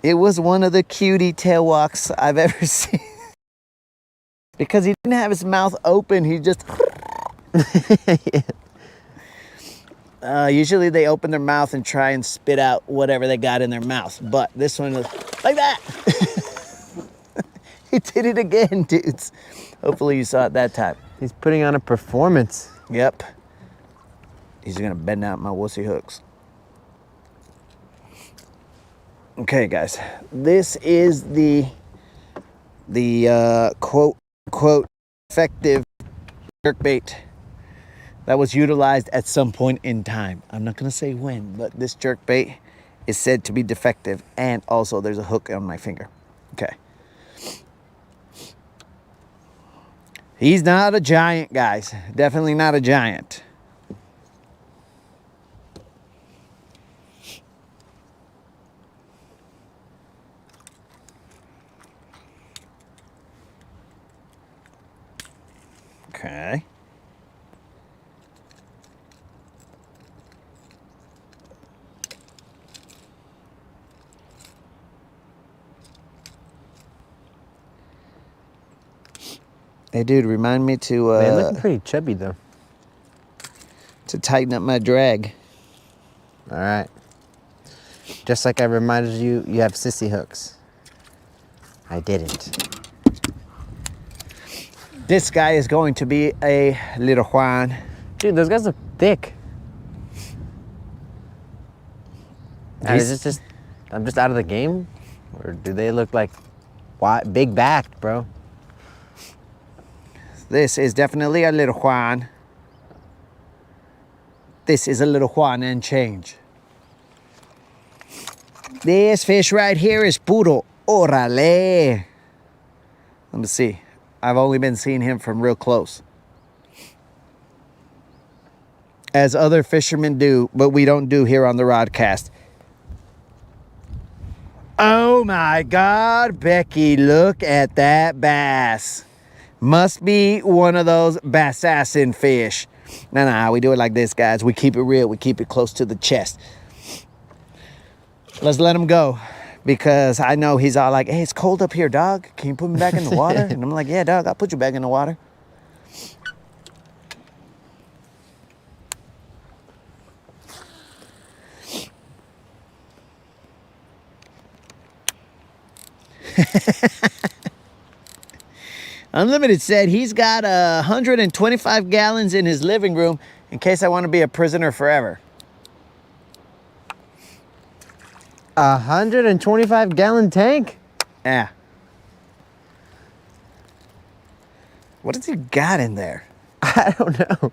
it was one of the cutie tail walks I've ever seen. Because he didn't have his mouth open, he just. Usually they open their mouth and try and spit out whatever they got in their mouth, but this one was like that. He did it again, dudes. Hopefully you saw it that time. He's putting on a performance. Yep. He's gonna bend out my wussy hooks. Okay, guys. This is the quote effective jerkbait that was utilized at some point in time. I'm not gonna say when, but this jerkbait is said to be defective, and also there's a hook on my finger. Okay. He's not a giant, guys. Definitely not a giant. Okay. Hey, dude, remind me They're looking pretty chubby, though. to tighten up my drag. All right. Just like I reminded you, you have sissy hooks. I didn't. This guy is going to be a little Juan. Dude, those guys look thick. And is this just, I'm just out of the game? Or do they look like big backed, bro? This is definitely a little Juan. This is a little Juan and change. This fish right here is puro orale. Let me see. I've only been seeing him from real close. As other fishermen do, but we don't do here on the Rodcast. Oh my God, Becky, look at that bass. Must be one of those bassassin fish. Nah, we do it like this, guys. We keep it real. We keep it close to the chest. Let's let him go, because I know he's all like, hey, it's cold up here, dog. Can you put me back in the water? And I'm like, yeah, dog, I'll put you back in the water. Unlimited said he's got 125 gallons in his living room in case I want to be a prisoner forever. 125-gallon tank? Yeah. What has he got in there? I don't know.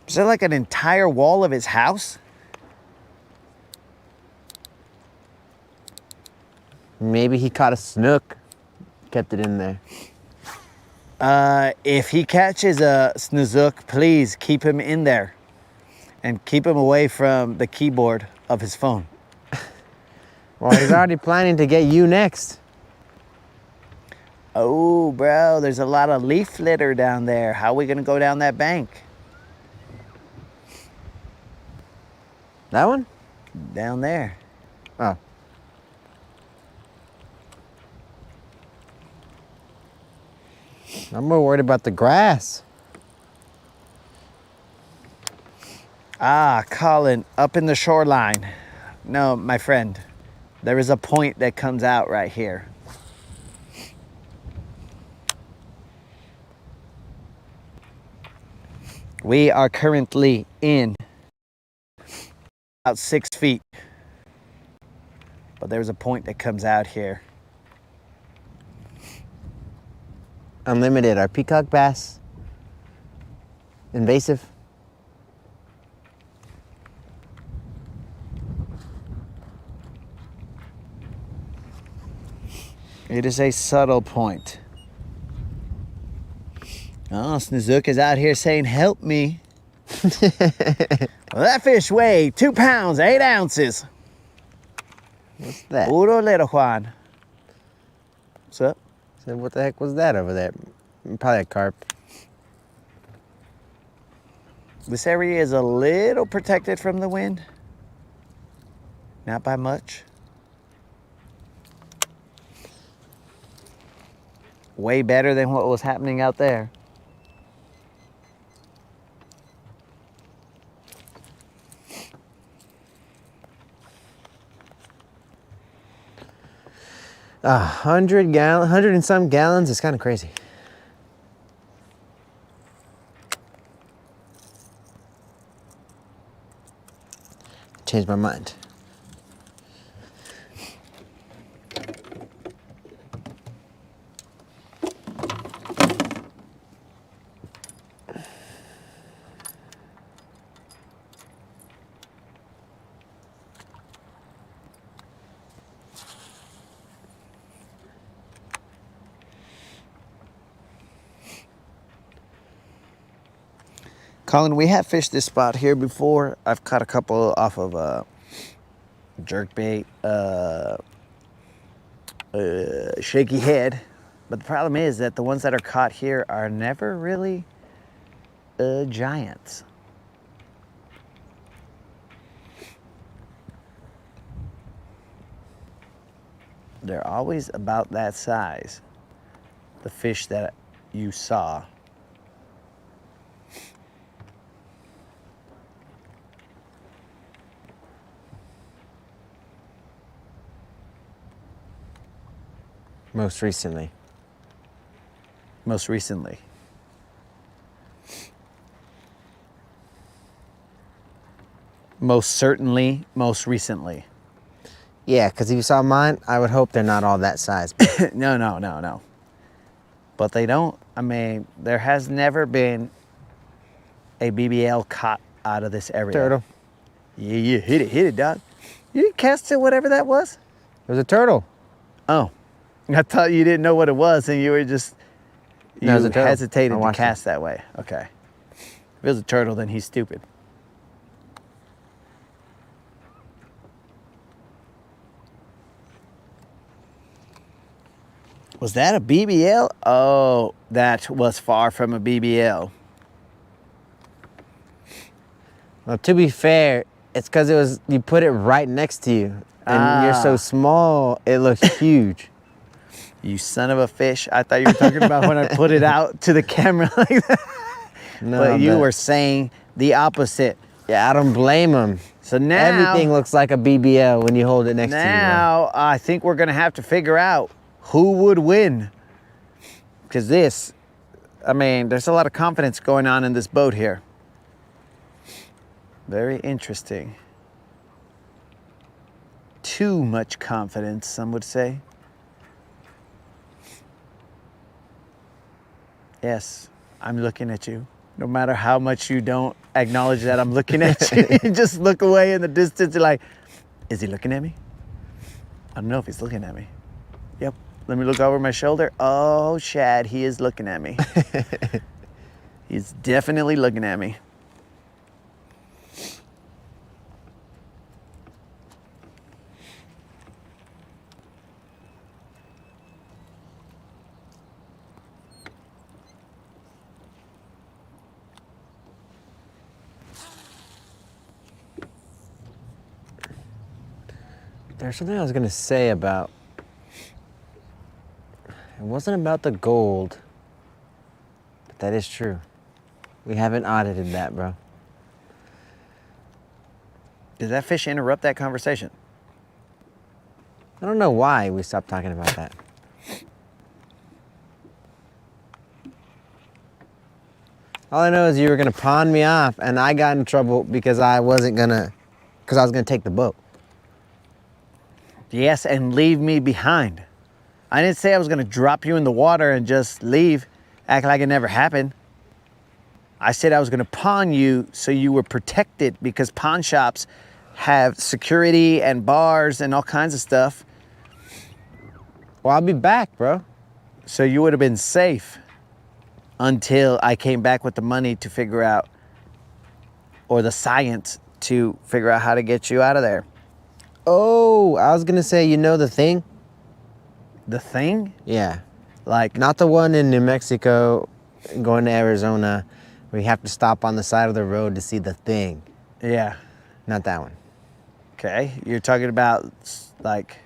Is that like an entire wall of his house? Maybe he caught a snook, kept it in there. If he catches a snook, please keep him in there. And keep him away from the keyboard of his phone. Well, he's already planning to get you next. Oh, bro, there's a lot of leaf litter down there. How are we going to go down that bank? That one? Down there. Oh. I'm more worried about the grass. Ah, Colin, up in the shoreline. No, my friend, there is a point that comes out right here. We are currently in about 6 feet. But there's a point that comes out here. Unlimited, are peacock bass invasive? It is a subtle point. Oh, Snook is out here saying, help me. Well, that fish weighed 2 pounds, 8 ounces. What's that? Puro little Juan. What's up? So what the heck was that over there? Probably a carp. This area is a little protected from the wind. Not by much. Way better than what was happening out there. $100 and some gallons is kind of crazy. Changed my mind. Colin, we have fished this spot here before. I've caught a couple off of jerkbait, shaky head, But the problem is that the ones that are caught here are never really giants. They're always about that size, the fish that you saw. Most recently. Most recently. Most certainly, most recently. Yeah, because if you saw mine, I would hope they're not all that size. No. But they don't. I mean, there has never been a BBL caught out of this area. Turtle. Yeah, hit it, dog. You didn't cast it, whatever that was? It was a turtle. Oh, I thought you didn't know what it was, and you were just No, it was a turtle. hesitated I to watched cast that way. Okay. If it was a turtle, then he's stupid. Was that a BBL? Oh, that was far from a BBL. Well, to be fair, it's because you put it right next to you, and you're so small, it looks huge. You son of a fish. I thought you were talking about when I put it out to the camera like that. No, but you were saying the opposite. Yeah, I don't blame them. So now Everything looks like a BBL when you hold it next to you. Now I think we're gonna have to figure out who would win. Because this, I mean, there's a lot of confidence going on in this boat here. Very interesting. Too much confidence, some would say. Yes, I'm looking at you. No matter how much you don't acknowledge that I'm looking at you, you just look away in the distance. You're like, is he looking at me? I don't know if he's looking at me. Yep. Let me look over my shoulder. Oh, Shad, he is looking at me. He's definitely looking at me. There's something I was gonna say about, it wasn't about the gold, but that is true. We haven't audited that, bro. Did that fish interrupt that conversation? I don't know why we stopped talking about that. All I know is you were gonna pawn me off, and I got in trouble because I was gonna take the boat. Yes, and leave me behind. I didn't say I was gonna drop you in the water and just leave, act like it never happened. I said I was gonna pawn you so you were protected, because pawn shops have security and bars and all kinds of stuff. Well, I'll be back, bro. So you would have been safe until I came back with the money to figure out, or the science to figure out how to get you out of there. Oh, I was gonna say, you know the thing? The thing? Yeah. Like, Not the one in New Mexico going to Arizona where you have to stop on the side of the road to see the thing. yeah. Not that one. Okay. You're talking about, like,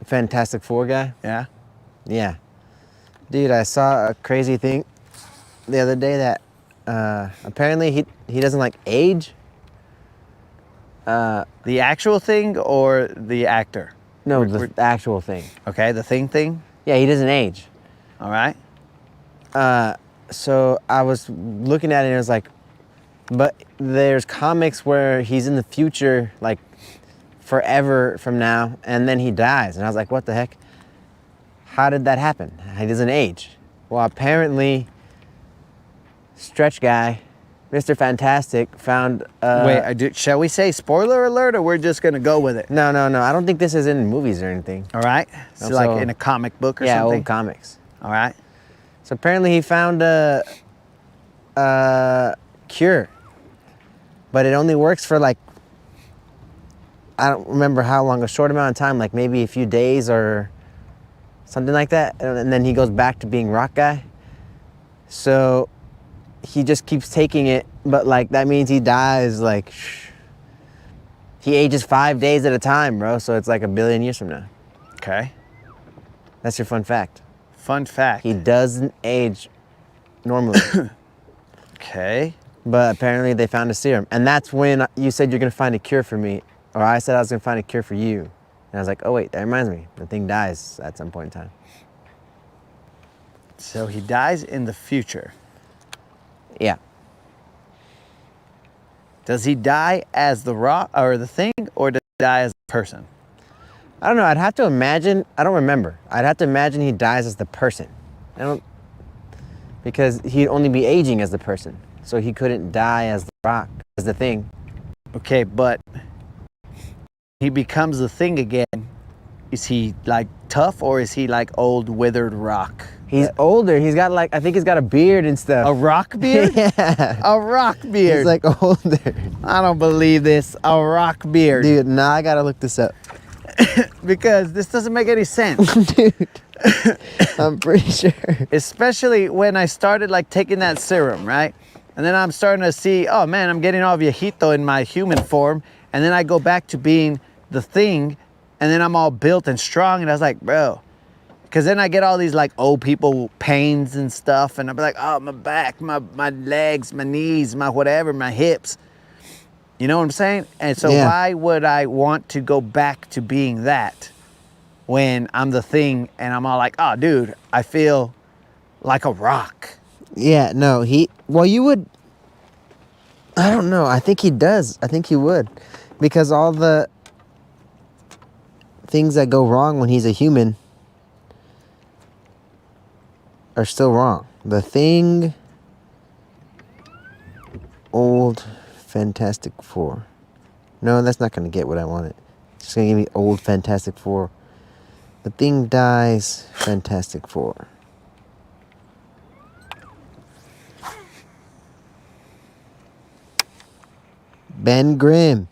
Fantastic Four guy? yeah? Yeah. Dude, I saw a crazy thing the other day that apparently he doesn't like age. The actual thing or the actor? No, We're- the actual thing. Okay, the thing? Yeah, he doesn't age. All right. So I was looking at it and it was like, but there's comics where he's in the future, like forever from now, and then he dies. And I was like, what the heck? How did that happen? He doesn't age. Well, apparently, stretch guy, Mr. Fantastic, found... Wait, shall we say spoiler alert, or we're just going to go with it? No. I don't think this is in movies or anything. All right. So, So- like in a comic book or Yeah, something? old comics. All right. So apparently he found a cure, but it only works for like, I don't remember how long, a short amount of time, like maybe a few days or something like that. And then he goes back to being rock guy. So he just keeps taking it, but like that means he dies like, he ages 5 days at a time, bro. So it's like 1 billion years from now. Okay. That's your fun fact. Fun fact. He doesn't age normally. Okay. But apparently they found a serum. And that's when you said you're gonna find a cure for me. Or I said I was gonna find a cure for you. And I was like, oh wait, that reminds me. The thing dies at some point in time. So he dies in the future. Yeah. Does he die as the rock or the thing, or does he die as a person? I don't know, I'd have to imagine, I don't remember. I'd have to imagine he dies as the person. Because he'd only be aging as the person. So he couldn't die as the rock, as the thing. Okay, but he becomes the thing again. Is he like tough, or is he like old withered rock? He's older, he's got like, I think he's got a beard and stuff. A rock beard? Yeah. A rock beard. He's like older. I don't believe this. A rock beard. Dude, nah, I gotta look this up. Because this doesn't make any sense. Dude, I'm pretty sure. Especially when I started like taking that serum, right? And then I'm starting to see, oh man, I'm getting all viejito in my human form. And then I go back to being the thing, and then I'm all built and strong. And I was like, bro, because then I get all these like old people pains and stuff. And I'll be like, oh, my back, my legs, my knees, my whatever, my hips. You know what I'm saying? And so Yeah. Why would I want to go back to being that when I'm the thing and I'm all like, oh, dude, I feel like a rock. Yeah, no, you would, I don't know, I think he does. I think he would. Because all the things that go wrong when he's a human are still wrong. The Thing, old Fantastic Four. No, that's not going to get what I wanted. It's just going to give me old Fantastic Four. The Thing dies, Fantastic Four. Ben Grimm.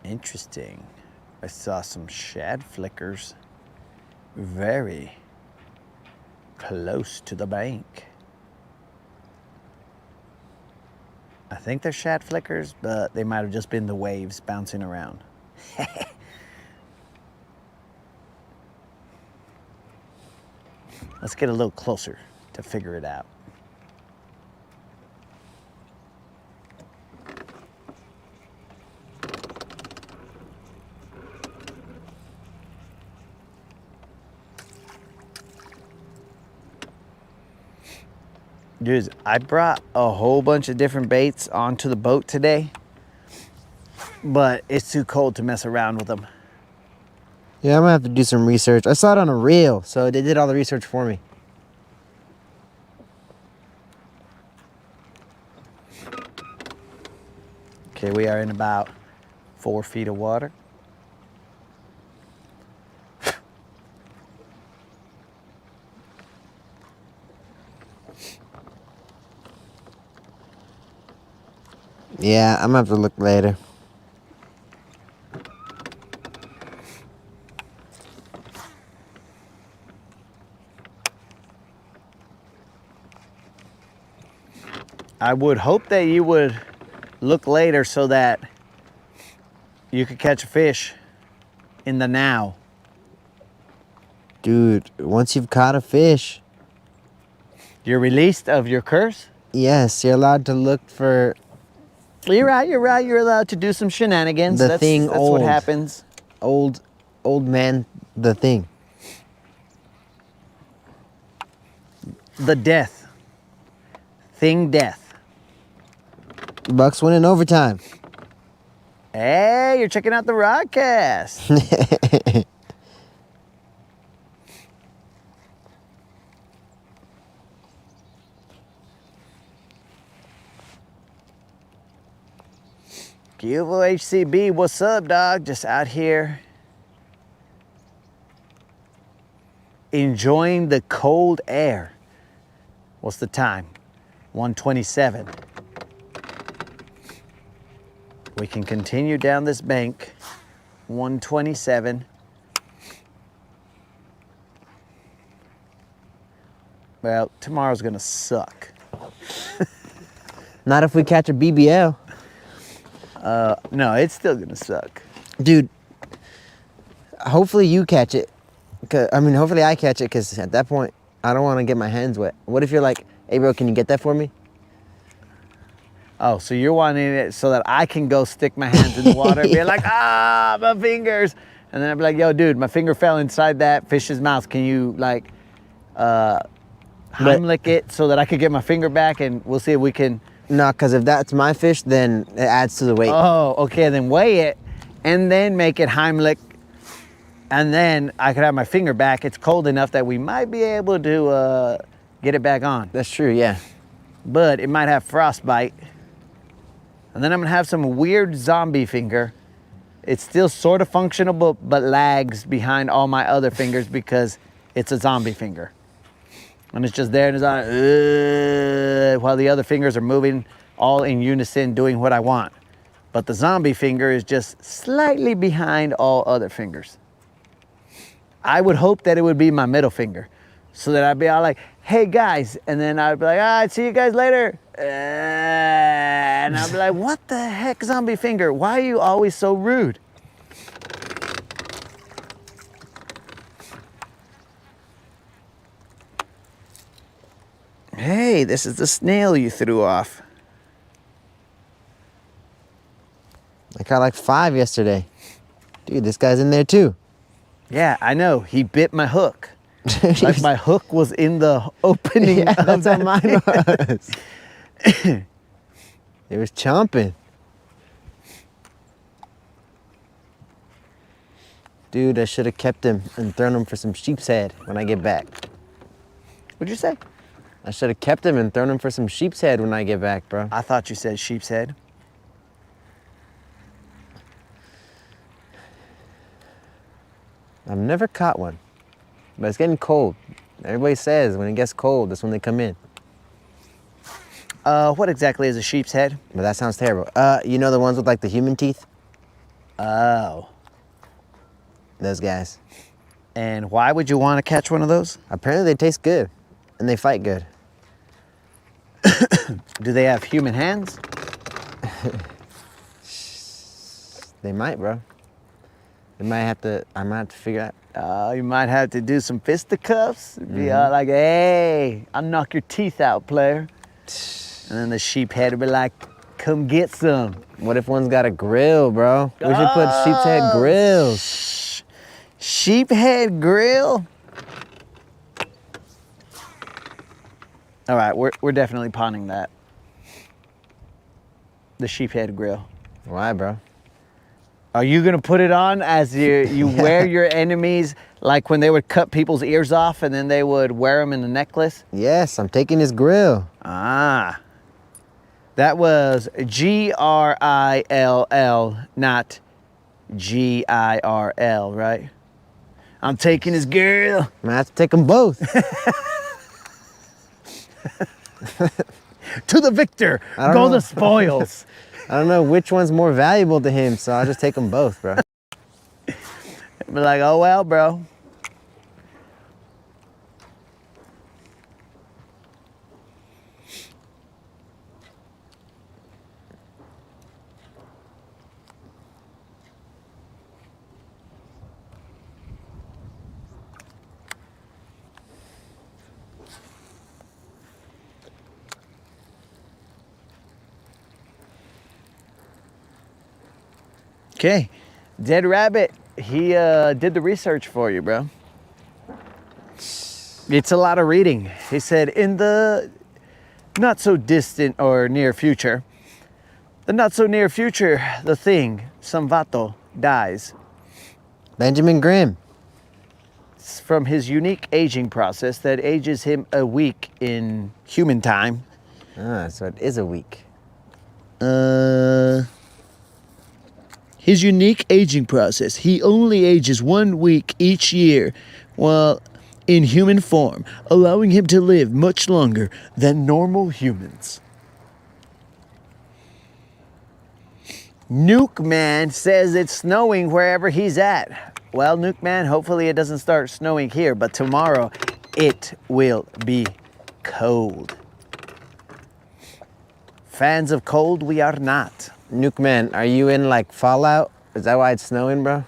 Interesting. I saw some shad flickers very close to the bank. I think they're shad flickers, but they might have just been the waves bouncing around. Let's get a little closer to figure it out. Dude, I brought a whole bunch of different baits onto the boat today, but it's too cold to mess around with them. Yeah, I'm gonna have to do some research. I saw it on a reel, so they did all the research for me. Okay, we are in about 4 feet of water. Yeah, I'm gonna have to look later. I would hope that you would look later so that you could catch a fish in the now. Dude, once you've caught a fish, You're released of your curse? yes, you're allowed to look for You're right, you're right. You're allowed to do some shenanigans. The thing that's old. what happens. old man, the Thing. The death. Thing death. Bucks win in overtime. Hey, you're checking out the Rodcast. Cuvo HCB, what's up, dog? Just out here enjoying the cold air. What's the time? 1:27. We can continue down this bank. 1:27. Well, tomorrow's gonna suck. Not if we catch a BBL. No, it's still gonna suck. Dude, hopefully you catch it. Hopefully I catch it, because at that point, I don't want to get my hands wet. What if you're like, hey, bro, can you get that for me? Oh, so you're wanting it so that I can go stick my hands in the water and be like, my fingers. And then I'd be like, yo, dude, my finger fell inside that fish's mouth. Can you, like, Heimlich it so that I could get my finger back, and we'll see if we can... No, because if that's my fish, then it adds to the weight. Oh, okay, then weigh it and then make it Heimlich, and then I could have my finger back. It's cold enough that we might be able to get it back on. That's true, yeah. But it might have frostbite. And then I'm gonna have some weird zombie finger. It's still sort of functional, but lags behind all my other fingers because it's a zombie finger. And it's just there and it's on, while the other fingers are moving all in unison, doing what I want. But the zombie finger is just slightly behind all other fingers. I would hope that it would be my middle finger, so that I'd be all like, hey guys, and then I'd be like, all right, see you guys later. And I'd be like, what the heck, zombie finger? Why are you always so rude? Hey, this is the snail you threw off. I caught like 5 yesterday. Dude, this guy's in there too. Yeah, I know. He bit my hook. Like my hook was in the opening. Yeah, of that's how that mine was. It was chomping. Dude, I should have kept him and thrown him for some sheep's head when I get back. What'd you say? I should have kept him and thrown him for some sheep's head when I get back, bro. I thought you said sheep's head. I've never caught one, but it's getting cold. Everybody says when it gets cold, that's when they come in. What exactly is a sheep's head? But that sounds terrible. You know the ones with like the human teeth? Oh. Those guys. And why would you want to catch one of those? Apparently they taste good and they fight good. Do they have human hands? They might, bro. I might have to figure out. You might have to do some fisticuffs. Be all like, hey, I'll knock your teeth out, player. And then the sheep head would be like, come get some. What if one's got a grill, bro? We should put sheep's head grills. Sheep head grill? All right, we're definitely pawning that. The sheep head grill. Why, bro? Are you gonna put it on as you wear your enemies, like when they would cut people's ears off and then they would wear them in a necklace? Yes, I'm taking his grill. Ah. That was Grill, not GIRL, right? I'm taking his grill. I'm gonna have to take them both. To the victor, go the spoils. I don't know which one's more valuable to him, so I'll just take them both, bro. Be like, oh well, bro. Okay, Dead Rabbit, he did the research for you, bro. It's a lot of reading. He said, in the not so distant or near future, the not so near future, the thing, Samvato, dies. Benjamin Grimm. It's from his unique aging process that ages him a week in human time. Ah, so it is a week. His unique aging process. He only ages 1 week each year, while in human form, allowing him to live much longer than normal humans. Nuke Man says it's snowing wherever he's at. Well, Nuke Man, hopefully it doesn't start snowing here, but tomorrow it will be cold. Fans of cold, we are not. Nuke Man, are you in like Fallout? Is that why it's snowing, bro?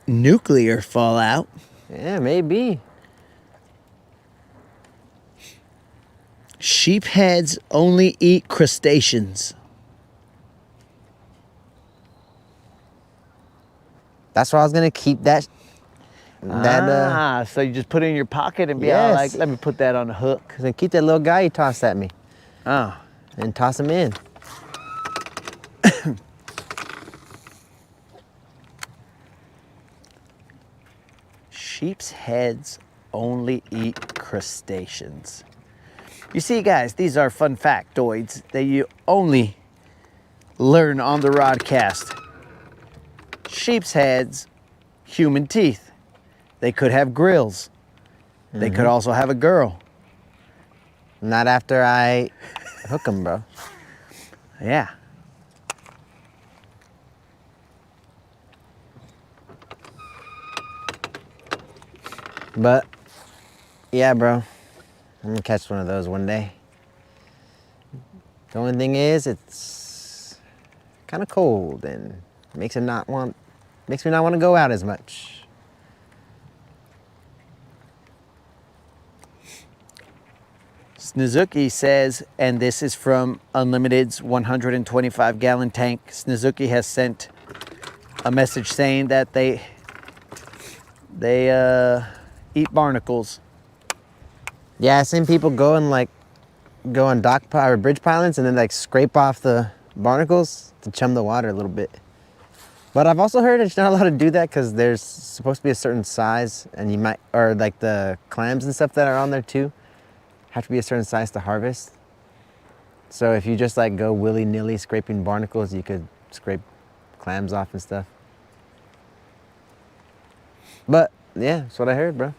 Nuclear fallout. Yeah, maybe. Sheepheads only eat crustaceans. That's why I was gonna keep that. So you just put it in your pocket and be all Yes. like, let me put that on the hook. Then keep that little guy you tossed at me Oh. and toss him in. Sheep's heads only eat crustaceans. You see, guys, these are fun factoids that you only learn on the Rodcast. Sheep's heads, human teeth. They could have grills. They could also have a girl. Not after I hook him, bro. Yeah. But yeah, bro. I'm gonna catch one of those one day. The only thing is, it's kind of cold and makes me not want to go out as much. Snizuki says, and this is from Unlimited's 125-gallon tank. Snizuki has sent a message saying that they eat barnacles. Yeah, I've seen people go on or bridge pilings and then like scrape off the barnacles to chum the water a little bit. But I've also heard it's not allowed to do that because there's supposed to be a certain size, and or like the clams and stuff that are on there too have to be a certain size to harvest. So if you just like go willy-nilly scraping barnacles, you could scrape clams off and stuff. But yeah, that's what I heard, bro.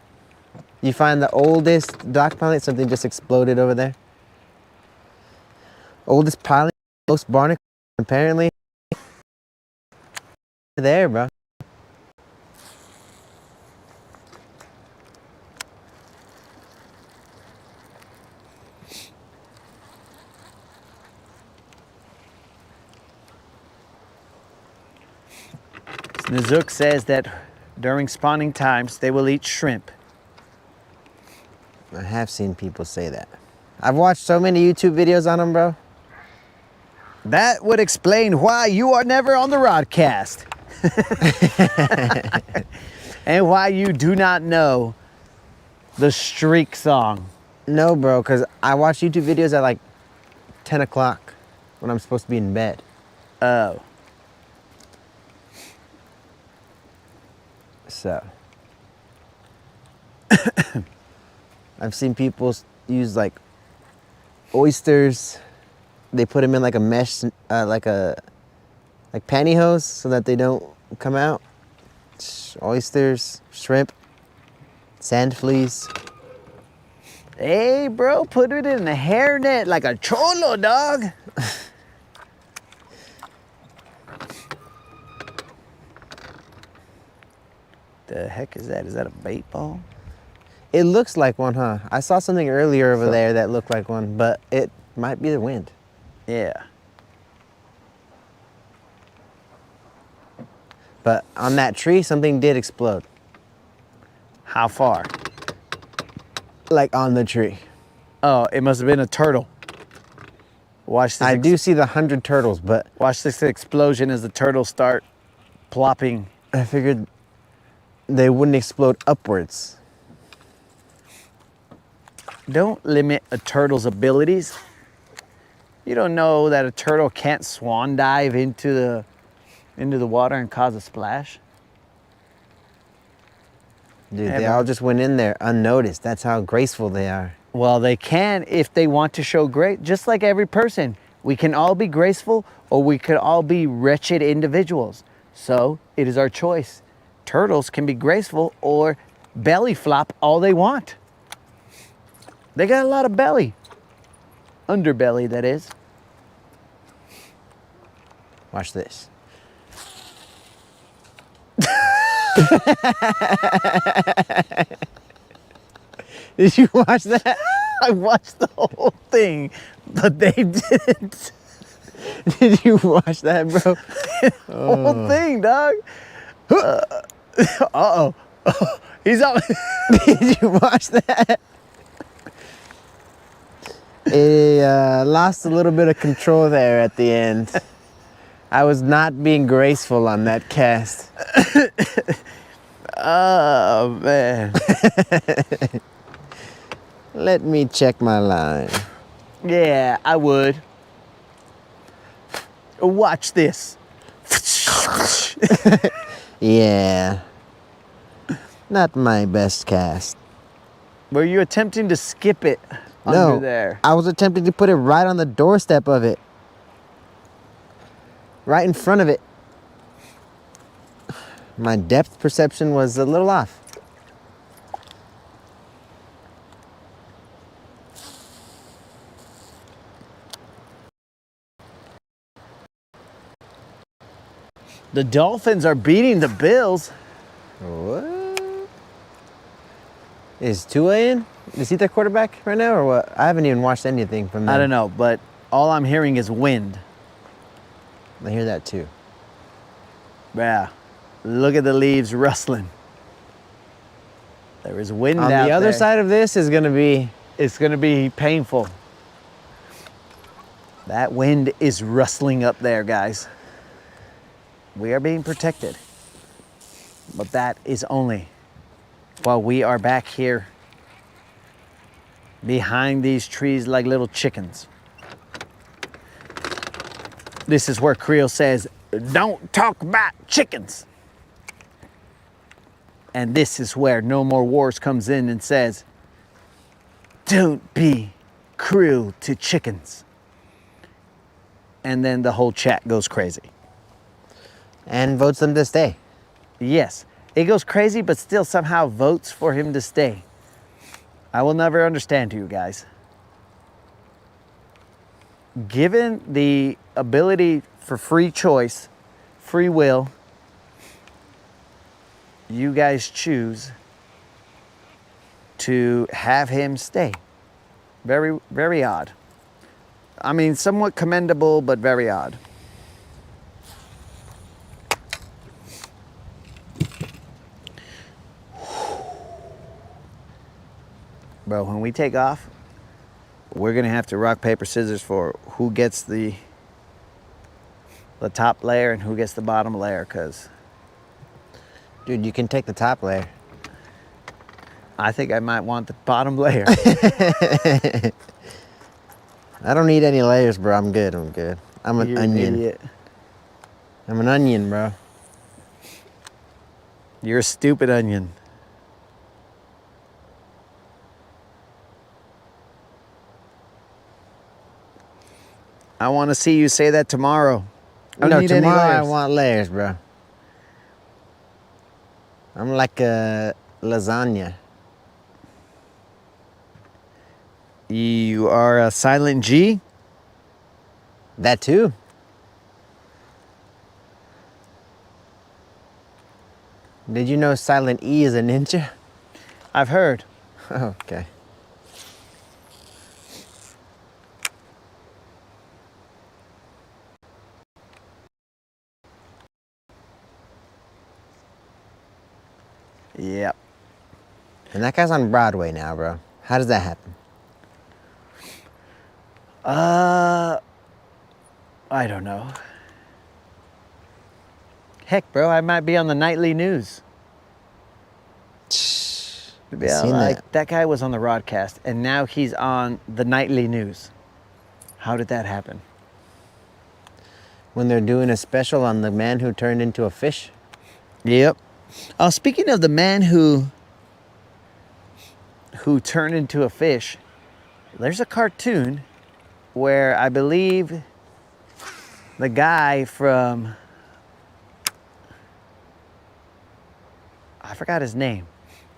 You find the oldest dock pilot, something just exploded over there. Oldest pilot, most barnacle, apparently. There, bro. Nizuk says that during spawning times, they will eat shrimp. I have seen people say that. I've watched so many YouTube videos on them, bro. That would explain why you are never on the Rodcast. And why you do not know the Streak song. No, bro, because I watch YouTube videos at like 10 o'clock when I'm supposed to be in bed. Oh. So. I've seen people use like oysters. They put them in like a mesh, like pantyhose so that they don't come out. Oysters, shrimp, sand fleas. Hey, bro, put it in a hairnet like a cholo, dog. The heck is that? Is that a bait ball? It looks like one, huh? I saw something earlier over there that looked like one, but it might be the wind. Yeah. But on that tree, something did explode. How far? Like on the tree. Oh, it must have been a turtle. Watch this. I do see the 100 turtles, but watch this explosion as the turtles start plopping. I figured they wouldn't explode upwards. Don't limit a turtle's abilities. You don't know that a turtle can't swan dive into the water and cause a splash? Dude, they all just went in there unnoticed. That's how graceful they are. Well, they can if they want to show grace, just like every person. We can all be graceful or we could all be wretched individuals. So it is our choice. Turtles can be graceful or belly flop all they want. They got a lot of belly. Underbelly, that is. Watch this. Did you watch that? I watched the whole thing, but they didn't. Did you watch that, bro? Whole thing, dog. Uh-oh. He's up. Did you watch that? It lost a little bit of control there at the end. I was not being graceful on that cast. Oh, man. Let me check my line. Yeah, I would. Watch this. Yeah. Not my best cast. Were you attempting to skip it No, under there? I was attempting to put it right on the doorstep of it. Right in front of it. My depth perception was a little off. The Dolphins are beating the Bills. What? Is Tua in? Is he their quarterback right now or what? I haven't even watched anything from them. I don't know, but all I'm hearing is wind. I hear that too. Yeah. Look at the leaves rustling. There is wind On out the other there. side of this is going to be... It's going to be painful. That wind is rustling up there, guys. We are being protected. But that is only while we are back here behind these trees like little chickens. This is where Creel says, don't talk about chickens. And this is where No More Wars comes in and says, don't be cruel to chickens. And then the whole chat goes crazy. And votes them to stay. Yes, it goes crazy, but still somehow votes for him to stay. I will never understand you guys. Given the ability for free choice, free will, you guys choose to have him stay. Very, very odd. I mean, somewhat commendable, but very odd. Bro, when we take off, we're gonna have to rock, paper, scissors for who gets the top layer and who gets the bottom layer, because Dude, you can take the top layer. I think I might want the bottom layer. I don't need any layers, bro. I'm good. I'm good. I'm an You're an onion. idiot. I'm an onion, bro. You're a stupid onion. I want to see you say that tomorrow. I don't No, need any tomorrow I layers. want layers, bro. I'm like a lasagna. You are a silent G? That too. Did you know silent E is a ninja? I've heard. Oh, okay. Yep. And that guy's on Broadway now, bro. How does that happen? I don't know. Heck, bro, I might be on the nightly news. Yeah, seen like that. that guy was on the broadcast, and now he's on the nightly news. How did that happen? When they're doing a special on the man who turned into a fish. Yep. Speaking of the man who turned into a fish, there's a cartoon where I believe the guy from, I forgot his name,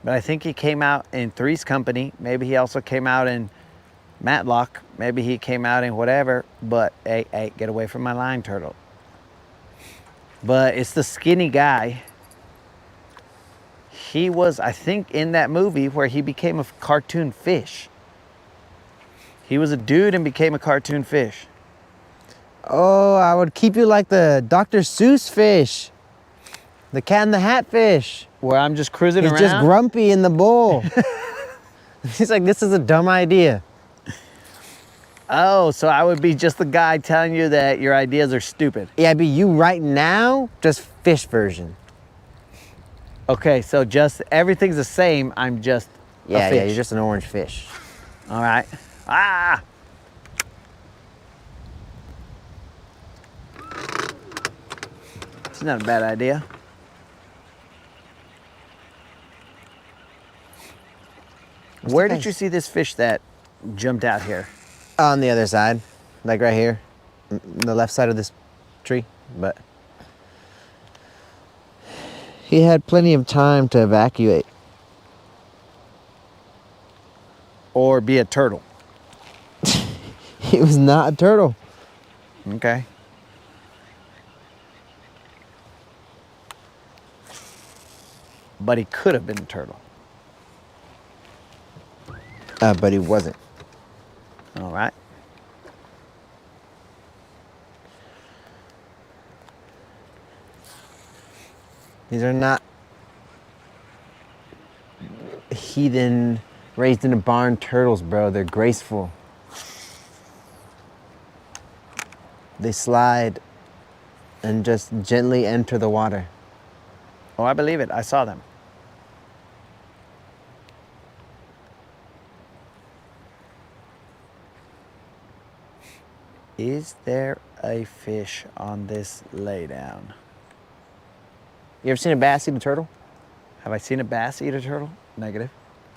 But I think he came out in Three's Company. Maybe he also came out in Matlock. Maybe he came out in whatever. But hey, get away from my line, turtle. But it's the skinny guy. He was, I think, in that movie where he became a cartoon fish. He was a dude and became a cartoon fish. Oh, I would keep you like the Dr. Seuss fish. The Cat in the Hat fish. Where I'm just cruising around. He's just grumpy in the bowl. He's like, this is a dumb idea. Oh, so I would be just the guy telling you that your ideas are stupid. Yeah, I'd be you right now, just fish version. Okay, so just everything's the same. I'm just a Yeah, fish. yeah, you're just an orange fish. All right. Ah! It's not a bad idea. Where did you see this fish that jumped out here? On the other side, like right here, the left side of this tree, but he had plenty of time to evacuate. Or be a turtle? He was not a turtle. Okay. But he could have been a turtle. But he wasn't. All right. These are not heathen, raised in a barn turtles, bro. They're graceful. They slide and just gently enter the water. Oh, I believe it. I saw them. Is there a fish on this laydown? You ever seen a bass eat a turtle? Have I seen a bass eat a turtle? Negative.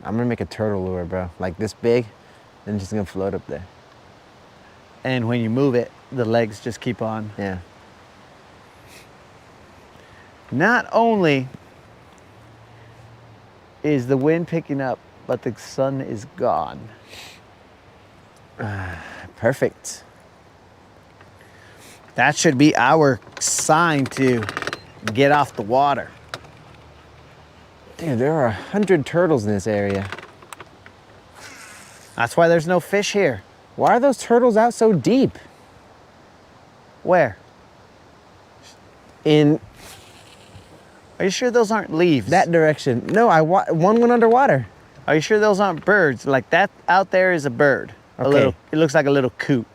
I'm gonna make a turtle lure, bro. Like this big, and just gonna float up there. And when you move it, the legs just keep on. Yeah. Not only is the wind picking up, but the sun is gone. Perfect. That should be our sign to get off the water. Dude, there are 100 turtles in this area. That's why there's no fish here. Why are those turtles out so deep? Where? In Are you sure those aren't leaves? that direction. No, one went underwater. Are you sure those aren't birds? Like that out there is a bird. Okay. It looks like a little coot.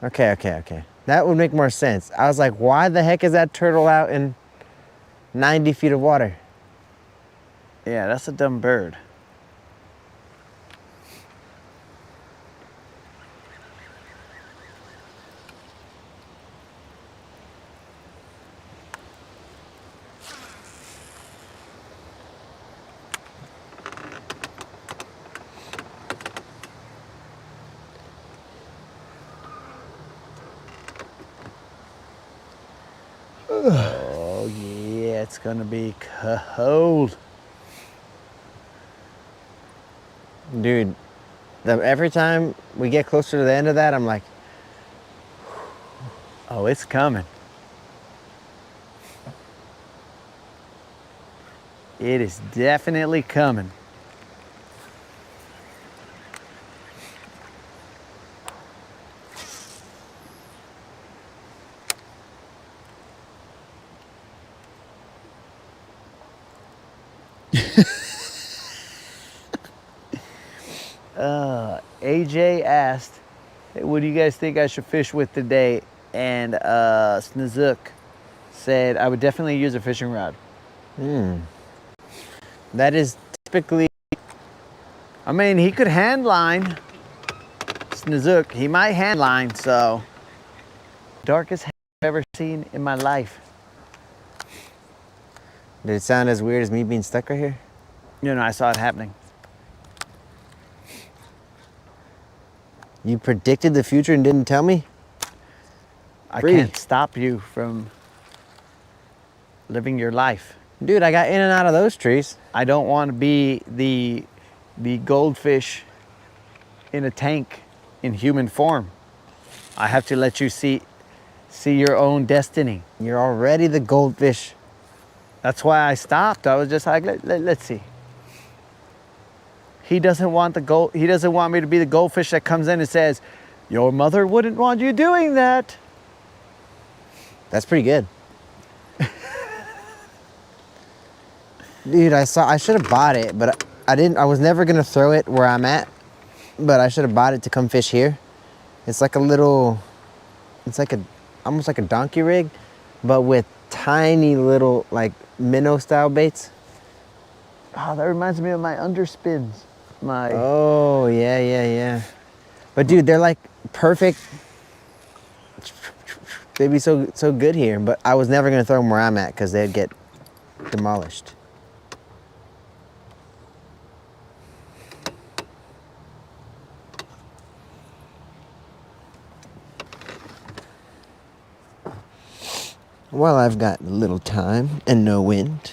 Okay. That would make more sense. I was like, why the heck is that turtle out in 90 feet of water? Yeah, that's a dumb bird. Oh yeah, it's gonna be cold. Dude, every time we get closer to the end of that, I'm like, Oh, it's coming. It is definitely coming. AJ asked, "Hey, what do you guys think I should fish with today?" And Snizook said, "I would definitely use a fishing rod." that is typically, I mean, he could hand line. Snizook, he might hand line, so. Darkest I've ever seen in my life. did it sound as weird as me being stuck right here? You know, I saw it happening. You predicted the future and didn't tell me? I Breathe. can't stop you from living your life. Dude, I got in and out of those trees. I don't want to be the goldfish in a tank in human form. I have to let you see your own destiny. You're already the goldfish. That's why I stopped. I was just like, let's see. He doesn't want he doesn't want me to be the goldfish that comes in and says, "Your mother wouldn't want you doing that." That's pretty good. Dude, I should have bought it, but I didn't. I was never gonna throw it where I'm at, but I should have bought it to come fish here. It's like a little, it's like almost like a donkey rig, but with tiny little like minnow style baits. Oh, that reminds me of my underspins. Oh, yeah. But dude, they're like perfect. They'd be so good here, but I was never gonna throw them where I'm at because they'd get demolished. Well, I've got little time and no wind.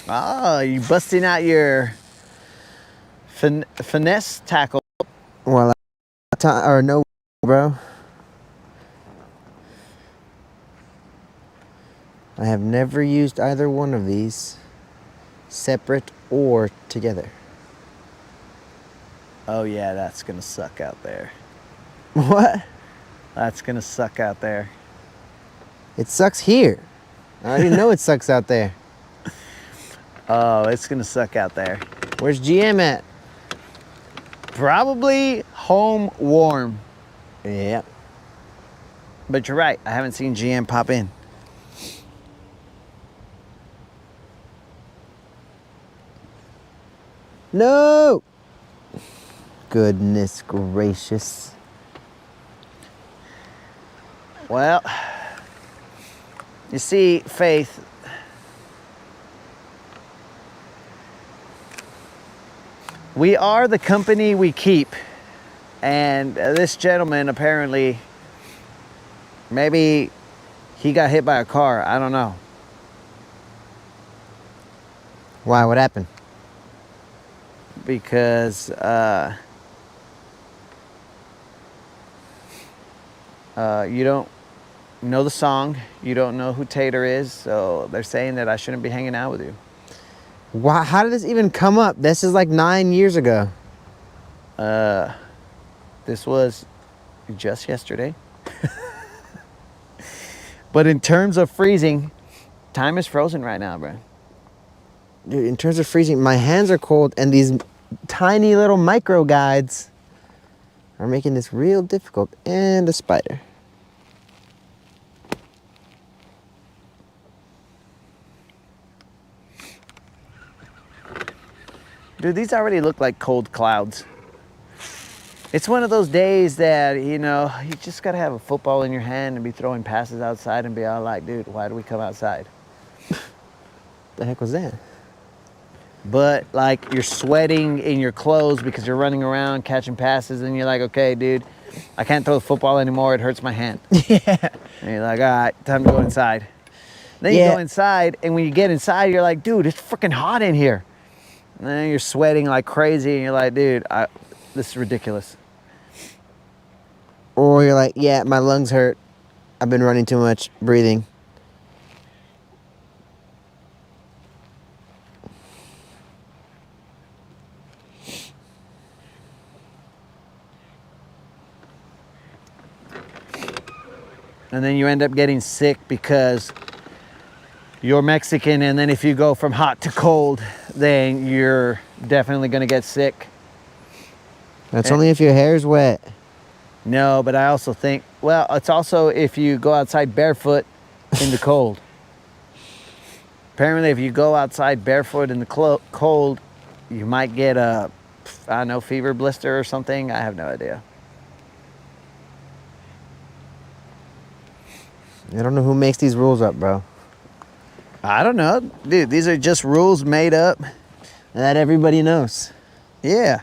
Oh, you busting out your finesse tackle. Well, or no, bro. I have never used either one of these separate or together. Oh yeah, that's gonna suck out there. What? That's gonna suck out there. It sucks here. I already know it sucks out there. Oh, it's gonna suck out there. Where's GM at? Probably home warm. Yeah. But you're right, I haven't seen GM pop in. No! Goodness gracious. Well, you see, Faith, we are the company we keep. And this gentleman apparently, maybe he got hit by a car. I don't know. Why? What happened? Because you don't know the song, you don't know who Tater is, so they're saying that I shouldn't be hanging out with you. Why? How did this even come up? This is like 9 years ago. This was just yesterday. But in terms of freezing, time is frozen right now, bro. Dude, in terms of freezing, my hands are cold and these tiny little micro guides are making this real difficult. And a spider. Dude, these already look like cold clouds. It's one of those days that, you know, you just gotta have a football in your hand and be throwing passes outside and be all like, dude, why do we come outside? The heck was that? But like you're sweating in your clothes because you're running around catching passes and you're like, okay, dude, I can't throw the football anymore. It hurts my hand. Yeah. And you're like, all right, time to go inside. Then you go inside, and when you get inside, you're like, dude, it's freaking hot in here. And then you're sweating like crazy and you're like, dude, this is ridiculous. Or you're like, yeah, my lungs hurt. I've been running too much, breathing. And then you end up getting sick because you're Mexican, and then if you go from hot to cold, then you're definitely gonna get sick. That's only if your hair's wet. No, but I also think, well, it's also if you go outside barefoot in the cold. Apparently, if you go outside barefoot in the cold, you might get a, I don't know, fever blister or something. I have no idea. I don't know who makes these rules up, bro. I don't know. Dude, these are just rules made up. That everybody knows. Yeah.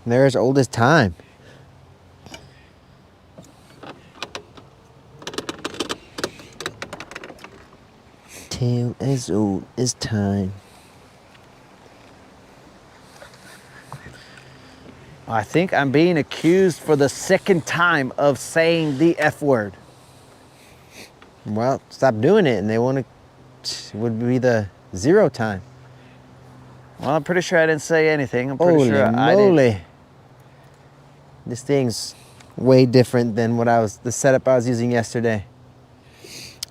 They're as old as time. Tale as old as time. I think I'm being accused for the second time of saying the F word. Well, stop doing it, and they want to. It would be the 0 time. Well, I'm pretty sure I didn't say anything. I'm pretty Holy sure I didn't. moly! This thing's way different than the setup I was using yesterday.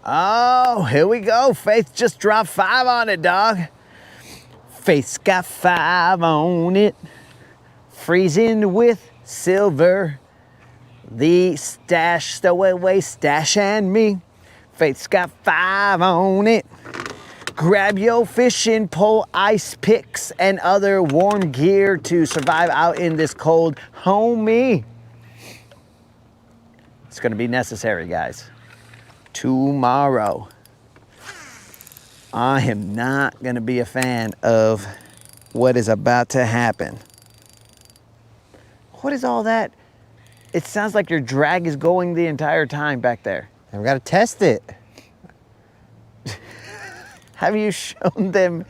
Oh, here we go. Faith just dropped 5 on it, dog. Faith's got 5 on it. Freezing with silver. The stash, stowaway stash and me. Faith's got 5 on it. Grab your fishing pole, ice picks, and other warm gear to survive out in this cold, homie. It's gonna be necessary, guys. Tomorrow, I am not gonna be a fan of what is about to happen. What is all that? It sounds like your drag is going the entire time back there. I've got to test it. Have you shown them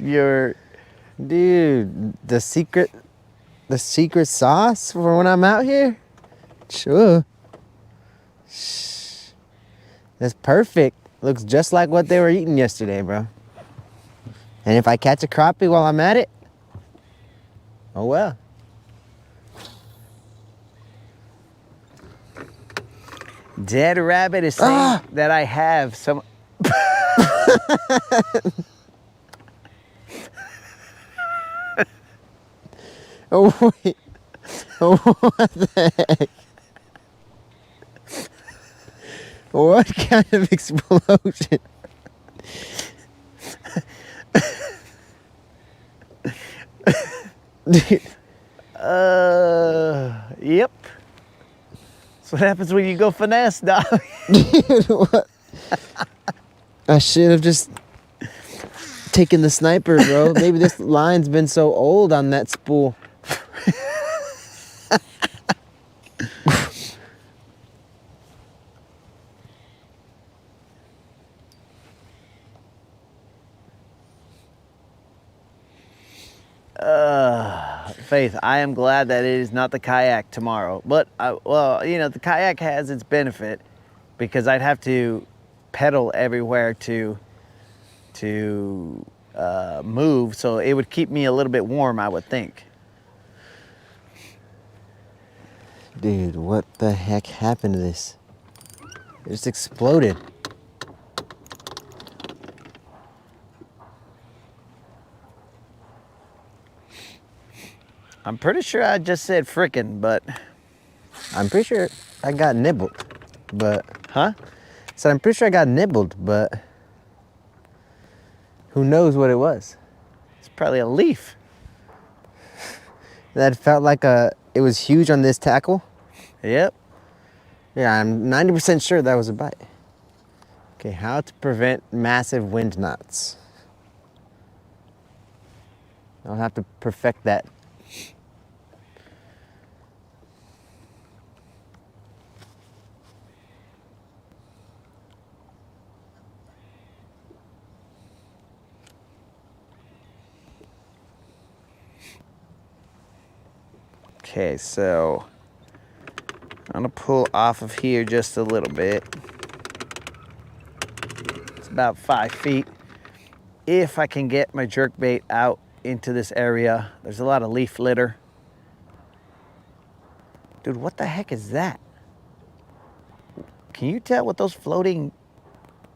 your... Dude, the secret sauce for when I'm out here? Sure. That's perfect. Looks just like what they were eating yesterday, bro. And if I catch a crappie while I'm at it, oh well. Dead Rabbit is saying that I have some... Oh, wait. Oh, what the heck? What kind of explosion? Dude. Yep. That's what happens when you go finesse, dog. Dude, what? I should have just taken the sniper, bro. Maybe this line's been so old on that spool. Faith, I am glad that it is not the kayak tomorrow. But, well, you know, the kayak has its benefit because I'd have to pedal everywhere to move, so it would keep me a little bit warm, I would think. Dude, what the heck happened to this? It just exploded. I'm pretty sure I just said frickin', but... I'm pretty sure I got nibbled, but... Huh? So I'm pretty sure I got nibbled, but... Who knows what it was? It's probably a leaf. That felt like it was huge on this tackle. Yep. Yeah, I'm 90% sure that was a bite. Okay, how to prevent massive wind knots. I'll have to perfect that. Okay, so I'm gonna pull off of here just a little bit. It's about 5 feet. If I can get my jerkbait out into this area, there's a lot of leaf litter. Dude, what the heck is that? Can you tell what those floating...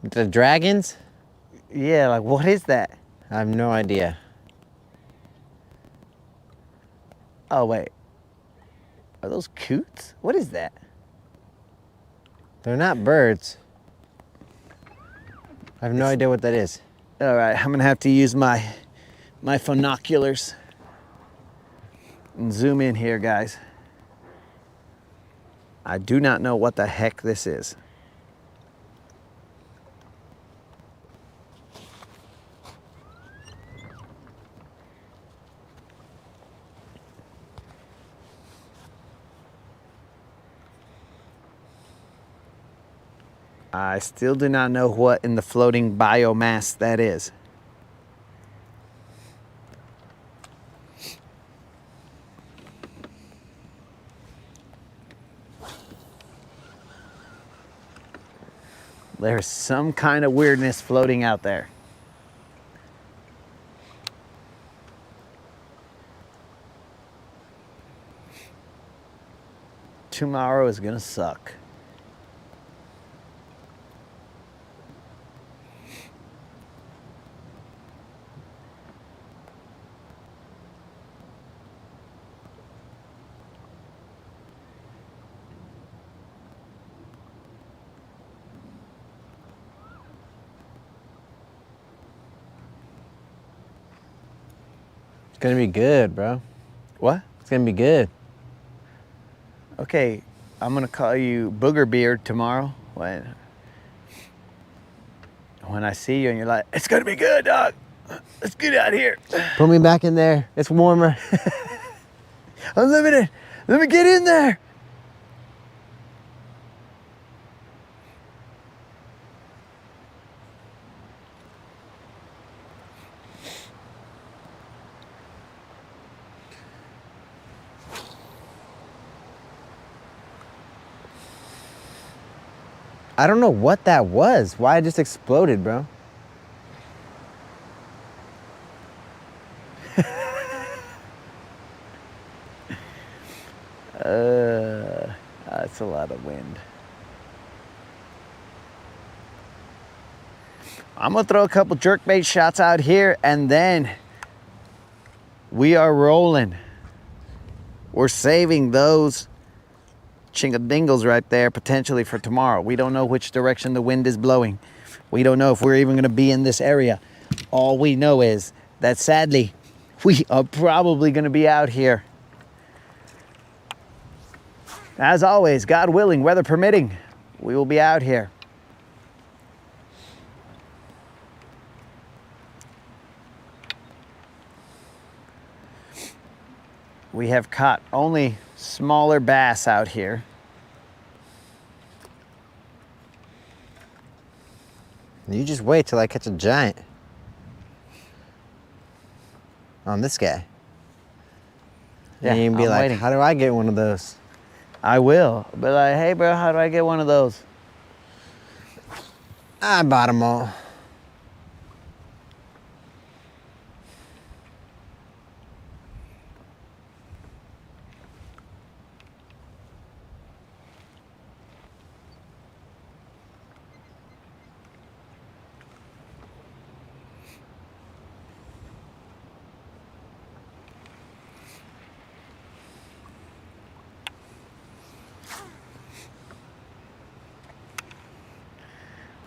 The dragons? Yeah, like what is that? I have no idea. Oh, wait. Are those coots? What is that? They're not birds. I have no idea what that is. All right, I'm gonna have to use my phenoculars. and zoom in here, guys. I do not know what the heck this is. I still do not know what in the floating biomass that is. There's some kind of weirdness floating out there. Tomorrow is gonna suck. It's gonna be good, bro. What? It's gonna be good. Okay, I'm gonna call you Booger Beard tomorrow when I see you and you're like, it's gonna be good, dog. Let's get out here. Put me back in there. It's warmer. Unlimited. Let me get in there. I don't know what that was. Why it just exploded, bro. That's a lot of wind. I'm gonna throw a couple jerkbait shots out here and then we are rolling. We're saving those chingadingles right there potentially for tomorrow. We don't know which direction the wind is blowing. We don't know if we're even gonna be in this area. All we know is that sadly, we are probably gonna be out here. As always, God willing, weather permitting, we will be out here. We have caught only smaller bass out here. You just wait till I catch a giant. On this guy. Yeah, And you can be I'm like, waiting. how do I get one of those? I will. But like, hey bro, how do I get one of those? I bought them all.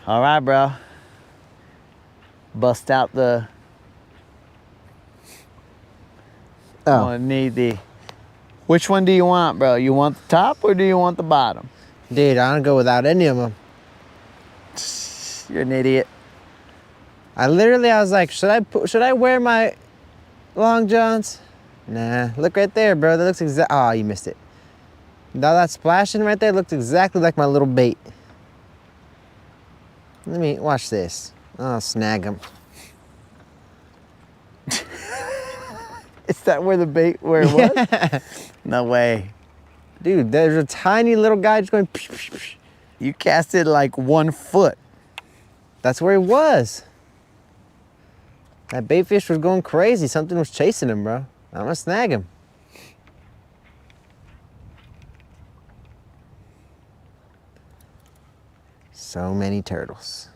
All right, bro. Bust out the. Oh, I need the. Which one do you want, bro? You want the top or do you want the bottom? dude, I don't go without any of them. You're an idiot. I was like, should I wear my long johns? Nah, look right there, bro. That looks oh, you missed it. Now that splashing right there looks exactly like my little bait. Let me watch this. I'll snag him. Is that where the bait, where it was? No way. Dude, there's a tiny little guy just going. Psh, psh, psh. You cast it like 1 foot. That's where he was. That bait fish was going crazy. Something was chasing him, bro. I'm gonna snag him. So many turtles.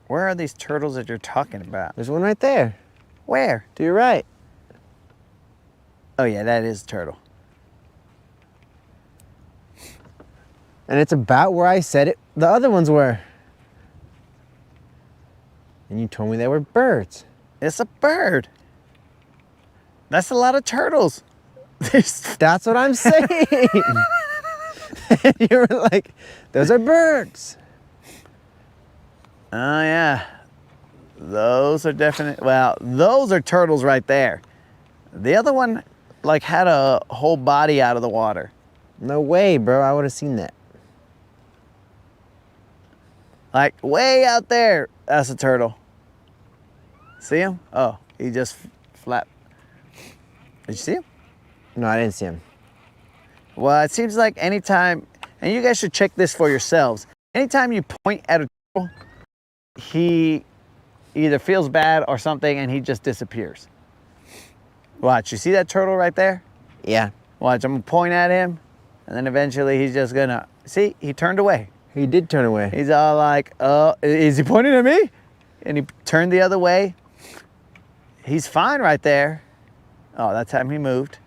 Where are these turtles that you're talking about? There's one right there. Where? To your right. Oh yeah, that is a turtle. And it's about where I said it. The other ones were. And you told me they were birds. It's a bird. That's a lot of turtles. That's what I'm saying. You were like, those are birds. Oh, yeah. Those are definite. Well, those are turtles right there. The other one, like, had a whole body out of the water. No way, bro. I would have seen that. Like, way out there. That's a turtle. See him? Oh, he just flapped. Did you see him? No, I didn't see him. Well, it seems like anytime, and you guys should check this for yourselves. Anytime you point at a turtle, he either feels bad or something and he just disappears. Watch, you see that turtle right there? Yeah. Watch, I'm gonna point at him and then eventually he's just gonna, see, he turned away. He did turn away. He's all like, oh, is he pointing at me? And he turned the other way. He's fine right there. Oh, that time he moved.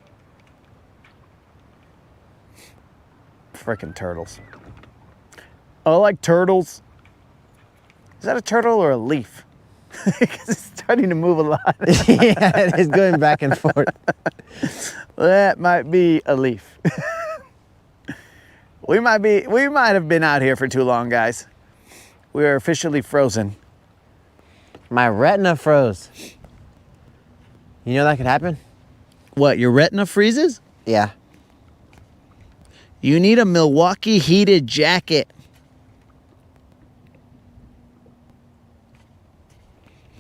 Frickin' turtles. I like turtles. Is that a turtle or a leaf? Because it's starting to move a lot. Yeah, it is going back and forth. That might be a leaf. We might have been out here for too long, guys. We are officially frozen. My retina froze. You know that could happen? What, your retina freezes? Yeah. You need a Milwaukee heated jacket.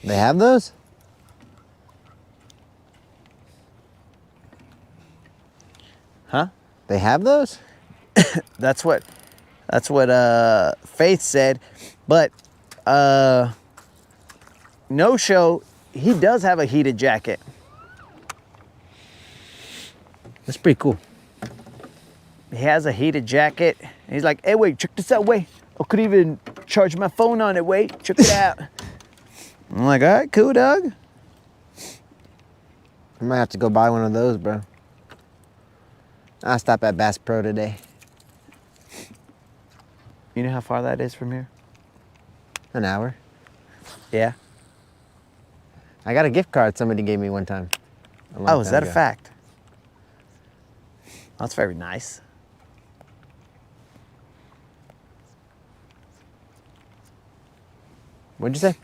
They have those? Huh? They have those? That's what Faith said. But No Show, he does have a heated jacket. That's pretty cool. He has a heated jacket. And he's like, hey, wait, check this out, wait. I could even charge my phone on it, wait, check it out. I'm like, all right, cool, dog. I might have to go buy one of those, bro. I'll stop at Bass Pro today. You know how far that is from here? An hour. Yeah. I got a gift card somebody gave me one time. Oh, is that a fact? That's very nice. What'd you say?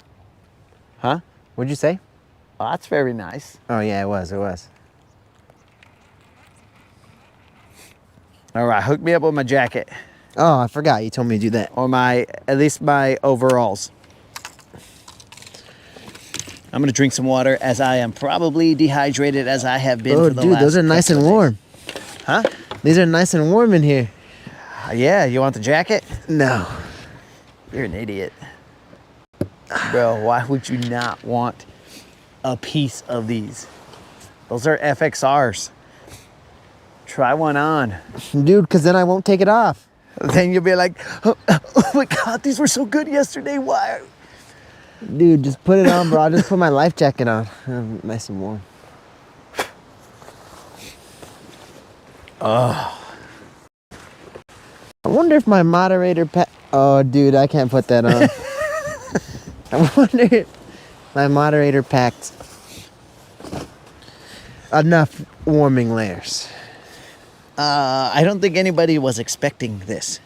Huh? What'd you say? Oh, that's very nice. Oh, yeah, it was. All right, hook me up with my jacket. Oh, I forgot. You told me to do that. Or at least my overalls. I'm gonna drink some water as I am probably dehydrated as I have been Oh, for the dude, last those are nice and warm. Huh? These are nice and warm in here. Yeah, you want the jacket? No. You're an idiot. Bro, why would you not want a piece of these? Those are FXRs. Try one on. Dude, because then I won't take it off. Then you'll be like, oh my God, these were so good yesterday. Why? Dude, just put it on, bro. I'll just put my life jacket on. I'm nice and warm. Oh. I wonder if my moderator pack... Oh, dude, I can't put that on. I wonder if my moderator packed enough warming layers. I don't think anybody was expecting this.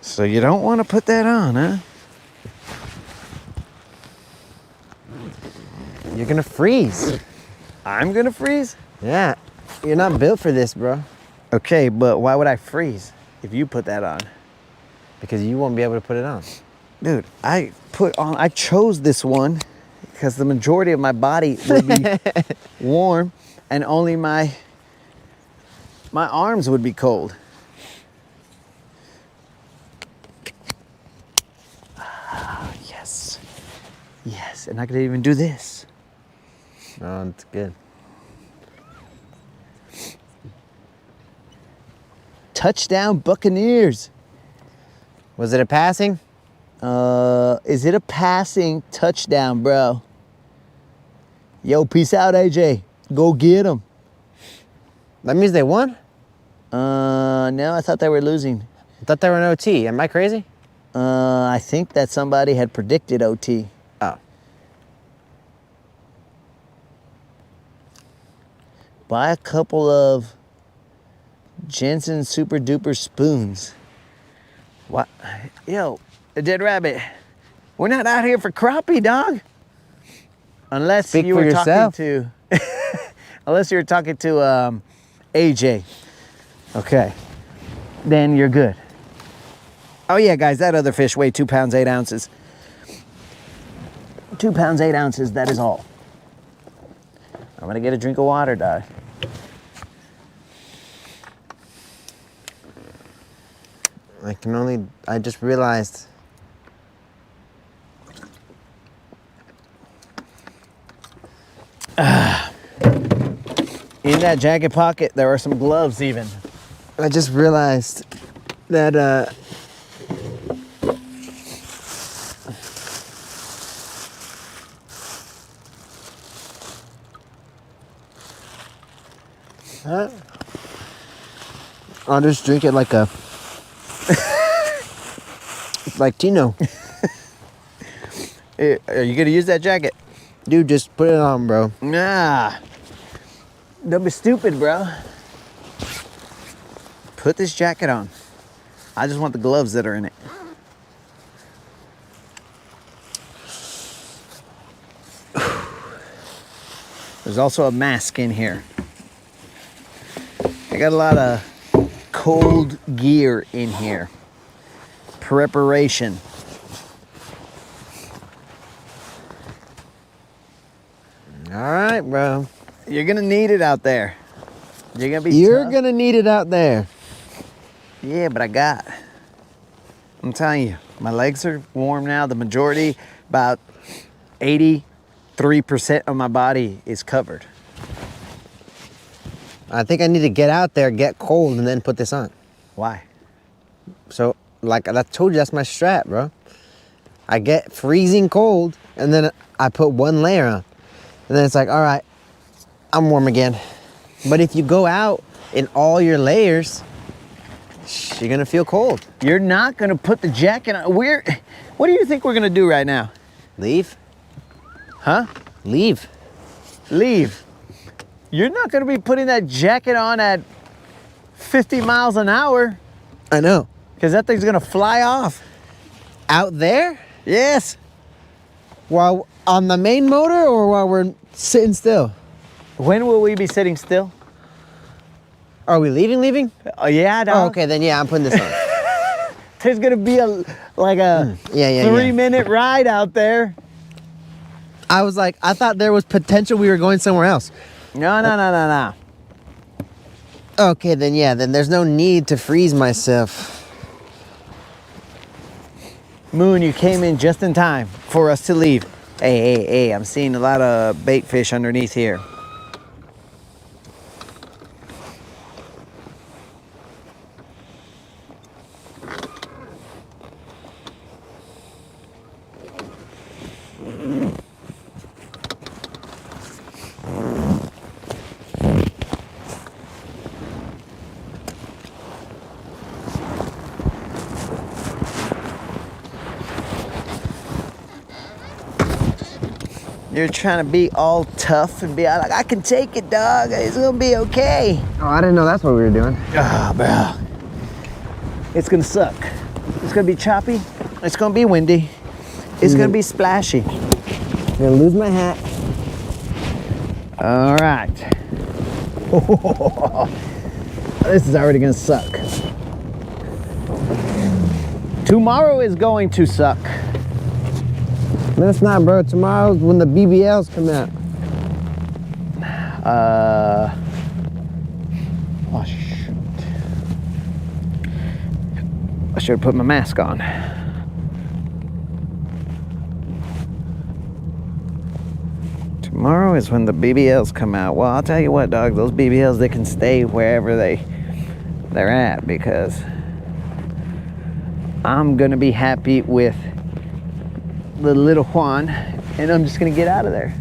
So you don't want to put that on, huh? You're gonna freeze. I'm gonna freeze? Yeah, you're not built for this, bro. Okay, but why would I freeze if you put that on? Because you won't be able to put it on. Dude, I chose this one because the majority of my body would be warm and only my arms would be cold. Yes. Yes, and I could even do this. Oh, that's good. Touchdown Buccaneers. Was it a passing? Is it a passing touchdown, bro? Yo, peace out, AJ. Go get them. That means they won? No, I thought they were losing. I thought they were in OT. Am I crazy? I think that somebody had predicted OT. Oh. Buy a couple of Jensen Super Duper spoons. What? Yo, Dead Rabbit, we're not out here for crappie, dog. Unless Speak you for were yourself. talking to, unless you were talking to AJ. Okay, then you're good. Oh yeah, guys, that other fish weighed 2 pounds 8 ounces. 2 pounds 8 ounces. That is all. I'm gonna get a drink of water, dog. I just realized. In that jacket pocket, there are some gloves even. I just realized that I'll just drink it like a like Tino. Are you gonna use that jacket? Dude, just put it on, bro. Nah. Don't be stupid, bro. Put this jacket on. I just want the gloves that are in it. There's also a mask in here. I got a lot of cold gear in here. Preparation. All right, bro. You're gonna need it out there. You're gonna be tough. Gonna need it out there. Yeah, but I'm telling you, my legs are warm now. The majority, about 83% of my body is covered. I think I need to get out there, get cold, and then put this on. Why? So, like I told you, that's my strat, bro. I get freezing cold, and then I put one layer on. And then it's like, all right, I'm warm again. But if you go out in all your layers, you're gonna feel cold. You're not gonna put the jacket on. What do you think we're gonna do right now? Leave? Huh? Leave. Leave. You're not gonna be putting that jacket on at 50 miles an hour, I know. because that thing's gonna fly off. Out there? Yes. While on the main motor or while we're sitting still? When will we be sitting still? Are we leaving? Oh yeah, dog. Oh, okay, then yeah, I'm putting this on. There's gonna be a Yeah. 3-minute ride out there. I was like, I thought there was potential we were going somewhere else. No. Okay, then yeah, then there's no need to freeze myself. Moon, you came in just in time for us to leave. Hey, I'm seeing a lot of bait fish underneath here. You're trying to be all tough and be like, I can take it, dog. It's gonna be okay. Oh, I didn't know that's what we were doing. Ah, bro. It's gonna suck. It's gonna be choppy. It's gonna be windy. It's gonna be splashy. I'm gonna lose my hat. All right. This is already gonna suck. Tomorrow is going to suck. No, it's not, bro. Tomorrow's when the BBLs come out. Oh shoot. I should have put my mask on. Tomorrow is when the BBLs come out. Well, I'll tell you what, dog, those BBLs, they can stay wherever they're at, because I'm gonna be happy with the little Juan, and I'm just gonna get out of there.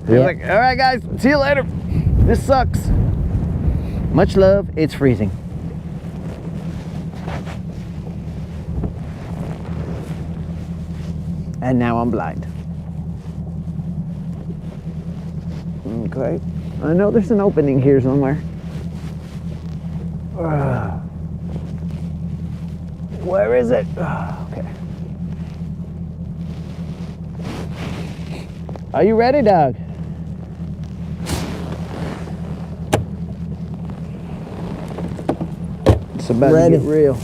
He was like, all right, guys, see you later. This sucks. Much love. It's freezing. And now I'm blind. Okay. I know there's an opening here somewhere. Where is it? Okay. Are you ready, dog? It's about to get real.